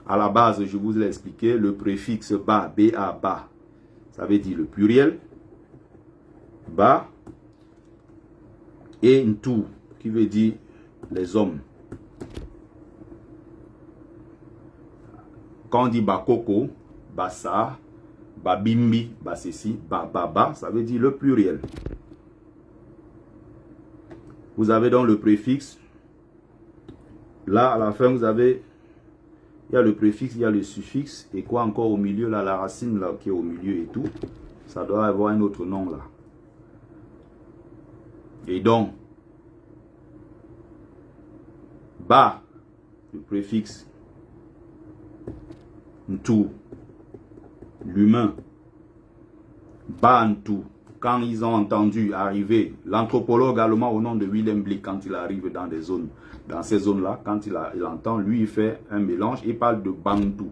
À la base, je vous l'ai expliqué, le préfixe ba, ba, ba, ça veut dire le pluriel. Ba et Ntou qui veut dire les hommes. Quand on dit Bakoko, Bassa, Babimbi, Basesi, Bababa, ça veut dire le pluriel. Vous avez donc le préfixe. Là, à la fin, vous avez, il y a le préfixe, il y a le suffixe. Et quoi encore au milieu, là, la racine là, qui est au milieu et tout. Ça doit avoir un autre nom là. Et donc, ba, le préfixe, Ntou, l'humain, Bantou. Quand ils ont entendu arriver, l'anthropologue allemand au nom de Wilhelm Blick, quand il arrive dans des zones, dans ces zones-là, quand il entend, lui, il fait un mélange, il parle de Bantou.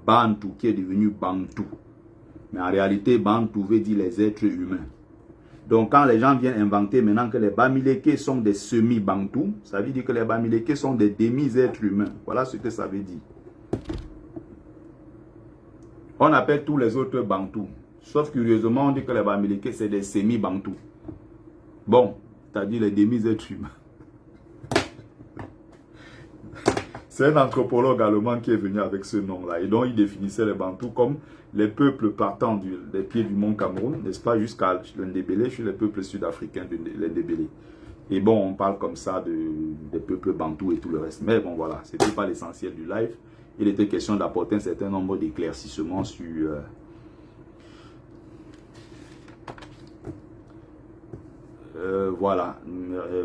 Bantou qui est devenu Bantou. Mais en réalité, Bantou veut dire les êtres humains. Donc, quand les gens viennent inventer maintenant que les Bamileke sont des semi-bantous, ça veut dire que les Bamileke sont des demi-êtres humains. Voilà ce que ça veut dire. On appelle tous les autres bantous. Sauf curieusement, on dit que les Bamileke, c'est des semi-bantous. Bon, c'est-à-dire les demi-êtres humains. C'est un anthropologue allemand qui est venu avec ce nom-là. Et donc, il définissait les Bantous comme les peuples partant des pieds du mont Cameroun, n'est-ce pas, jusqu'à l'Ndébélé, chez les peuples sud-africains de l'Ndébélé. Et bon, on parle comme ça des peuples Bantous et tout le reste. Mais bon, voilà, ce n'était pas l'essentiel du live. Il était question d'apporter un certain nombre d'éclaircissements sur... voilà,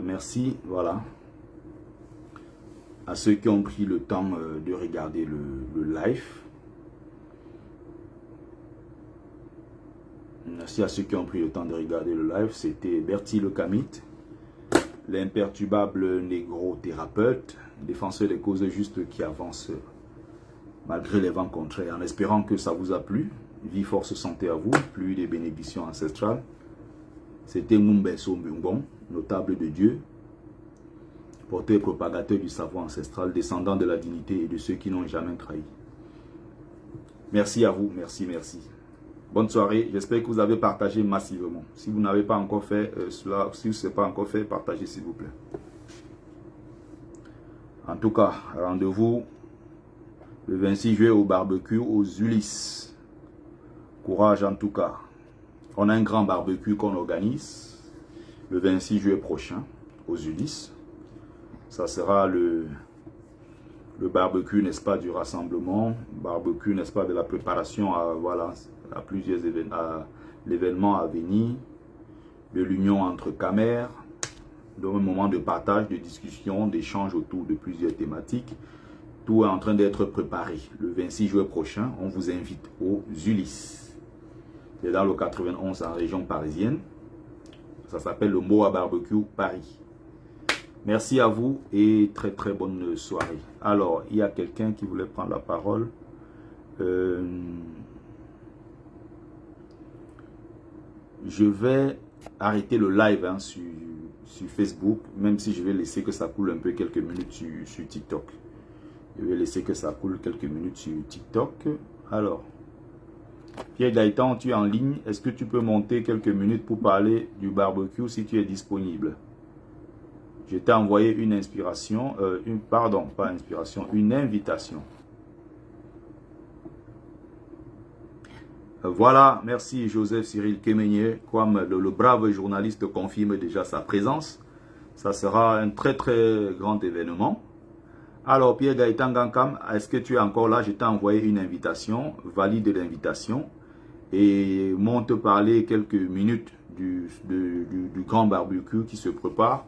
merci, voilà. À ceux qui ont pris le temps de regarder le live. Merci à ceux qui ont pris le temps de regarder le live. C'était Bertie le Kamite, l'imperturbable négro-thérapeute, défenseur des causes justes qui avance malgré les vents contraires. En espérant que ça vous a plu. Vie, force, santé à vous. Plus des bénédictions ancestrales. C'était Mumbeso Mbungbon, notable de Dieu, porteur et propagateur du savoir ancestral, descendant de la dignité et de ceux qui n'ont jamais trahi. Merci à vous, merci, merci. Bonne soirée, j'espère que vous avez partagé massivement. Si vous n'avez pas encore fait cela, si ce n'est pas encore fait, partagez s'il vous plaît. En tout cas, rendez-vous le 26 juillet au barbecue aux Ulysses. Courage en tout cas. On a un grand barbecue qu'on organise le 26 juillet prochain aux Ulysses. Ça sera le barbecue, n'est-ce pas, du rassemblement, barbecue, n'est-ce pas, de la préparation à, voilà, à plusieurs événements, à l'événement à venir, de l'union entre Camères, dans un moment de partage, de discussion, d'échange autour de plusieurs thématiques. Tout est en train d'être préparé. Le 26 juillet prochain, on vous invite aux Ulysses. C'est dans le 91 en région parisienne. Ça s'appelle le Moa Barbecue Paris. Merci à vous et très très bonne soirée. Alors, il y a quelqu'un qui voulait prendre la parole. Je vais arrêter le live hein, sur Facebook, même si je vais laisser que ça coule un peu quelques minutes sur TikTok. Je vais laisser que ça coule quelques minutes sur TikTok. Alors, Pierre Gaëtan, tu es en ligne. Est-ce que tu peux monter quelques minutes pour parler du barbecue si tu es disponible? Je t'ai envoyé une inspiration, pardon, pas inspiration, une invitation. Voilà, merci Joseph Cyril Kemegne, comme le brave journaliste confirme déjà sa présence. Ça sera un très très grand événement. Alors Pierre Gaëtan Gankam, est-ce que tu es encore là? Je t'ai envoyé une invitation, valide l'invitation et monte parler quelques minutes du grand barbecue qui se prépare.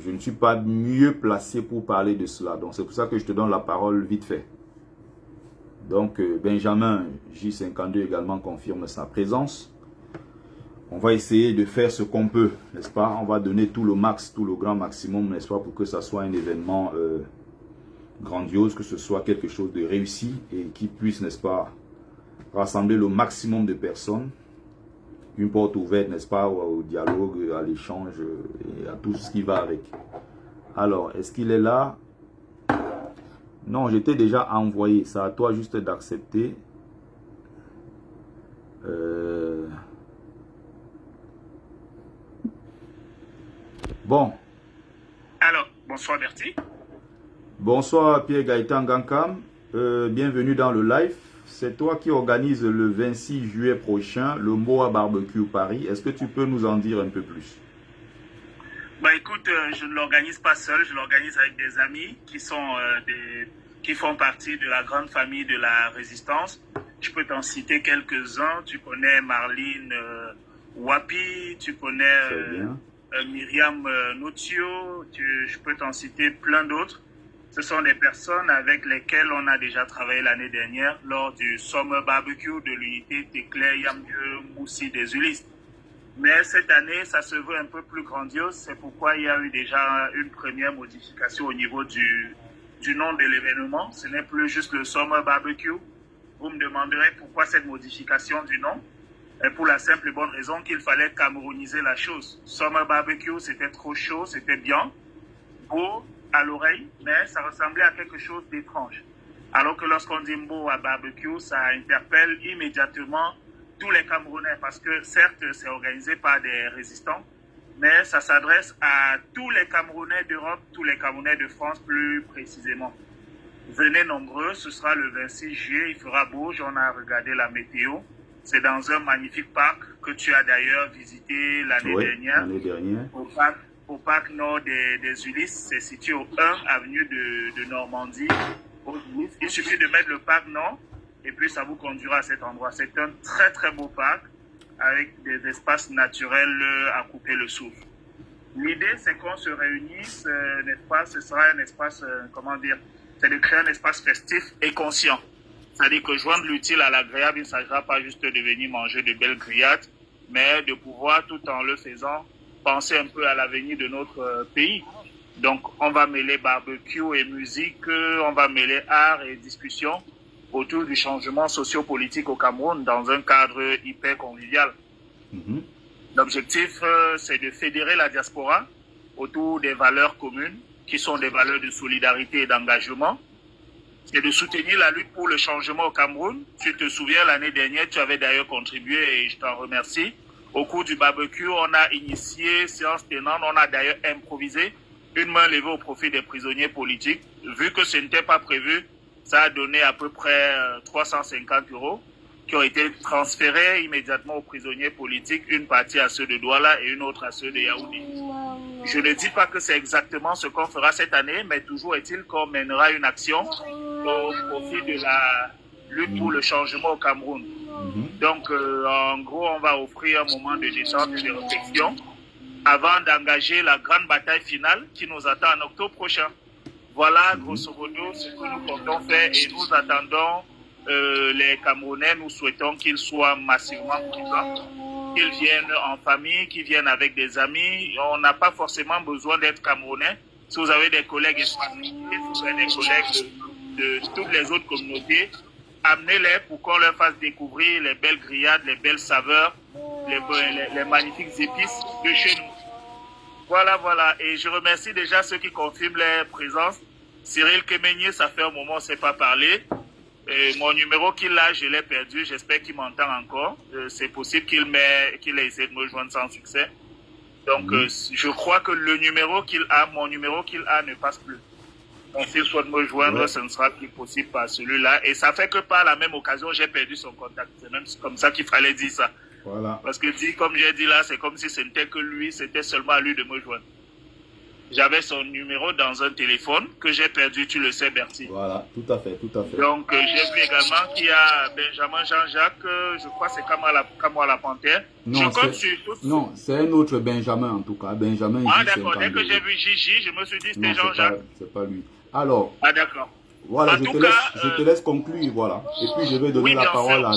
Je ne suis pas mieux placé pour parler de cela. Donc, c'est pour ça que je te donne la parole vite fait. Donc, Benjamin J52 également confirme sa présence. On va essayer de faire ce qu'on peut, n'est-ce pas? On va donner tout le max, tout le grand maximum, n'est-ce pas? Pour que ça soit un événement grandiose, que ce soit quelque chose de réussi et qui puisse, n'est-ce pas, rassembler le maximum de personnes. Une porte ouverte, n'est-ce pas, au dialogue, à l'échange et à tout ce qui va avec. Alors, est-ce qu'il est là? Non, je t'ai déjà envoyé. C'est à toi juste d'accepter. Bon. Alors, bonsoir Bertie. Bonsoir Pierre Gaëtan Gankam. Bienvenue dans le live. C'est toi qui organise le 26 juillet prochain le Moa Barbecue Paris. Est-ce que tu peux nous en dire un peu plus? Bah écoute, je ne l'organise pas seul, je l'organise avec des amis qui font partie de la grande famille de la résistance. Je peux t'en citer quelques-uns. Tu connais Marlene Wapi, tu connais Myriam Notio, je peux t'en citer plein d'autres. Ce sont des personnes avec lesquelles on a déjà travaillé l'année dernière lors du Summer Barbecue de l'unité Téclair Yamdieu Moussi des Ulysses. Mais cette année, ça se veut un peu plus grandiose. C'est pourquoi il y a eu déjà une première modification au niveau du nom de l'événement. Ce n'est plus juste le Summer Barbecue. Vous me demanderez pourquoi cette modification du nom. Et pour la simple et bonne raison qu'il fallait camerouniser la chose. Summer Barbecue, c'était trop chaud, c'était bien, beau à l'oreille, mais ça ressemblait à quelque chose d'étrange. Alors que lorsqu'on dit mot à barbecue, ça interpelle immédiatement tous les Camerounais, parce que certes, c'est organisé par des résistants, mais ça s'adresse à tous les Camerounais d'Europe, tous les Camerounais de France plus précisément. Venez nombreux, ce sera le 26 juillet, il fera beau, on a regardé la météo. C'est dans un magnifique parc que tu as d'ailleurs visité l'année dernière. L'année dernière. Au parc nord des Ulysses, c'est situé au 1 avenue de Normandie. Il suffit de mettre le parc nord et puis ça vous conduira à cet endroit. C'est un très très beau parc avec des espaces naturels à couper le souffle. L'idée, c'est qu'on se réunisse, n'est-ce pas? Ce sera un espace, comment dire, c'est de créer un espace festif et conscient. C'est-à-dire que joindre l'utile à l'agréable, il ne s'agira pas juste de venir manger de belles grillades, mais de pouvoir, tout en le faisant, penser un peu à l'avenir de notre pays. Donc, on va mêler barbecue et musique, on va mêler art et discussion autour du changement socio-politique au Cameroun dans un cadre hyper convivial. L'objectif, c'est de fédérer la diaspora autour des valeurs communes, qui sont des valeurs de solidarité et d'engagement. C'est de soutenir la lutte pour le changement au Cameroun. Tu te souviens, l'année dernière, tu avais d'ailleurs contribué et je t'en remercie. Au cours du barbecue, on a initié, séance tenante, on a d'ailleurs improvisé une main levée au profit des prisonniers politiques. Vu que ce n'était pas prévu, ça a donné à peu près 350 € qui ont été transférés immédiatement aux prisonniers politiques, une partie à ceux de Douala et une autre à ceux de Yaoundé. Je ne dis pas que c'est exactement ce qu'on fera cette année, mais toujours est-il qu'on mènera une action au profit de la lutte pour le changement au Cameroun. Donc, en gros, on va offrir un moment de détente et de réflexion avant d'engager la grande bataille finale qui nous attend en octobre prochain. Voilà, grosso modo, ce que nous comptons faire et nous attendons les Camerounais, nous souhaitons qu'ils soient massivement présents, qu'ils viennent en famille, qu'ils viennent avec des amis. On n'a pas forcément besoin d'être Camerounais. Si vous avez des collègues espagnols, si vous avez des collègues de toutes les autres communautés, amenez-les pour qu'on leur fasse découvrir les belles grillades, les belles saveurs, les magnifiques épices de chez nous. Voilà, voilà. Et je remercie déjà ceux qui confirment les présences. Cyril Kemenyé, ça fait un moment, on ne s'est pas parlé. Mon numéro qu'il a, je l'ai perdu. J'espère qu'il m'entend encore. C'est possible qu'il ait essayé de me joindre sans succès. Donc, je crois que le numéro qu'il a, mon numéro qu'il a ne passe plus. Donc, s'il souhaite me joindre, ce ne sera plus possible par celui-là. Et ça fait que par la même occasion, j'ai perdu son contact. C'est même comme ça qu'il fallait dire ça. Voilà. Parce que, comme j'ai dit là, c'est comme si ce n'était que lui, c'était seulement à lui de me joindre. J'avais son numéro dans un téléphone que j'ai perdu, tu le sais, Bertie. Voilà, tout à fait, tout à fait. Donc, j'ai vu également qu'il y a Benjamin Jean-Jacques, je crois que c'est Kamwa la Panthère. Non, c'est un autre Benjamin en tout cas. Benjamin. Ah d'accord, dès que j'ai vu Gigi, je me suis dit c'était Jean-Jacques. C'est pas lui. Alors, ah d'accord. Voilà, je te laisse conclure, voilà. Et puis je vais donner la parole à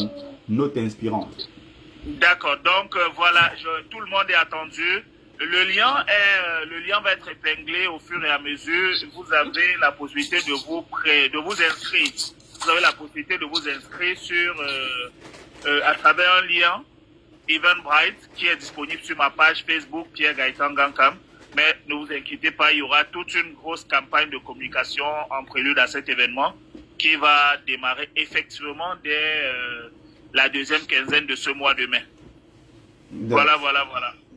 notre inspirante. D'accord, donc voilà, tout le monde est attendu. Le lien va être épinglé au fur et à mesure. Vous avez la possibilité de vous inscrire. Vous avez la possibilité de vous inscrire à travers un lien Eventbrite qui est disponible sur ma page Facebook Pierre Gaëtan Gankam. Mais ne vous inquiétez pas, il y aura toute une grosse campagne de communication en prélude à cet événement qui va démarrer effectivement dès la deuxième quinzaine de ce mois de mai. Voilà.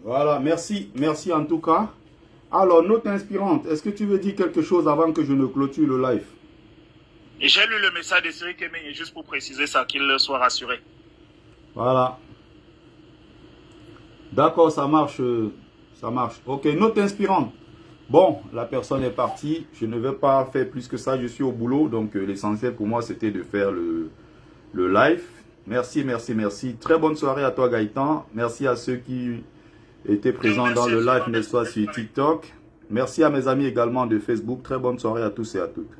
Voilà, merci en tout cas. Alors, notre inspirante, est-ce que tu veux dire quelque chose avant que je ne clôture le live? J'ai lu le message de Cyril Kemenyé juste pour préciser ça, qu'il soit rassuré. Voilà. D'accord, ça marche. Ok, notre inspirante. Bon, la personne est partie. Je ne vais pas faire plus que ça. Je suis au boulot. Donc, l'essentiel pour moi, c'était de faire le live. Merci. Très bonne soirée à toi, Gaëtan. Merci à ceux qui étaient présents dans le live, n'est-ce pas, sur TikTok. Merci à mes amis également de Facebook. Très bonne soirée à tous et à toutes.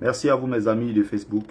Merci à vous, mes amis de Facebook.